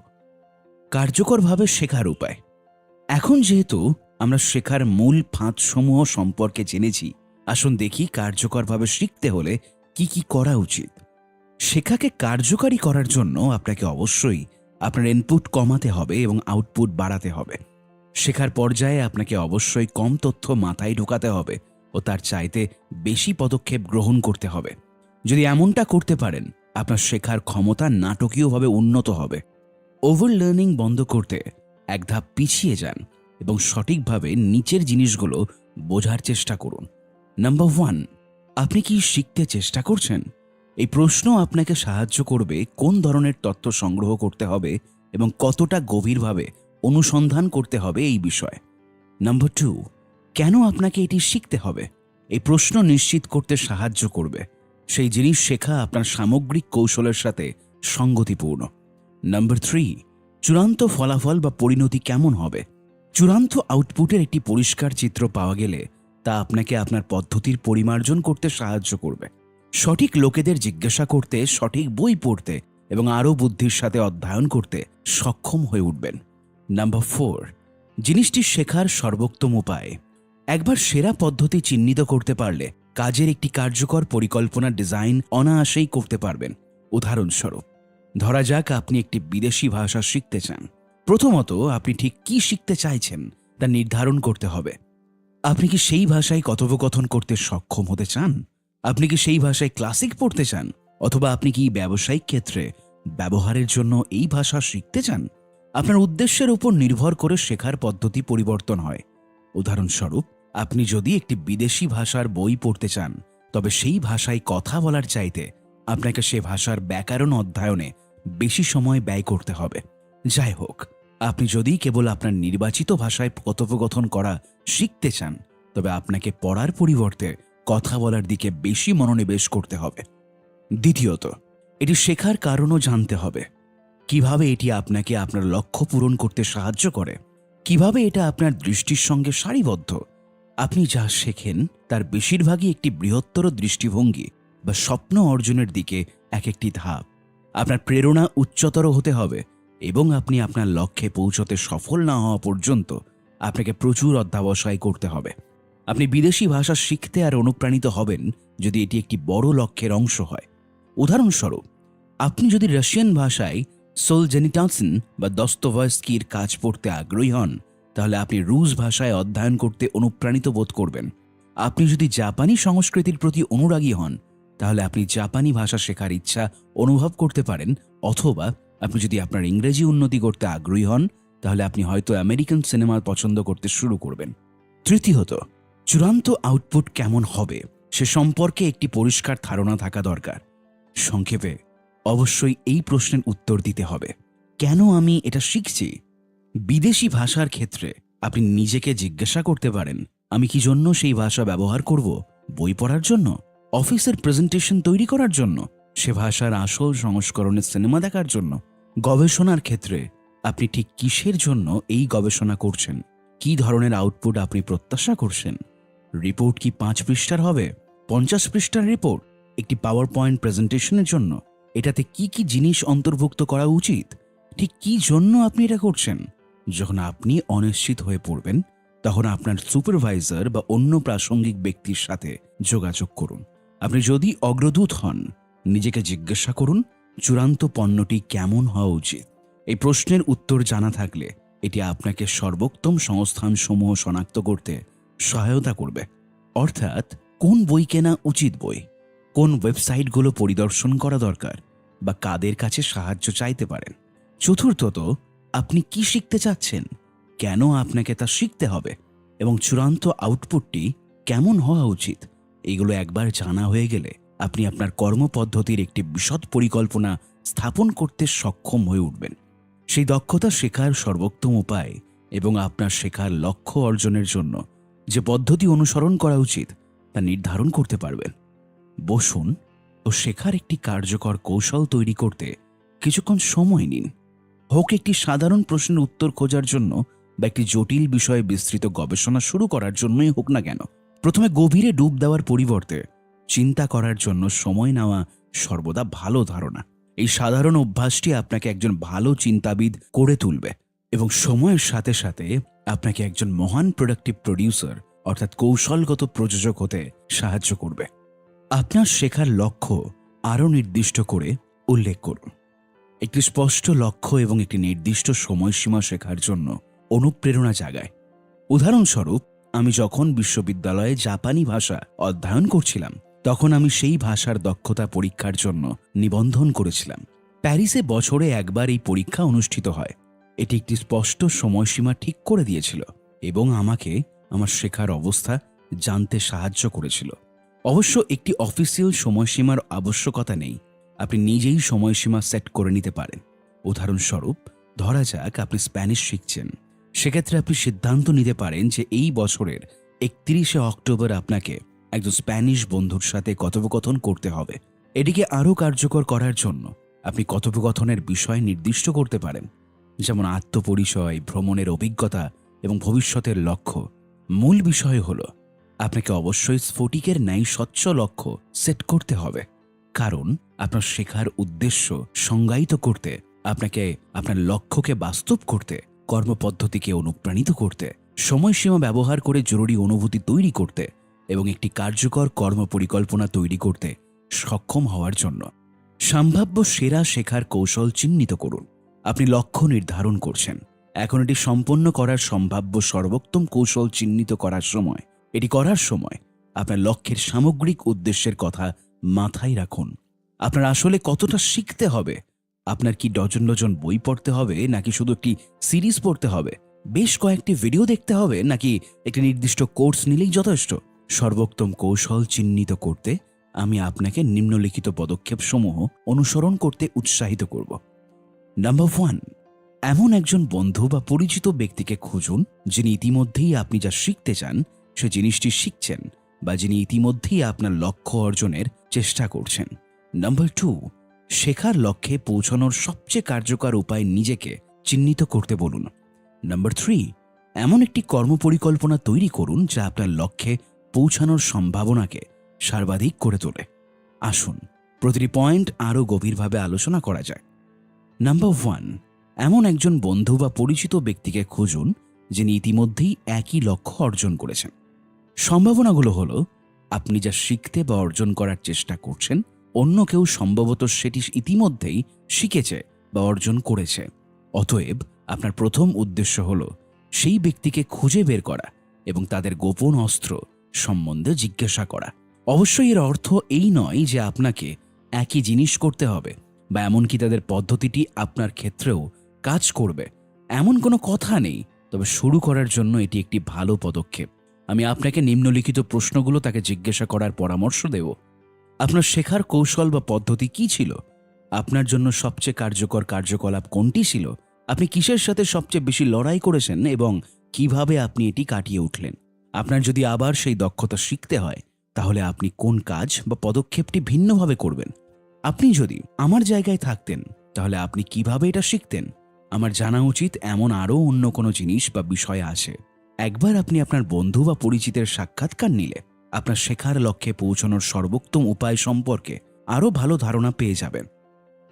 কার্যকরভাবে শেখার উপায়। এখন যেহেতু আমরা শেখার মূল ফাঁদসমূহ সম্পর্কে জেনেছি, আসুন দেখি কার্যকরভাবে শিখতে হলে কি কি করা উচিত। শেখাকে কার্যকারী করার জন্য আপনাকে অবশ্যই আপনার ইনপুট কমাতে হবে এবং আউটপুট বাড়াতে হবে। শেখার পর্যায়ে আপনাকে অবশ্যই কম তথ্য মাথায় ঢোকাতে হবে ও তার চাইতে বেশি পদক্ষেপ গ্রহণ করতে হবে। যদি এমনটা করতে পারেন, আপনার শেখার ক্ষমতা নাটকীয়ভাবে উন্নত হবে। ওভার লার্নিং বন্ধ করতে এক ধাপ পিছিয়ে যান এবং সঠিকভাবে নিচের জিনিসগুলো বোঝার চেষ্টা করুন। নাম্বার 1, আপনি কি শিখতে চেষ্টা করছেন? এই প্রশ্ন আপনাকে সাহায্য করবে কোন ধরনের তথ্য সংগ্রহ করতে হবে এবং কতটা গভীরভাবে অনুসন্ধান করতে হবে এই বিষয়ে। নাম্বার 2, কেন আপনাকে এটি শিখতে হবে? এই প্রশ্ন নিশ্চিত করতে সাহায্য করবে সেই জিনিস শেখা আপনার সামগ্রিক কৌশলের সাথে সঙ্গতিপূর্ণ। নাম্বার 3, চূড়ান্ত ফলাফল বা পরিণতি কেমন হবে? চূড়ান্ত আউটপুটের একটি পরিষ্কার চিত্র পাওয়া গেলে তা আপনাকে আপনার পদ্ধতির পরিমার্জন করতে সাহায্য করবে। সঠিক লোকেদের জিজ্ঞাসা করতে, সঠিক বই পড়তে এবং আরও বুদ্ধির সাথে অধ্যয়ন করতে সক্ষম হয়ে উঠবেন। নাম্বার 4, জিনিসটি শেখার সর্বোত্তম উপায়। একবার সেরা পদ্ধতি চিহ্নিত করতে পারলে কাজের একটি কার্যকর পরিকল্পনা ডিজাইন অনায়াসেই করতে পারবেন। উদাহরণস্বরূপ, ধরা যাক আপনি একটি বিদেশি ভাষা শিখতে চান। প্রথমত, আপনি ঠিক কি শিখতে চাইছেন তা নির্ধারণ করতে হবে। আপনি কি সেই ভাষায় কথোপকথন করতে সক্ষম হতে চান? আপনি কি সেই ভাষায় ক্লাসিক পড়তে চান? অথবা আপনি কি ব্যবসায়িক ক্ষেত্রে ব্যবহারের জন্য এই ভাষা শিখতে চান? আপনার উদ্দেশ্যের উপর নির্ভর করে শেখার পদ্ধতি পরিবর্তন হয়। উদাহরণস্বরূপ, আপনি যদি একটি বিদেশি ভাষার বই পড়তে চান, তবে সেই ভাষায় কথা বলার চাইতে আপনাকে সে ভাষার ব্যাকরণ অধ্যয়নে বেশি সময় ব্যয় করতে হবে। যাই হোক, আপনি যদি কেবল আপনার নির্বাচিত ভাষায় কথোপকথন করা শিখতে চান, তবে আপনাকে পড়ার পরিবর্তে কথা বলার দিকে বেশি মনোনিবেশ করতে হবে। দ্বিতীয়ত, এটি শেখার কারণও জানতে হবে। কিভাবে এটি আপনাকে আপনার লক্ষ্য পূরণ করতে সাহায্য করে, কিভাবে এটা আপনার দৃষ্টির সঙ্গে সারিবদ্ধ। আপনি যা শেখেন তার বেশিরভাগই একটি বৃহত্তর দৃষ্টিভঙ্গি বা স্বপ্ন অর্জনের দিকে এক একটি ধাপ। আপনার প্রেরণা উচ্চতর হতে হবে এবং আপনি আপনার লক্ষ্যে পৌঁছতে সফল না হওয়া পর্যন্ত আপনাকে প্রচুর অধ্যবসায় করতে হবে। আপনি বিদেশি ভাষা শিখতে আর অনুপ্রাণিত হবেন যদি এটি একটি বড় লক্ষ্যের অংশ হয়। উদাহরণস্বরূপ, আপনি যদি রাশিয়ান ভাষায় সোলজেনিটসন বা দস্তয়েভস্কির কাজ পড়তে আগ্রহী হন, তাহলে আপনি রুশ ভাষায় অধ্যয়ন করতে অনুপ্রাণিত বোধ করবেন। আপনি যদি জাপানি সংস্কৃতির প্রতি অনুরাগী হন, তাহলে আপনি জাপানি ভাষা শেখার ইচ্ছা অনুভব করতে পারেন। অথবা আপনি যদি আপনার ইংরেজি উন্নতি করতে আগ্রহী হন, তাহলে আপনি হয়তো আমেরিকান সিনেমা পছন্দ করতে শুরু করবেন। তৃতীয়ত, চূড়ান্ত আউটপুট কেমন হবে সে সম্পর্কে একটি পরিষ্কার ধারণা থাকা দরকার। সংক্ষেপে, অবশ্যই এই প্রশ্নের উত্তর দিতে হবে, কেন আমি এটা শিখছি? বিদেশি ভাষার ক্ষেত্রে আপনি নিজেকে জিজ্ঞাসা করতে পারেন, আমি কি জন্য সেই ভাষা ব্যবহার করব? বই পড়ার জন্য, অফিসের প্রেজেন্টেশন তৈরি করার জন্য, সে ভাষার আসল সংস্করণের সিনেমা দেখার জন্য? গবেষণার ক্ষেত্রে আপনি ঠিক কিসের জন্য এই গবেষণা করছেন? কি ধরনের আউটপুট আপনি প্রত্যাশা করছেন? রিপোর্ট কি 5 পৃষ্ঠার হবে, 50 পৃষ্ঠার রিপোর্ট, একটি পাওয়ার পয়েন্ট প্রেজেন্টেশনের জন্য? এটাতে কি কি জিনিস অন্তর্ভুক্ত করা উচিত? ঠিক কি জন্য আপনি এটা করছেন? যখন আপনি অনিশ্চিত হয়ে পড়বেন, তখন আপনার সুপারভাইজার বা অন্য প্রাসঙ্গিক ব্যক্তির সাথে যোগাযোগ করুন। আপনি যদি অগ্রদূত হন, নিজেকে জিজ্ঞাসা করুন চূড়ান্ত পণ্যটি কেমন হওয়া উচিত। এই প্রশ্নের উত্তর জানা থাকলে এটি আপনাকে সর্বোত্তম সংস্থানসমূহ শনাক্ত করতে সহায়তা করবে। অর্থাৎ কোন বই কেনা উচিত বই, কোন ওয়েবসাইটগুলো পরিদর্শন করা দরকার বা কাদের কাছে সাহায্য চাইতে পারেন। চতুর্থত, আপনি কি শিখতে চাচ্ছেন, কেন আপনাকে তা শিখতে হবে এবং চূড়ান্ত আউটপুটটি কেমন হওয়া উচিত। এগুলো একবার জানা হয়ে গেলে আপনি আপনার কর্মপদ্ধতির একটি বিশদ পরিকল্পনা স্থাপন করতে সক্ষম হয়ে উঠবেন। সেই দক্ষতা শেখার সর্বোত্তম উপায় এবং আপনার শেখার লক্ষ্য অর্জনের জন্য যে পদ্ধতি অনুসরণ করা উচিত তা নির্ধারণ করতে পারবেন। বসুন ও শেখার একটি কার্যকর কৌশল তৈরি করতে কিছুক্ষণ সময় নিন। হোক একটি সাধারণ প্রশ্নের উত্তর খোঁজার জন্য বা একটি জটিল বিষয়ে বিস্তৃত গবেষণা শুরু করার জন্যই হোক না কেন, প্রথমে গভীরে ডুব দেওয়ার পরিবর্তে চিন্তা করার জন্য সময় নেওয়া সর্বদা ভালো ধারণা। এই সাধারণ অভ্যাসটি আপনাকে একজন ভালো চিন্তাবিদ করে তুলবে এবং সময়ের সাথে সাথে আপনাকে একজন মহান প্রোডাক্টিভ প্রডিউসার অর্থাৎ কৌশলগত প্রযোজক হতে সাহায্য করবে। আপনার শেখার লক্ষ্য আরও নির্দিষ্ট করে উল্লেখ করুন। একটি স্পষ্ট লক্ষ্য এবং একটি নির্দিষ্ট সময়সীমা শেখার জন্য অনুপ্রেরণা জাগায়। উদাহরণস্বরূপ, আমি যখন বিশ্ববিদ্যালয়ে জাপানি ভাষা অধ্যয়ন করছিলাম তখন আমি সেই ভাষার দক্ষতা পরীক্ষার জন্য নিবন্ধন করেছিলাম। প্যারিসে বছরে একবার এই পরীক্ষা অনুষ্ঠিত হয়। এটি একটি স্পষ্ট সময়সীমা ঠিক করে দিয়েছিল এবং আমাকে আমার শেখার অবস্থা জানতে সাহায্য করেছিল। অবশ্য একটি অফিসিয়াল সময়সীমার আবশ্যকতা নেই, আপনি নিজেই সময়সীমা সেট করে নিতে পারেন। উদাহরণস্বরূপ, ধরা যাক আপনি স্প্যানিশ শিখছেন, সেক্ষেত্রে আপনি সিদ্ধান্ত নিতে পারেন যে এই বছরের 31শে অক্টোবর আপনাকে একজন স্প্যানিশ বন্ধুর সাথে কথোপকথন করতে হবে। এটিকে আরও কার্যকর করার জন্য আপনি কথোপকথনের বিষয় নির্দিষ্ট করতে পারেন, যেমন আত্মপরিচয়, ভ্রমণের অভিজ্ঞতা এবং ভবিষ্যতের লক্ষ্য। মূল বিষয় হল আপনাকে অবশ্যই স্ফটিকের ন্যায় স্বচ্ছ লক্ষ্য সেট করতে হবে, কারণ আপনার শেখার উদ্দেশ্য সংজ্ঞায়িত করতে আপনাকে আপনার লক্ষ্যকে বাস্তব করতে, কর্মপদ্ধতিকে অনুপ্রাণিত করতে, সময়সীমা ব্যবহার করে জরুরি অনুভূতি তৈরি করতে এবং একটি কার্যকর কর্মপরিকল্পনা তৈরি করতে সক্ষম হওয়ার জন্য। সম্ভাব্য সেরা শেখার কৌশল চিহ্নিত করুন। আপনি লক্ষ্য নির্ধারণ করছেন, এখন এটি সম্পন্ন করার সম্ভাব্য সর্বোত্তম কৌশল চিহ্নিত করার সময়। এটি করার সময় আপনার লক্ষ্যের সামগ্রিক উদ্দেশ্যের কথা মাথায় রাখুন। আপনার আসলে কতটা শিখতে হবে, আপনার কি ডজন ডজন বই পড়তে হবে নাকি শুধু একটি সিরিজ পড়তে হবে, বেশ কয়েকটি ভিডিও দেখতে হবে নাকি একটি নির্দিষ্ট কোর্স নিলেই যথেষ্ট। সর্বোত্তম কৌশল চিহ্নিত করতে আমি আপনাকে নিম্নলিখিত পদক্ষেপসমূহ অনুসরণ করতে উৎসাহিত করব। নাম্বার 1, এমন একজন বন্ধু বা পরিচিত ব্যক্তিকে খুঁজুন যিনি ইতিমধ্যেই আপনি যা শিখতে চান সে জিনিসটি শিখছেন বা যিনি ইতিমধ্যেই আপনার লক্ষ্য অর্জনের চেষ্টা করছেন। নাম্বার 2, শেখার লক্ষ্যে পৌঁছানোর সবচেয়ে কার্যকর উপায় নিজেকে চিহ্নিত করতে বলুন। নাম্বার 3, এমন একটি কর্মপরিকল্পনা তৈরি করুন যা আপনার লক্ষ্যে পৌঁছানোর সম্ভাবনাকে সর্বাধিক করে তোলে। আসুন প্রতিটি পয়েন্ট আরও গভীরভাবে আলোচনা করা যায়। নাম্বার 1, এমন একজন বন্ধু বা পরিচিত ব্যক্তিকে খুঁজুন যিনি ইতিমধ্যেই একই লক্ষ্য অর্জন করেছেন। সম্ভাবনাগুলো হলো, আপনি যা শিখতে বা অর্জন করার চেষ্টা করছেন অন্য কেউ সম্ভবত সেটি ইতিমধ্যেই শিখেছে বা অর্জন করেছে। অতএব আপনার প্রথম উদ্দেশ্য হলো সেই ব্যক্তিকে খুঁজে বের করা এবং তাদের গোপন অস্ত্র সম্বন্ধে জিজ্ঞাসা করা। অবশ্যই এর অর্থ এই নয় যে আপনাকে একই জিনিস করতে হবে বা এমনকি তাদের পদ্ধতিটি আপনার ক্ষেত্রেও কাজ করবে এমন কোনো কথা নেই, তবে শুরু করার জন্য এটি একটি ভালো পদক্ষেপ। আমি আপনাকে নিম্নলিখিত প্রশ্নগুলো তাকে জিজ্ঞাসা করার পরামর্শ দেব। আপনার শেখার কৌশল বা পদ্ধতি কি ছিল? আপনার জন্য সবচেয়ে কার্যকর কার্যকলাপ কোনটি ছিল? আপনি কিসের সাথে সবচেয়ে বেশি লড়াই করেছেন এবং কিভাবে আপনি এটি কাটিয়ে উঠলেন? আপনার যদি আবার সেই দক্ষতা শিখতে হয় তাহলে আপনি কোন কাজ বা পদক্ষেপটি ভিন্নভাবে করবেন? আপনি যদি আমার জায়গায় থাকতেন তাহলে আপনি কিভাবে এটা শিখতেন? আমার জানা উচিত এমন আরও অন্য কোনো জিনিস বা বিষয় আছে। একবার আপনি আপনার বন্ধু বা পরিচিতের সাক্ষাৎকার নিলে আপনার শেখার লক্ষ্যে পৌঁছানোর সর্বোত্তম উপায় সম্পর্কে আরও ভালো ধারণা পেয়ে যাবেন।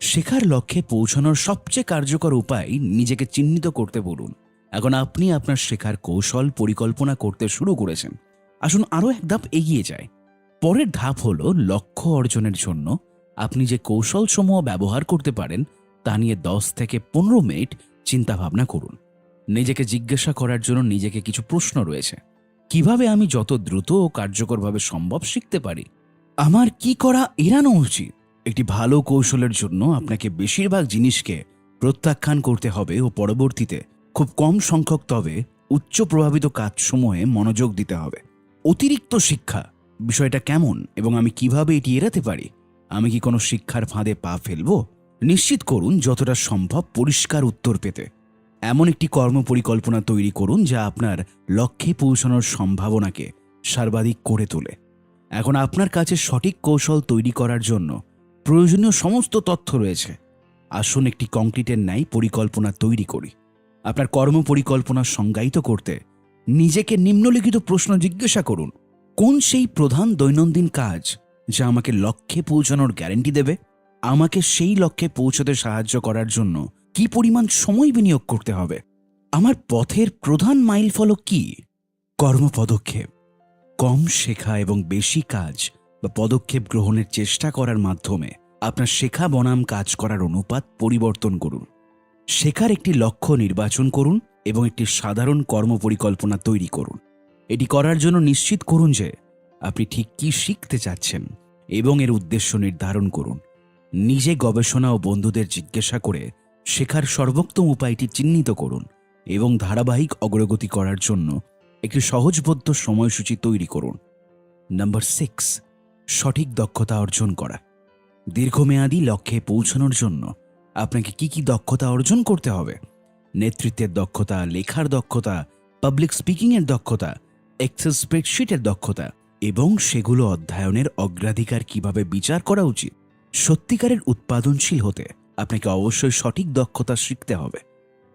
শেখার লক্ষ্যে পৌঁছানোর সবচেয়ে কার্যকর উপায় নিজেকে চিহ্নিত করতে বলুন। এখন আপনি আপনার শেখার কৌশল পরিকল্পনা করতে শুরু করেছেন। আসুন আরও এক ধাপ এগিয়ে যায়। পরের ধাপ হলো লক্ষ্য অর্জনের জন্য আপনি যে কৌশলসমূহ ব্যবহার করতে পারেন তা নিয়ে 10 থেকে 15 মিনিট চিন্তাভাবনা করুন। নিজেকে জিজ্ঞাসা করার জন্য নিজেকে কিছু প্রশ্ন রয়েছে। কিভাবে আমি যত দ্রুত ও কার্যকরভাবে সম্ভব শিখতে পারি? আমার কি করা এড়ানো উচিত? একটি ভালো কৌশলের জন্য আপনাকে বেশিরভাগ জিনিসকে প্রত্যাখ্যান করতে হবে ও পরবর্তীতে খুব কম সংখ্যক তবে উচ্চ প্রভাবিত কাজসমূহে মনোযোগ দিতে হবে। অতিরিক্ত শিক্ষা বিষয়টা কেমন এবং আমি কিভাবে এটি এড়াতে পারি? আমি কি কোনো শিক্ষার ফাঁদে পা ফেলব? নিশ্চিত করুন যতটা সম্ভব পরিষ্কার উত্তর পেতে। এমন একটি কর্মপরিকল্পনা তৈরি করুন যা আপনার লক্ষ্যে পৌঁছানোর সম্ভাবনাকে সর্বাধিক করে তোলে। এখন আপনার কাছে সঠিক কৌশল তৈরি করার জন্য প্রয়োজনীয় সমস্ত তথ্য রয়েছে। আসুন একটি কংক্রিটের ন্যায় পরিকল্পনা তৈরি করি। আপনার কর্মপরিকল্পনা সংজ্ঞায়িত করতে নিজেকে নিম্নলিখিত প্রশ্ন জিজ্ঞাসা করুন। কোন সেই প্রধান দৈনন্দিন কাজ যা আমাকে লক্ষ্যে পৌঁছানোর গ্যারান্টি দেবে? আমাকে সেই লক্ষ্যে পৌঁছতে সাহায্য করার জন্য কি পরিমাণ সময় বিনিয়োগ করতে হবে? আমার পথের প্রধান মাইলফলক কি? কর্মপদক্ষেপ কম শেখা এবং বেশি কাজ বা পদক্ষেপ গ্রহণের চেষ্টা করার মাধ্যমে আপনার শেখা বনাম কাজ করার অনুপাত পরিবর্তন করুন। শেখার একটি লক্ষ্য নির্বাচন করুন এবং একটি সাধারণ কর্মপরিকল্পনা তৈরি করুন। এটি করার জন্য নিশ্চিত করুন যে আপনি ঠিক কী শিখতে চাচ্ছেন এবং এর উদ্দেশ্য নির্ধারণ করুন। নিজে গবেষণা ও বন্ধুদের জিজ্ঞাসা করে শেখার সর্বোত্তম উপায়টি চিহ্নিত করুন এবং ধারাবাহিক অগ্রগতি করার জন্য একটি সহজবোধ্য সময়সূচি তৈরি করুন। নাম্বার 6, সঠিক দক্ষতা অর্জন করা। দীর্ঘমেয়াদী লক্ষ্যে পৌঁছানোর জন্য আপনাকে কি কি দক্ষতা অর্জন করতে হবে? নেতৃত্বের দক্ষতা, লেখার দক্ষতা, পাবলিক স্পিকিংয়ের দক্ষতা, এক্সেল স্প্রেডশিটের দক্ষতা এবং সেগুলো অধ্যয়নের অগ্রাধিকার কিভাবে বিচার করা উচিত। সত্যিকারের উৎপাদনশীল হতে আপনাকে অবশ্যই সঠিক দক্ষতা শিখতে হবে।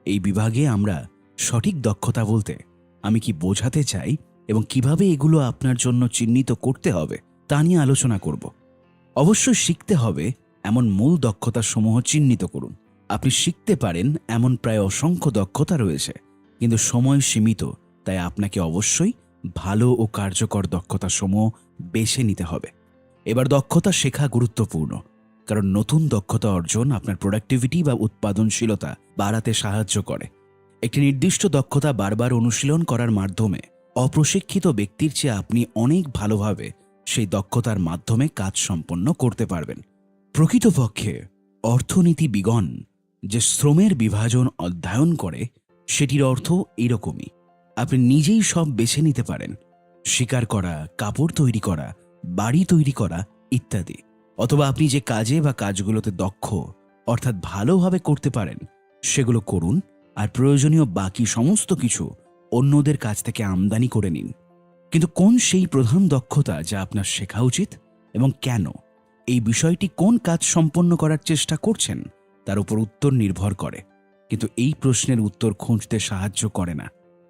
এই বিভাগে আমরা সঠিক দক্ষতা বলতে আমি কি বোঝাতে চাই এবং কিভাবে এগুলো আপনার জন্য চিহ্নিত করতে হবে তা নিয়ে আলোচনা করব। অবশ্যই শিখতে হবে এমন মূল দক্ষতাসমূহ চিহ্নিত করুন। আপনি শিখতে পারেন এমন প্রায় অসংখ্য দক্ষতা রয়েছে, কিন্তু সময় সীমিত, তাই আপনাকে অবশ্যই ভালো ও কার্যকর দক্ষতাসমূহ বেছে নিতে হবে। এবার দক্ষতা শেখা গুরুত্বপূর্ণ, কারণ নতুন দক্ষতা অর্জন আপনার প্রোডাক্টিভিটি বা উৎপাদনশীলতা বাড়াতে সাহায্য করে। একটি নির্দিষ্ট দক্ষতা বারবার অনুশীলন করার মাধ্যমে অপ্রশিক্ষিত ব্যক্তির চেয়ে আপনি অনেক ভালোভাবে সেই দক্ষতার মাধ্যমে কাজ সম্পন্ন করতে পারবেন। প্রকৃতপক্ষে অর্থনীতিবিগণ যে শ্রমের বিভাজন অধ্যয়ন করে সেটির অর্থ এরকমই। আপনি নিজেই সব বেছে নিতে পারেন, শিকার করা, কাপড় তৈরি করা, বাড়ি তৈরি করা ইত্যাদি। অথবা আপনি যে কাজে বা কাজগুলোতে দক্ষ অর্থাৎ ভালোভাবে করতে পারেন সেগুলো করুন, আর প্রয়োজনীয় বাকি সমস্ত কিছু অন্যদের কাছ থেকে আমদানি করে নিন। কিন্তু কোন সেই প্রধান দক্ষতা যা আপনার শেখা উচিত এবং কেন? এই বিষয়টি কোন কাজ সম্পন্ন করার চেষ্টা করছেন তার উপর উত্তর নির্ভর করে, কিন্তু এই প্রশ্নের উত্তর খুঁজতে সাহায্য করে না,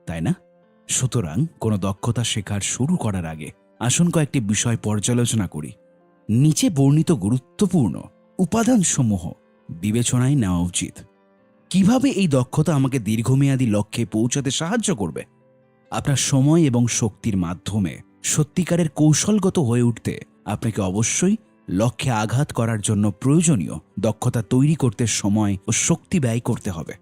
তাই না? সুতরাং কোনো দক্ষতা শেখার শুরু করার আগে আসুন কয়েকটি বিষয় পর্যালোচনা করি। নিচে বর্ণিত গুরুত্বপূর্ণ উপাদানসমূহ বিবেচনায় নেওয়া উচিত। কিভাবে এই দক্ষতা আমাকে দীর্ঘমেয়াদী লক্ষ্যে পৌঁছাতে সাহায্য করবে? আপনার সময় এবং শক্তির মাধ্যমে সত্যিকারের কৌশলগত হয়ে উঠতে আপনাকে অবশ্যই লক্ষ্যে আঘাত করার জন্য প্রয়োজনীয় দক্ষতা তৈরি করতে সময় ও শক্তি ব্যয় করতে হবে।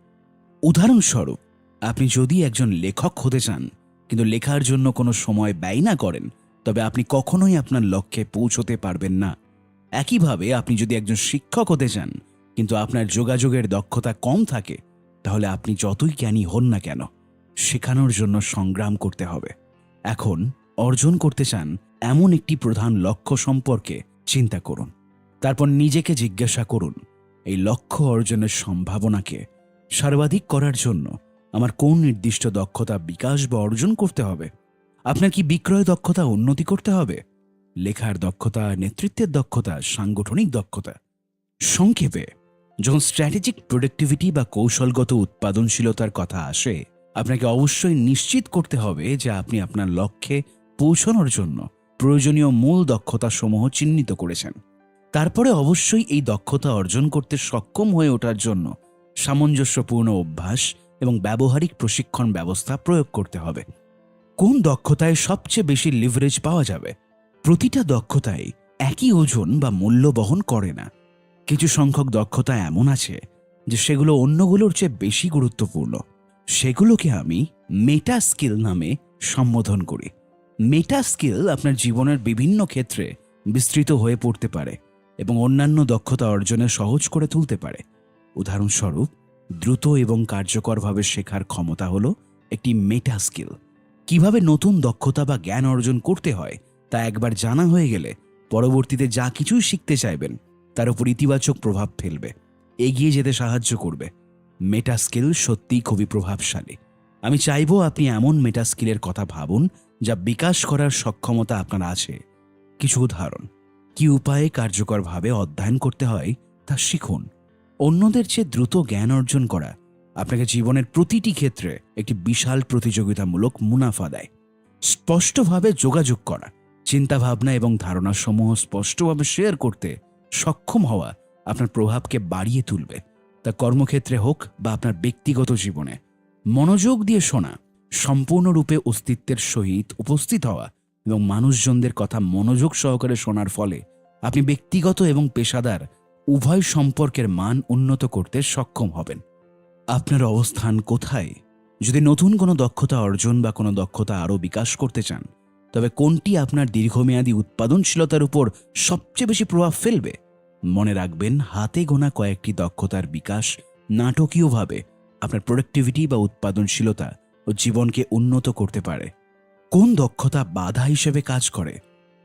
উদাহরণস্বরূপ, আপনি যদি একজন লেখক হতে চান কিন্তু লেখার জন্য কোনো সময় ব্যয় না করেন, তবে আপনি কখনোই আপনার লক্ষ্যে পৌঁছতে পারবেন না। একইভাবে আপনি যদি একজন শিক্ষক হতে চান কিন্তু আপনার যোগাযোগের দক্ষতা কম থাকে, তাহলে আপনি যতই জ্ঞানী হন না কেন, শেখানোর জন্য সংগ্রাম করতে হবে। এখন অর্জন করতে চান এমন একটি প্রধান লক্ষ্য সম্পর্কে চিন্তা করুন। তারপর নিজেকে জিজ্ঞাসা করুন, এই লক্ষ্য অর্জনের সম্ভাবনাকে সর্বাধিক করার জন্য আমার কোন নির্দিষ্ট দক্ষতা বিকাশ বা অর্জন করতে হবে? আপনার কি বিক্রয় দক্ষতা উন্নতি করতে হবে, লেখার দক্ষতা, নেতৃত্বের দক্ষতা, সাংগঠনিক দক্ষতা? সংক্ষেপে, যখন স্ট্র্যাটেজিক প্রোডাক্টিভিটি বা কৌশলগত উৎপাদনশীলতার কথা আসে, আপনাকে অবশ্যই নিশ্চিত করতে হবে যে আপনি আপনার লক্ষ্যে পৌঁছানোর জন্য প্রয়োজনীয় মূল দক্ষতাসমূহ চিহ্নিত করেছেন। তারপরে অবশ্যই এই দক্ষতা অর্জন করতে সক্ষম হয়ে ওঠার জন্য সামঞ্জস্যপূর্ণ অভ্যাস এবং ব্যবহারিক প্রশিক্ষণ ব্যবস্থা প্রয়োগ করতে হবে। কোন দক্ষতায় সবচেয়ে বেশি লিভারেজ পাওয়া যাবে? প্রতিটা দক্ষতাই একই ওজন বা মূল্য বহন করে না। কিছু সংখ্যক দক্ষতা এমন আছে যে সেগুলো অন্যগুলোর চেয়ে বেশি গুরুত্বপূর্ণ। সেগুলোকে আমি মেটা স্কিল নামে সম্বোধন করি। মেটা স্কিল আপনার জীবনের বিভিন্ন ক্ষেত্রে বিস্তৃত হয়ে পড়তে পারে এবং অন্যান্য দক্ষতা অর্জনে সহজ করে তুলতে পারে। উদাহরণস্বরূপ, দ্রুত এবং কার্যকরভাবে শেখার ক্ষমতা হলো একটি মেটা স্কিল। কিভাবে নতুন দক্ষতা বা জ্ঞান অর্জন করতে হয় তা একবার জানা হয়ে গেলে পরবর্তীতে যা কিছুই শিখতে চাইবেন তার উপর ইতিবাচক প্রভাব ফেলবে, এগিয়ে যেতে সাহায্য করবে। মেটা স্কিল সত্যিই খুবই প্রভাবশালী। আমি চাইবো আপনি এমন মেটা স্কিলের কথা ভাবুন যা বিকাশ করার সক্ষমতা আপনার আছে। কিছু উদাহরণ: কি উপায়ে কার্যকরভাবে অধ্যয়ন করতে হয় তা শিখুন। অন্যদের চেয়ে দ্রুত জ্ঞান অর্জন করা আপনাকে জীবনের প্রতিটি ক্ষেত্রে একটি বিশাল প্রতিযোগিতামূলক মুনাফা দেয়। স্পষ্টভাবে যোগাযোগ করা, চিন্তাভাবনা এবং ধারণাসমূহ স্পষ্টভাবে শেয়ার করতে সক্ষম হওয়া আপনার প্রভাবকে বাড়িয়ে তুলবে, তা কর্মক্ষেত্রে হোক বা আপনার ব্যক্তিগত জীবনে। মনোযোগ দিয়ে শোনা, সম্পূর্ণরূপে অস্তিত্বের সহিত উপস্থিত হওয়া এবং মানুষজনদের কথা মনোযোগ সহকারে শোনার ফলে আপনি ব্যক্তিগত এবং পেশাদার উভয় সম্পর্কের মান উন্নত করতে সক্ষম হবেন। আপনার অবস্থান কোথায়? যদি নতুন কোনো দক্ষতা অর্জন বা কোনো দক্ষতা আরও বিকাশ করতে চান, তবে কোনটি আপনার দীর্ঘমেয়াদী উৎপাদনশীলতার উপর সবচেয়ে বেশি প্রভাব ফেলবে? মনে রাখবেন, হাতে গোনা কয়েকটি দক্ষতার বিকাশ নাটকীয়ভাবে আপনার প্রোডাক্টিভিটি বা উৎপাদনশীলতা ও জীবনকে উন্নত করতে পারে। কোন দক্ষতা বাধা হিসেবে কাজ করে?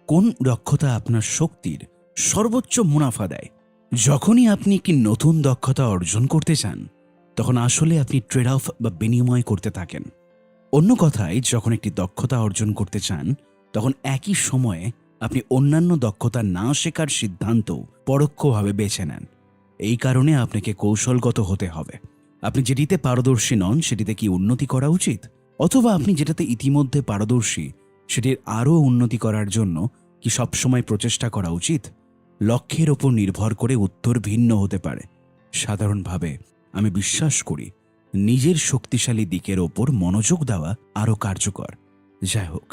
কোন দক্ষতা আপনার শক্তির সর্বোচ্চ মুনাফা দেয়? যখনই আপনি একটি নতুন দক্ষতা অর্জন করতে চান, তখন আসলে আপনি ট্রেড অফ বা বিনিময় করতে থাকেন। অন্য কথায়, যখন একটি দক্ষতা অর্জন করতে চান, তখন একই সময়ে আপনি অন্যান্য দক্ষতা না শেখার সিদ্ধান্ত পরোক্ষভাবে বেছে নেন। এই কারণে আপনাকে কৌশলগত হতে হবে। আপনি যেটিতে পারদর্শী নন সেটিতে কি উন্নতি করা উচিত, অথবা আপনি যেটাতে ইতিমধ্যে পারদর্শী সেটির আরও উন্নতি করার জন্য কি সবসময় প্রচেষ্টা করা উচিত? লক্ষ্যের ওপর নির্ভর করে উত্তর ভিন্ন হতে পারে। সাধারণভাবে আমি বিশ্বাস করি নিজের শক্তিশালী দিকের ওপর মনোযোগ দেওয়া আরও কার্যকর। যাই হোক,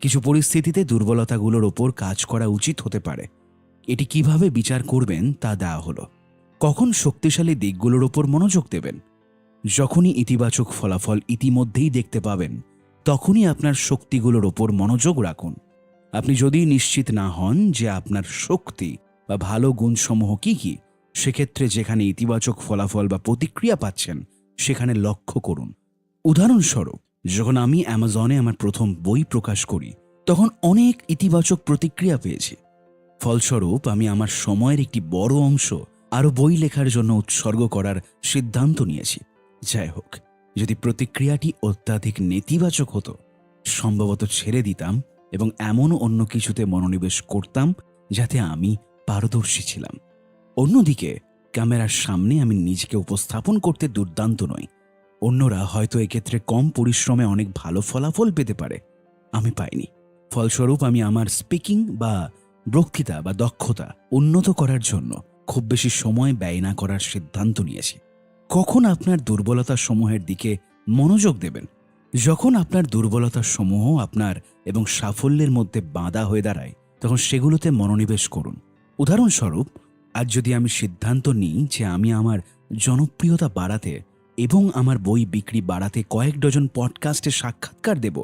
কিছু পরিস্থিতিতে দুর্বলতাগুলোর ওপর কাজ করা উচিত হতে পারে। এটি কিভাবে বিচার করবেন তা দেওয়া হলো। কখন শক্তিশালী দিকগুলোর ওপর মনোযোগ দেবেন? যখনই ইতিবাচক ফলাফল ইতিমধ্যেই দেখতে পাবেন, তখনই আপনার শক্তিগুলোর ওপর মনোযোগ রাখুন। আপনি যদি নিশ্চিত না হন যে আপনার শক্তি বা ভালো গুণসমূহ কি কি, সেক্ষেত্রে যেখানে ইতিবাচক ফলাফল বা প্রতিক্রিয়া পাচ্ছেন সেখানে লক্ষ্য করুন। উদাহরণস্বরূপ, যখন আমি অ্যামাজনে আমার প্রথম বই প্রকাশ করি, তখন অনেক ইতিবাচক প্রতিক্রিয়া পেয়েছি। ফলস্বরূপ আমি আমার সময়ের একটি বড় অংশ আরও বই লেখার জন্য উৎসর্গ করার সিদ্ধান্ত নিয়েছি। যাই হোক, যদি প্রতিক্রিয়াটি অত্যাধিক নেতিবাচক হতো, সম্ভবত ছেড়ে দিতাম এবং এমন অন্য কিছুতে মনোনিবেশ করতাম যাতে আমি পারদর্শী ছিলাম। অন্যদিকে, ক্যামেরার সামনে আমি নিজেকে উপস্থাপন করতে দুর্দান্ত নই। অন্যরা হয়তো এক্ষেত্রে কম পরিশ্রমে অনেক ভালো ফলাফল পেতে পারে, আমি পাইনি। ফলস্বরূপ আমি আমার স্পিকিং বা বক্তৃতা বা দক্ষতা উন্নত করার জন্য খুব বেশি সময় ব্যয় না করার সিদ্ধান্ত নিয়েছি। কখন আপনার দুর্বলতা সমূহের দিকে মনোযোগ দেবেন? যখন আপনার দুর্বলতা সমূহ আপনার এবং সাফল্যের মধ্যে বাধা হয়ে দাঁড়ায়, তখন সেগুলোতে মনোনিবেশ করুন। উদাহরণস্বরূপ, আজ যদি আমি সিদ্ধান্ত নিই যে আমি আমার জনপ্রিয়তা বাড়াতে এবং আমার বই বিক্রি বাড়াতে কয়েক ডজন পডকাস্টে সাক্ষাৎকার দেব,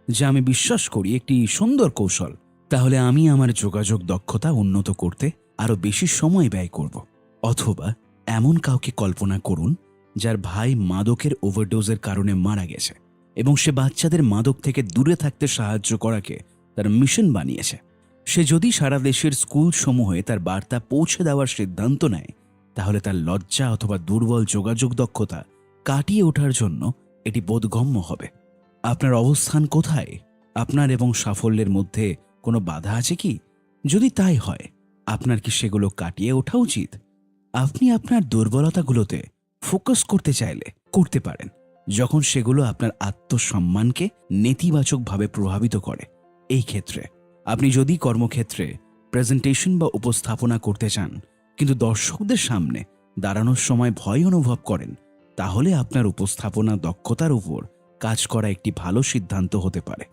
যা আমি বিশ্বাস করি একটি সুন্দর কৌশল, তাহলে আমি আমার যোগাযোগ দক্ষতা উন্নত করতে আরও বেশি সময় ব্যয় করব। অথবা এমন কাউকে কল্পনা করুন যার ভাই মাদকের ওভারডোজের কারণে মারা গেছে এবং সে বাচ্চাদের মাদক থেকে দূরে থাকতে সাহায্য করাকে তার মিশন বানিয়েছে। সে যদি সারা দেশের স্কুল সমূহে তার বার্তা পৌঁছে দেওয়ার সিদ্ধান্ত নেয়, তাহলে তার লজ্জা অথবা দুর্বল যোগাযোগ দক্ষতা কাটিয়ে ওঠার জন্য এটি বোধগম্য হবে। আপনার অবস্থান কোথায়? আপনার এবং সাফল্যের মধ্যে কোনো বাধা আছে কি? যদি তাই হয়, আপনার কি সেগুলো কাটিয়ে ওঠা উচিত? আপনি আপনার দুর্বলতাগুলোতে ফোকাস করতে চাইলে করতে পারেন, যখন সেগুলো আপনার আত্মসম্মানকে নেতিবাচকভাবে প্রভাবিত করে। এই ক্ষেত্রে আপনি যদি কর্মক্ষেত্রে প্রেজেন্টেশন বা উপস্থাপনা করতে চান, কিন্তু দর্শকদের সামনে দাঁড়ানোর সময় ভয় অনুভব করেন, তাহলে আপনার উপস্থাপনা দক্ষতার উপর কাজ করা একটি ভালো সিদ্ধান্ত হতে পারে।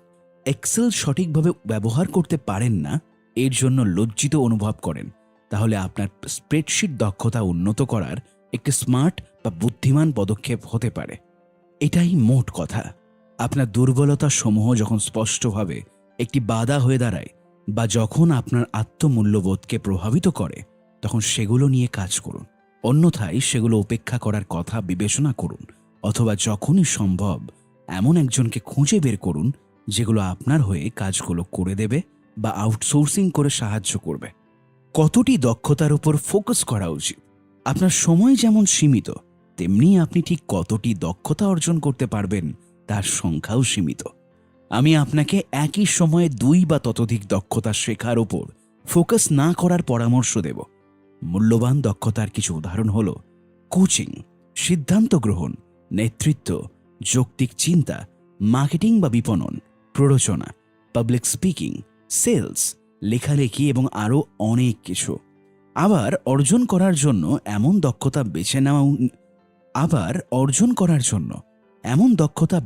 এক্সেল সঠিকভাবে ব্যবহার করতে পারেন না, এর জন্য লজ্জিত অনুভব করেন, তাহলে আপনার স্প্রেডশিট দক্ষতা উন্নত করার একটি স্মার্ট বা বুদ্ধিমান পদক্ষেপ হতে পারে। এটাই মোট কথা। আপনার দুর্বলতা সমূহ যখন স্পষ্টভাবে একটি বাধা হয়ে দাঁড়ায় বা যখন আপনার আত্মমূল্যবোধকে প্রভাবিত করে, তখন সেগুলো নিয়ে কাজ করুন। অন্যথায় সেগুলো উপেক্ষা করার কথা বিবেচনা করুন, অথবা যখনই সম্ভব এমন একজনকে খুঁজে বের করুন যেগুলো আপনার হয়ে কাজগুলো করে দেবে বা আউটসোর্সিং করে সাহায্য করবে। কতটি দক্ষতার উপর ফোকাস করা উচিত? আপনার সময় যেমন সীমিত, তেমনি আপনি ঠিক কতটি দক্ষতা অর্জন করতে পারবেন তার সংখ্যাও সীমিত। আমি আপনাকে একই সময়ে 2 বা ততোধিক দক্ষতা শেখার উপর ফোকাস না করার পরামর্শ দেব। মূল্যবান দক্ষতার কিছু উদাহরণ হল কোচিং, সিদ্ধান্ত গ্রহণ, নেতৃত্ব, যৌক্তিক চিন্তা, মার্কেটিং বা বিপণন, প্ররোচনা, পাবলিক স্পিকিং, সেলস, লেখালেখি এবং আরও অনেক কিছু। আবার অর্জন করার জন্য এমন দক্ষতা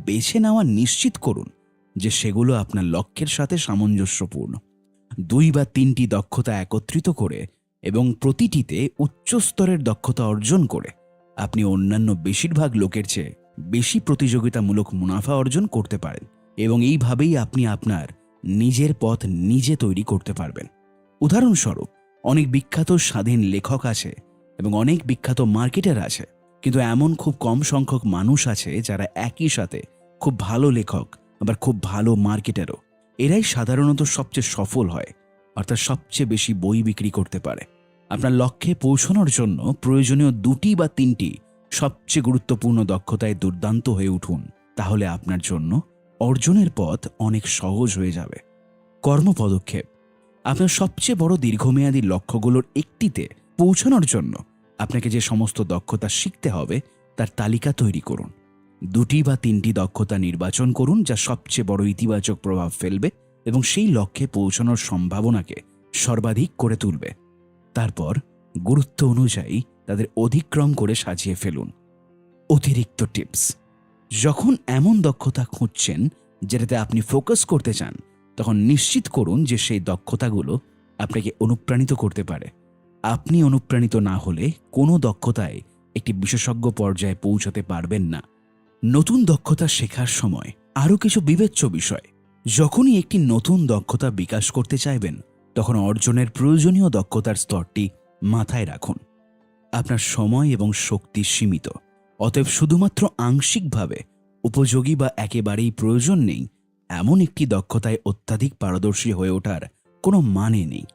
বেছে নেওয়া নিশ্চিত করুন যে সেগুলো আপনার লক্ষ্যের সাথে সামঞ্জস্যপূর্ণ। 2 বা 3টি দক্ষতা একত্রিত করে এবং প্রতিটিতে উচ্চ স্তরের দক্ষতা অর্জন করে আপনি অন্যান্য বেশিরভাগ লোকের চেয়ে বেশি প্রতিযোগিতামূলক মুনাফা অর্জন করতে পারেন, এবং এইভাবেই আপনি আপনার নিজের পথ নিজে তৈরি করতে পারবেন। উদাহরণস্বরূপ, অনেক বিখ্যাত স্বাধীন লেখক আছে এবং অনেক বিখ্যাত মার্কেটার আছে, কিন্তু এমন খুব কম সংখ্যক মানুষ আছে যারা একই সাথে খুব ভালো লেখক আবার খুব ভালো মার্কেটারও। এরাই সাধারণত সবচেয়ে সফল হয়, অর্থাৎ সবচেয়ে বেশি বই বিক্রি করতে পারে। আপনার লক্ষ্যে পৌঁছানোর জন্য প্রয়োজনীয় 2টি বা 3টি সবচেয়ে গুরুত্বপূর্ণ দক্ষতায় দুর্দান্ত হয়ে উঠুন, তাহলে আপনার জন্য অর্জনের পথ অনেক সহজ হয়ে যাবে। কর্মপদক্ষেপ। আপনার সবচেয়ে বড় দীর্ঘমেয়াদী লক্ষ্যগুলোর একটিতে পৌঁছানোর জন্য আপনাকে যে সমস্ত দক্ষতা শিখতে হবে তার তালিকা তৈরি করুন। 2টি বা 3টি দক্ষতা নির্বাচন করুন যা সবচেয়ে বড় ইতিবাচক প্রভাব ফেলবে এবং সেই লক্ষ্যে পৌঁছানোর সম্ভাবনাকে সর্বাধিক করে তুলবে। তারপর গুরুত্ব অনুযায়ী তাদের অতিক্রম করে সাজিয়ে ফেলুন। অতিরিক্ত টিপস। যখন এমন দক্ষতা খুঁজছেন যেটাতে আপনি ফোকাস করতে চান, তখন নিশ্চিত করুন যে সেই দক্ষতাগুলো আপনাকে অনুপ্রাণিত করতে পারে। আপনি অনুপ্রাণিত না হলে কোনো দক্ষতায় একটি বিশেষজ্ঞ পর্যায়ে পৌঁছাতে পারবেন না। নতুন দক্ষতা শেখার সময় আরও কিছু বিবেচ্য বিষয়। যখনই একটি নতুন দক্ষতা বিকাশ করতে চাইবেন, তখন অর্জনের প্রয়োজনীয় দক্ষতার স্তরটি মাথায় রাখুন। আপনার সময় এবং শক্তি সীমিত, অতএব শুধুমাত্র আংশিকভাবে উপযোগী বা একেবারেই প্রয়োজন নেই এমন একটি দক্ষতায় অত্যাধিক পারদর্শী হয়ে ওঠার কোনো মানে নেই।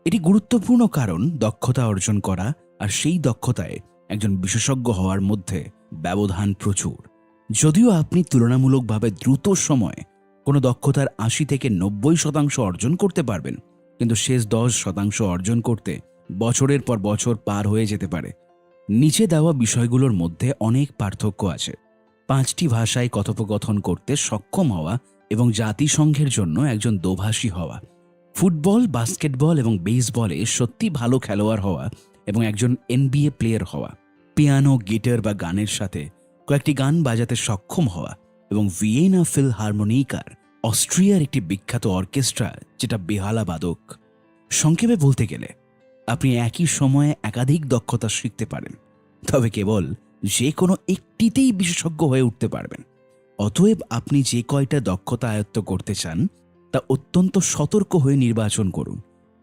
এটি গুরুত্বপূর্ণ কারণ দক্ষতা অর্জন করা আর সেই দক্ষতায় একজন বিশেষজ্ঞ হওয়ার মধ্যে ব্যবধান প্রচুর। যদিও আপনি তুলনামূলকভাবে দ্রুত সময়ে কোনো দক্ষতার 80 থেকে 90% অর্জন করতে পারবেন, কিন্তু শেষ 10% অর্জন করতে বছরের পর বছর পার হয়ে যেতে পারে। নিচে দেওয়া বিষয়গুলোর মধ্যে অনেক পার্থক্য আছে। 5টি ভাষায় কথোপকথন করতে সক্ষম হওয়া এবং জাতিসংঘের জন্য একজন দোভাষী হওয়া, ফুটবল, বাস্কেটবল এবং বেসবলে সত্যি ভালো খেলোয়াড় হওয়া এবং একজন NBA প্লেয়ার হওয়া, পিয়ানো, গিটার বা গানের সাথে কয়েকটি গান বাজাতে সক্ষম হওয়া এবং ভিয়েনা ফিলহারমোনিকার, অস্ট্রিয়ার একটি বিখ্যাত অর্কেস্ট্রা যেটা বেহালা বাদক। সংক্ষেপে বলতে গেলে, আপনি একই সময়ে একাধিক দক্ষতা শিখতে পারেন, তবে কেবল যে কোনো একটিতেই বিশেষজ্ঞ হয়ে উঠতে পারবেন। অতএব আপনি যে কয়টা দক্ষতা আয়ত্ত করতে চান তা অত্যন্ত সতর্ক হয়ে নির্বাচন করুন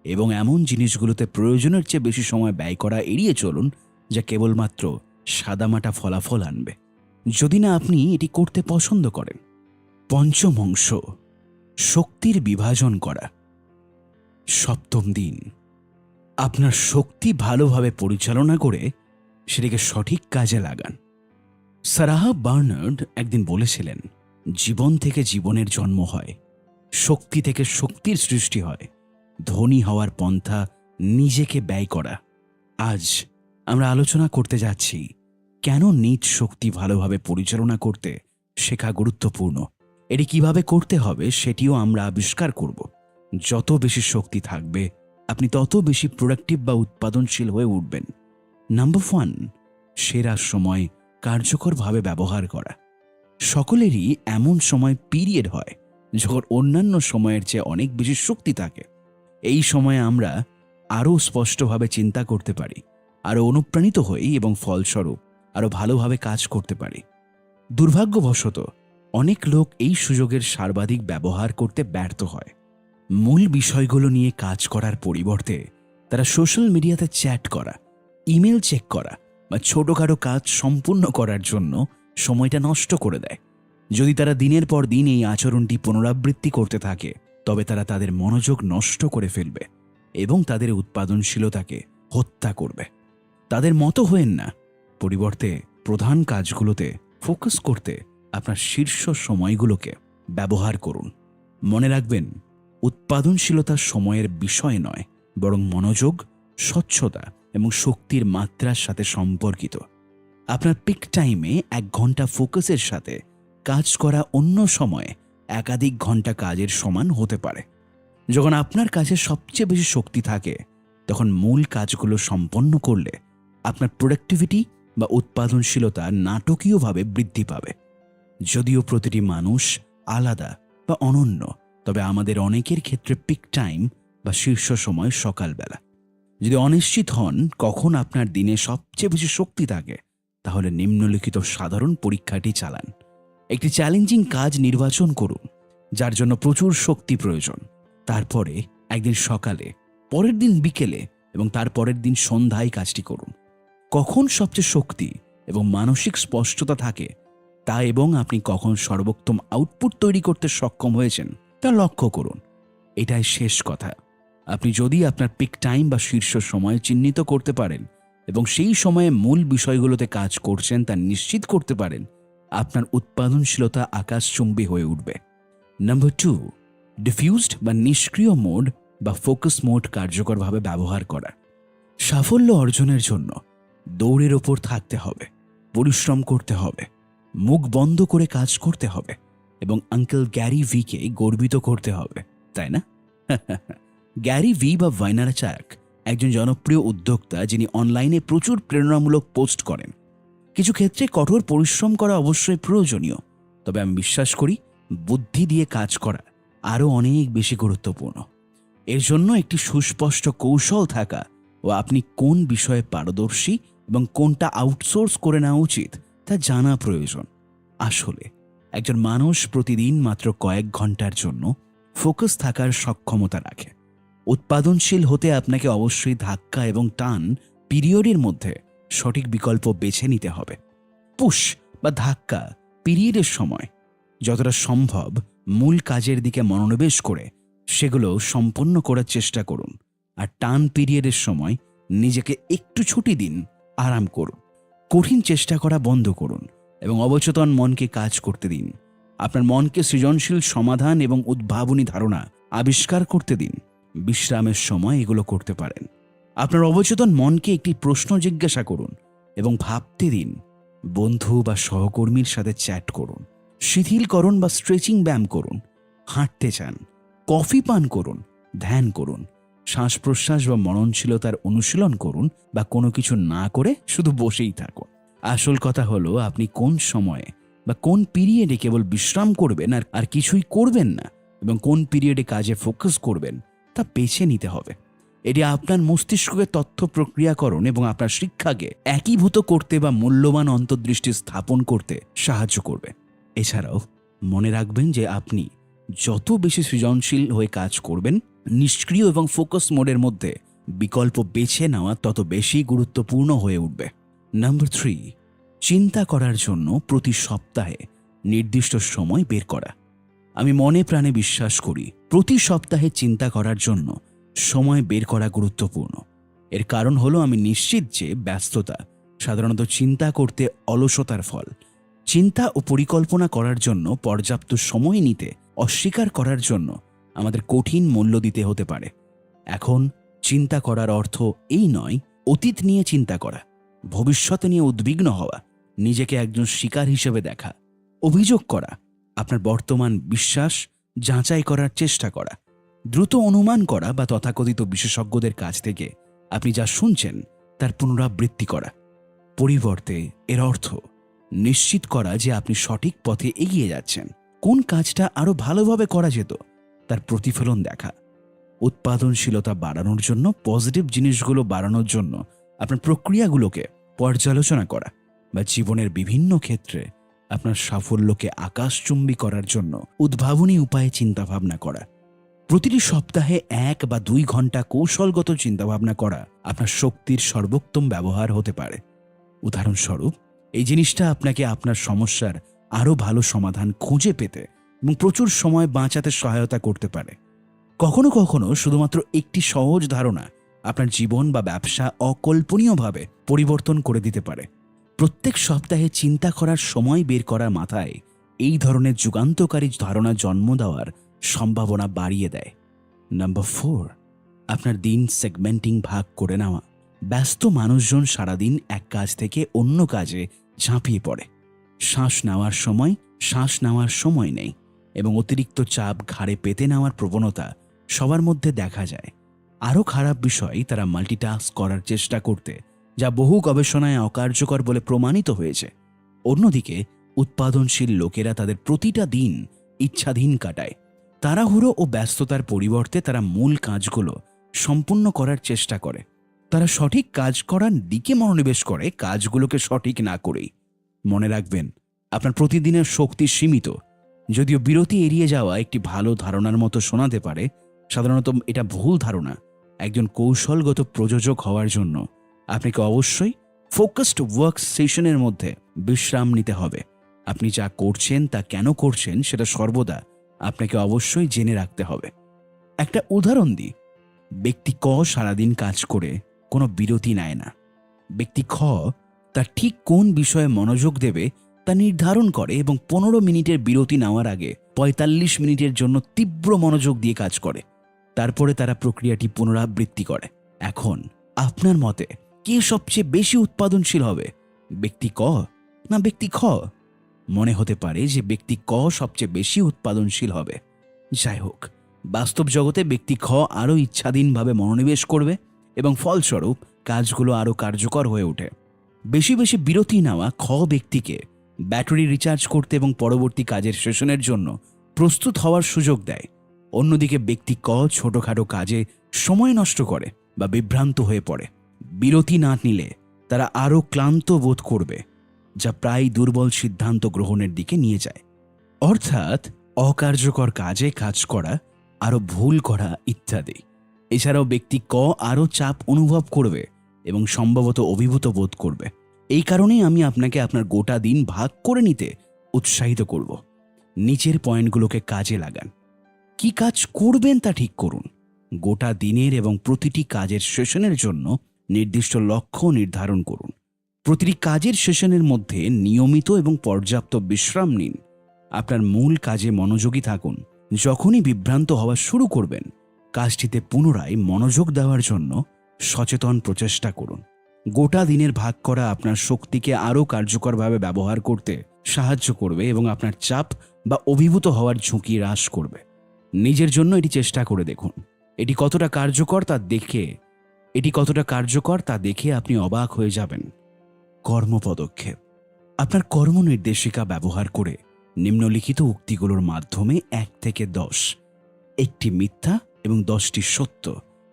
এবং এমন জিনিসগুলোতে প্রয়োজনের চেয়ে বেশি সময় ব্যয় করা এড়িয়ে চলুন যা কেবলমাত্র সাদামাটা ফলাফল আনবে, যদি না আপনি এটি করতে পছন্দ করেন। পঞ্চম অংশ, শক্তির বিভাজন করা। সপ্তম দিন, আপনার শক্তি ভালোভাবে পরিচালনা করে সেটাকে সঠিক কাজে লাগান। সারাহ বার্নার্ড একদিন বলেছিলেন, জীবন থেকে জীবনের জন্ম হয়, শক্তি থেকে শক্তির সৃষ্টি হয়, ধনী হওয়ার পন্থা নিজেকে ব্যয় করা। আজ আমরা আলোচনা করতে যাচ্ছি কেন নিজ শক্তি ভালোভাবে পরিচালনা করতে শেখা গুরুত্বপূর্ণ। এটি কিভাবে করতে হবে সেটিও আমরা আবিষ্কার করব। যত বেশি শক্তি থাকবে আপনি তত বেশি প্রোডাক্টিভ বা উৎপাদনশীল হয়ে উঠবেন। নাম্বার 1, সেরা সময় কার্যকরভাবে ব্যবহার করা। সকলেরই এমন সময় পিরিয়ড হয় যখন অন্যান্য সময়ের চেয়ে অনেক বেশি শক্তি থাকে। এই সময়ে আমরা আরও স্পষ্টভাবে চিন্তা করতে পারি, আরও অনুপ্রাণিত হই এবং ফলস্বরূপ আরও ভালোভাবে কাজ করতে পারি। দুর্ভাগ্যবশত অনেক লোক এই সুযোগের সর্বাধিক ব্যবহার করতে ব্যর্থ হয়। মূল বিষয়গুলো নিয়ে কাজ করার পরিবর্তে তারা সোশ্যাল মিডিয়াতে চ্যাট করা, ইমেল চেক করা বা ছোটখাটো কাজ সম্পূর্ণ করার জন্য সময়টা নষ্ট করে দেয়। যদি তারা দিনের পর দিন এই আচরণটি পুনরাবৃত্তি করতে থাকে, তবে তারা তাদের মনোযোগ নষ্ট করে ফেলবে এবং তাদের উৎপাদনশীলতাকে হত্যা করবে। তাদের মতো হয়েন না, পরিবর্তে প্রধান কাজগুলোতে ফোকাস করতে আপনার শীর্ষ সময়গুলোকে ব্যবহার করুন। মনে রাখবেন, উৎপাদনশীলতা সময়ের বিষয় নয়, বরং মনোযোগ, স্বচ্ছতা এবং শক্তির মাত্রার সাথে সম্পর্কিত। আপনার পিক টাইমে 1 ঘন্টা ফোকাসের সাথে কাজ করা অন্য সময়ে একাধিক ঘন্টা কাজের সমান হতে পারে। যখন আপনার কাছে সবচেয়ে বেশি শক্তি থাকে, তখন মূল কাজগুলো সম্পন্ন করলে আপনার প্রোডাক্টিভিটি বা উৎপাদনশীলতা নাটকীয়ভাবে বৃদ্ধি পাবে। যদিও প্রতিটি মানুষ আলাদা বা অনন্য, তবে আমাদের অনেকের ক্ষেত্রে পিক টাইম বা শীর্ষ সময় সকালবেলা। যদি অনিশ্চিত হন কখন আপনার দিনে সবচেয়ে বেশি শক্তি থাকে, তাহলে নিম্নলিখিত সাধারণ পরীক্ষাটি চালান। একটি চ্যালেঞ্জিং কাজ নির্বাচন করুন যার জন্য প্রচুর শক্তি প্রয়োজন। তারপরে একদিন সকালে, পরের দিন বিকেলে এবং তারপরের দিন সন্ধ্যায় কাজটি করুন। কখন সবচেয়ে শক্তি এবং মানসিক স্পষ্টতা থাকে তা এবং আপনি কখন সর্বোত্তম আউটপুট তৈরি করতে সক্ষম হয়েছেন তা লক্ষ্য করুন। এটাই শেষ কথা। আপনি যদি আপনার পিক টাইম বা শীর্ষ সময় চিহ্নিত করতে পারেন এবং সেই সময়ে মূল বিষয়গুলোতে কাজ করছেন তা নিশ্চিত করতে পারেন, আপনার উৎপাদনশীলতা আকাশচুম্বী হয়ে উঠবে। নাম্বার 2, ডিফিউজড বা নিষ্ক্রিয় মোড বা ফোকাস মোড কার্যকরভাবে ব্যবহার করা। সাফল্য অর্জনের জন্য দৌড়ের ওপর থাকতে হবে, পরিশ্রম করতে হবে, মুখ বন্ধ করে কাজ করতে হবে এবং আঙ্কেল গ্যারি ভিকে গর্বিত করতে হবে, তাই না? গ্যারি ভি বা ভাইনারচাক একজন জনপ্রিয় উদ্যোক্তা যিনি অনলাইনে প্রচুর প্রেরণামূলক পোস্ট করেন। কিছু ক্ষেত্রে কঠোর পরিশ্রম করা অবশ্যই প্রয়োজনীয়, তবে আমি বিশ্বাস করি বুদ্ধি দিয়ে কাজ করা আরও অনেক বেশি গুরুত্বপূর্ণ। এর জন্য একটি সুস্পষ্ট কৌশল থাকা ও আপনি কোন বিষয়ে পারদর্শী এবং কোনটা আউটসোর্স করে নেওয়া উচিত তা জানা প্রয়োজন। আসলে একজন মানুষ প্রতিদিন মাত্র কয়েক ঘন্টার জন্য ফোকাস থাকার সক্ষমতা রাখে। উৎপাদনশীল হতে আপনাকে অবশ্যই ধাক্কা এবং টান পিরিয়ডের মধ্যে সঠিক বিকল্প বেছে নিতে হবে। পুশ বা ধাক্কা পিরিয়ডের সময় যতটা সম্ভব মূল কাজের দিকে মনোনিবেশ করে সেগুলো সম্পন্ন করার চেষ্টা করুন, আর টান পিরিয়ডের সময় নিজেকে একটু ছুটি দিন, আরাম করুন। কঠিন চেষ্টা করা বন্ধ করুন এবং অবচেতন মনকে কাজ করতে দিন। আপনার মনকে সৃজনশীল সমাধান এবং উদ্ভাবনী ধারণা আবিষ্কার করতে দিন। বিশ্রামের সময় এগুলো করতে পারেন। আপনার অবচেতন মনকে একটি প্রশ্ন জিজ্ঞাসা করুন এবং ভাবতে দিন। বন্ধু বা সহকর্মীর সাথে চ্যাট করুন, শিথিলকরণ বা স্ট্রেচিং ব্যায়াম করুন, হাঁটতে চান, কফি পান করুন, ধ্যান করুন, শ্বাস প্রশ্বাস বা মননশীলতার অনুশীলন করুন বা কোনো কিছু না করে শুধু বসেই থাকুন। আসল কথা হলো আপনি কোন সময়ে বা কোন পিরিয়ডে কেবল বিশ্রাম করবেন আর কিছুই করবেন না, এবং কোন পিরিয়ডে কাজে ফোকাস করবেন তা বেছে নিতে হবে। এটি আপনার মস্তিষ্ককে তথ্য প্রক্রিয়াকরণ এবং আপনার শিক্ষাকে একীভূত করতে বা মূল্যবান অন্তর্দৃষ্টি স্থাপন করতে সাহায্য করবে। এছাড়াও মনে রাখবেন যে আপনি যত বেশি সৃজনশীল হয়ে কাজ করবেন, নিষ্ক্রিয় এবং ফোকাস মোডের মধ্যে বিকল্প বেছে নেওয়া তত বেশি গুরুত্বপূর্ণ হয়ে উঠবে। নাম্বার 3, চিন্তা করার জন্য প্রতি সপ্তাহে নির্দিষ্ট সময় বের করা। আমি মনে প্রাণে বিশ্বাস করি প্রতি সপ্তাহে চিন্তা করার জন্য সময় বের করা গুরুত্বপূর্ণ। এর কারণ হলো আমি নিশ্চিত যে ব্যস্ততা সাধারণত চিন্তা করতে অলসতার ফল। চিন্তা ও পরিকল্পনা করার জন্য পর্যাপ্ত সময় নিতে অস্বীকার করার জন্য আমাদের কঠিন মূল্য দিতে হতে পারে। এখন চিন্তা করার অর্থ এই নয় অতীত নিয়ে চিন্তা করা, ভবিষ্যৎ নিয়ে উদ্বিগ্ন হওয়া, নিজেকে একজন শিকার হিসেবে দেখা, অভিযোগ করা, আপনার বর্তমান বিশ্বাস যাচাই করার চেষ্টা করা, দ্রুত অনুমান করা বা তথাকথিত বিশেষজ্ঞদের কাছ থেকে আপনি যা শুনছেন তার পুনরাবৃত্তি করা। পরিবর্তে এর অর্থ নিশ্চিত করা যে আপনি সঠিক পথে এগিয়ে যাচ্ছেন, কোন কাজটা আরো ভালোভাবে করা যেত তার প্রতিফলন দেখা, উৎপাদনশীলতা বাড়ানোর জন্য, পজিটিভ জিনিসগুলো বাড়ানোর জন্য আপনার প্রক্রিয়াগুলোকে পর্যালোচনা করা, বা জীবনের বিভিন্ন ক্ষেত্রে আপনার সাফল্যকে আকাশচুম্বী করার জন্য উদ্ভাবনী উপায়ে চিন্তাভাবনা করা। প্রতিটি সপ্তাহে 1 বা 2 ঘন্টা কৌশলগত চিন্তাভাবনা করা আপনার শক্তির সর্বোত্তম ব্যবহার হতে পারে। উদাহরণস্বরূপ, এই জিনিসটা আপনাকে আপনার সমস্যার আরও ভালো সমাধান খুঁজে পেতে এবং প্রচুর সময় বাঁচাতে সহায়তা করতে পারে। কখনো কখনো শুধুমাত্র একটি সহজ ধারণা আপনার জীবন বা ব্যবসা অকল্পনীয়ভাবে পরিবর্তন করে দিতে পারে। প্রত্যেক সপ্তাহে চিন্তা করার সময় বের করার মাথায় এই ধরনের যুগান্তকারী ধারণা জন্ম দেওয়ার সম্ভাবনা বাড়িয়ে দেয়। নাম্বার 4, আপনার দিন সেগমেন্টিং ভাগ করে নেওয়া। ব্যস্ত মানুষজন সারাদিন এক কাজ থেকে অন্য কাজে ঝাঁপিয়ে পড়ে। শ্বাস নেওয়ার সময় নেই এবং অতিরিক্ত চাপ ঘাড়ে পেতে নেওয়ার প্রবণতা সবার মধ্যে দেখা যায়। আরও খারাপ বিষয়, তারা মাল্টিটাস্ক করার চেষ্টা করতে, যা বহু গবেষণায় অকার্যকর বলে প্রমাণিত হয়েছে। অন্যদিকে উৎপাদনশীল লোকেরা তাদের প্রতিটা দিন ইচ্ছাধীন কাটায়। তাড়াহুড়ো ও ব্যস্ততার পরিবর্তে তারা মূল কাজগুলো সম্পূর্ণ করার চেষ্টা করে। তারা সঠিক কাজ করার দিকে মনোনিবেশ করে, কাজগুলোকে সঠিক না করেই। মনে রাখবেন, আপনার প্রতিদিনের শক্তি সীমিত। যদিও বিরতি এড়িয়ে যাওয়া একটি ভালো ধারণার মতো শোনাতে পারে, সাধারণত এটা ভুল ধারণা। একজন কৌশলগত প্রযোজক হওয়ার জন্য আপনাকে অবশ্যই ফোকাসড ওয়ার্ক সেশনের মধ্যে বিশ্রাম নিতে হবে। আপনি যা করছেন তা কেন করছেন সেটা সর্বদা আপনাকে অবশ্যই জেনে রাখতে হবে। একটা উদাহরণ দিই, ব্যক্তি ক সারাদিন কাজ করে কোনো বিরতি নেয় না। ব্যক্তি খ তার ঠিক কোন বিষয়ে মনোযোগ দেবে তা নির্ধারণ করে এবং 15 মিনিটের বিরতি নেওয়ার আগে 45 মিনিটের জন্য তীব্র মনোযোগ দিয়ে কাজ করে। তারপরে তারা প্রক্রিয়াটি পুনরাবৃত্তি করে। এখন আপনার মতে কে সবচেয়ে বেশি উৎপাদনশীল হবে, ব্যক্তি ক না ব্যক্তি খ? মনে হতে পারে যে ব্যক্তি ক সবচেয়ে বেশি উৎপাদনশীল হবে। যাই হোক, বাস্তব জগতে ব্যক্তি খ আরও ইচ্ছাধীনভাবে মনোনিবেশ করবে এবং ফলস্বরূপ কাজগুলো আরও কার্যকর হয়ে ওঠে। বেশি বেশি বিরতি নেওয়া খ ব্যক্তিকে ব্যাটারি রিচার্জ করতে এবং পরবর্তী কাজের সেশনের জন্য প্রস্তুত হওয়ার সুযোগ দেয়। অন্যদিকে ব্যক্তি ক ছোটখাটো কাজে সময় নষ্ট করে বা বিভ্রান্ত হয়ে পড়ে। বিরতি না নিলে তারা আরও ক্লান্ত বোধ করবে, যা প্রায় দুর্বল সিদ্ধান্ত গ্রহণের দিকে নিয়ে যায়। অর্থাৎ অকার্যকর কাজে কাজ করা, আরও ভুল করা ইত্যাদি। এছাড়াও ব্যক্তি ক আরও চাপ অনুভব করবে এবং সম্ভবত অভিভূত বোধ করবে। এই কারণেই আমি আপনাকে আপনার গোটা দিন ভাগ করে নিতে উৎসাহিত করব। নিচের পয়েন্টগুলোকে কাজে লাগান। কি কাজ করবেন তা ঠিক করুন। গোটা দিনের এবং প্রতিটি কাজের সেশনের জন্য নির্দিষ্ট লক্ষ্য নির্ধারণ করুন। প্রতিটি কাজের সেশনের মধ্যে নিয়মিত এবং পর্যাপ্ত বিশ্রাম নিন। আপনার মূল কাজে মনোযোগী থাকুন। যখনই বিভ্রান্ত হওয়া শুরু করবেন, কাজটিতে পুনরায় মনোযোগ দেওয়ার জন্য সচেতন প্রচেষ্টা করুন। গোটা দিনের ভাগ করা আপনার শক্তিকে আরও কার্যকরভাবে ব্যবহার করতে সাহায্য করবে এবং আপনার চাপ বা অভিভূত হওয়ার ঝুঁকি হ্রাস করবে। নিজের জন্য এটি চেষ্টা করে দেখুন। এটি কতটা কার্যকর তা দেখে আপনি অবাক হয়ে যাবেন। কর্মপদক্ষেপ। আপনার কর্মনির্দেশিকা ব্যবহার করে নিম্নলিখিত উক্তিগুলোর মাধ্যমে 1 থেকে 10, 1টি মিথ্যা এবং 10টি সত্য,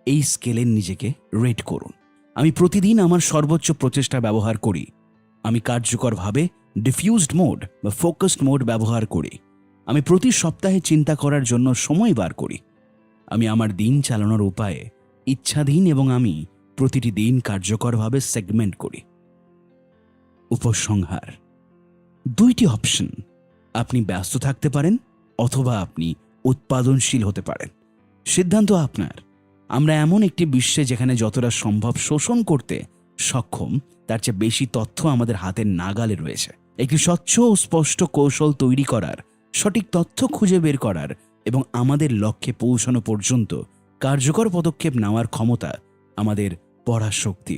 এই স্কেলে নিজেকে রেট করুন। আমি প্রতিদিন আমার সর্বোচ্চ প্রচেষ্টা ব্যবহার করি। আমি কার্যকরভাবে ডিফিউজড মোড বা ফোকাসড মোড ব্যবহার করি। আমি প্রতি সপ্তাহে চিন্তা করার জন্য সময় বার করি। আমি আমার দিন চালানোর উপায়ে ইচ্ছাধীন এবং আমি প্রতিটি দিন কার্যকরভাবে সেগমেন্ট করি। উপসংহার: 2টি অপশন। আপনি ব্যস্ত থাকতে পারেন অথবা আপনি উৎপাদনশীল হতে পারেন। সিদ্ধান্ত আপনার। আমরা এমন একটি বিশ্বে যেখানে যতটা সম্ভব শোষণ করতে সক্ষম তার চেয়ে বেশি তথ্য আমাদের হাতের নাগালে রয়েছে। একটি স্বচ্ছ ও স্পষ্ট কৌশল তৈরি করার, সঠিক তথ্য খুঁজে বের করার এবং আমাদের লক্ষ্যে পৌঁছানো পর্যন্ত কার্যকর পদক্ষেপ নেওয়ার ক্ষমতা আমাদের পরাশক্তি।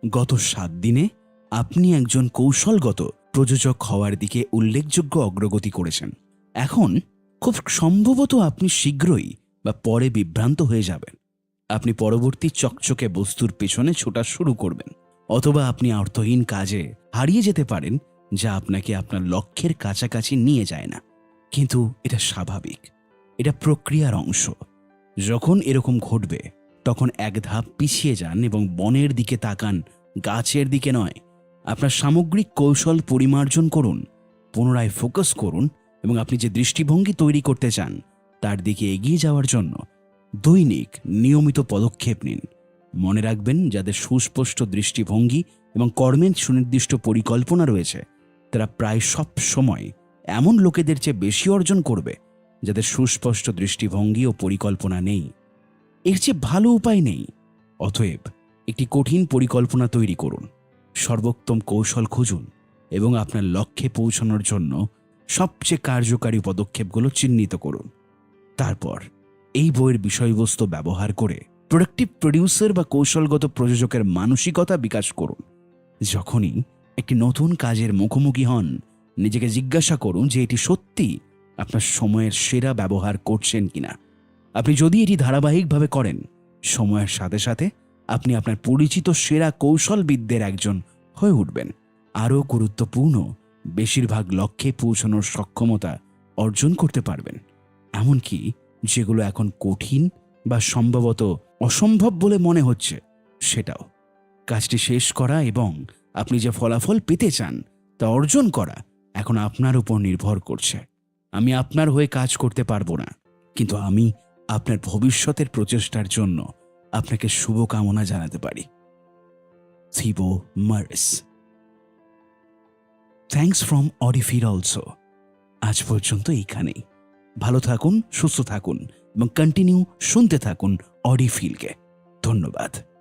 গত 7 দিনে আপনি একজন কৌশলগত প্রযোজক হওয়ার দিকে উল্লেখযোগ্য অগ্রগতি করেছেন। এখন খুব সম্ভবত আপনি শীঘ্রই বা পরে বিভ্রান্ত হয়ে যাবেন। আপনি পরবর্তী চকচকে বস্তুর পেছনে ছোটা শুরু করবেন, অথবা আপনি অর্থহীন কাজে হারিয়ে যেতে পারেন যা আপনাকে আপনার লক্ষ্যের কাছাকাছি নিয়ে যায় না। কিন্তু এটা স্বাভাবিক, এটা প্রক্রিয়ার অংশ। যখন এরকম ঘটবে তখন এক ধাপ পিছিয়ে যান এবং বনের দিকে তাকান, গাছের দিকে নয়। আপনার সামগ্রিক কৌশল পরিমার্জন করুন, পুনরায় ফোকাস করুন এবং আপনি যে দৃষ্টিভঙ্গি তৈরি করতে চান তার দিকে এগিয়ে যাওয়ার জন্য দৈনিক নিয়মিত পদক্ষেপ নিন। মনে রাখবেন, যাদের সুস্পষ্ট দৃষ্টিভঙ্গি এবং কর্মের সুনির্দিষ্ট পরিকল্পনা রয়েছে তারা প্রায় সব সময় এমন লোকেদের চেয়ে বেশি অর্জন করবে যাদের সুস্পষ্ট দৃষ্টিভঙ্গি ও পরিকল্পনা নেই। এর চেয়ে ভালো উপায় নেই। অতএব একটি কঠিন পরিকল্পনা তৈরি করুন, সর্বোত্তম কৌশল খুঁজুন এবং আপনার লক্ষ্যে পৌঁছানোর জন্য সবচেয়ে কার্যকারী পদক্ষেপগুলো চিহ্নিত করুন। তারপর এই বইয়ের বিষয়বস্তু ব্যবহার করে প্রোডাক্টিভ প্রডিউসার বা কৌশলগত প্রযোজকের মানসিকতা বিকাশ করুন। যখনই একটি নতুন কাজের মুখোমুখি হন, নিজেকে জিজ্ঞাসা করুন যে এটি সত্যি আপনার সময়ের সেরা ব্যবহার করছেন কিনা। আপনি যদি এটি ধারাবাহিকভাবে করেন, সময়ের সাথে সাথে আপনি আপনার পরিচিত সেরা কৌশলবিদদের একজন হয়ে উঠবেন। আরও গুরুত্বপূর্ণ, বেশিরভাগ লক্ষ্যে পৌঁছানোর সক্ষমতা অর্জন করতে পারবেন, এমনকি যেগুলো এখন কঠিন বা সম্ভবত অসম্ভব বলে মনে হচ্ছে সেটাও। কাজটি শেষ করা এবং আপনি যে ফলাফল পেতে চান তা অর্জন করা এখন আপনার উপর নির্ভর করছে। আমি আপনার হয়ে কাজ করতে পারবো না, কিন্তু আমি আপনার ভবিষ্যতের প্রচেষ্টার জন্য আপনাকে শুভকামনা জানাতে পারি। থিবো মরিস। Thanks from audiophile also. আজ পর্যন্ত এইখানেই। ভালো থাকুন, সুস্থ থাকুন এবং কন্টিনিউ শুনতে থাকুন অডিফিলকে। ধন্যবাদ।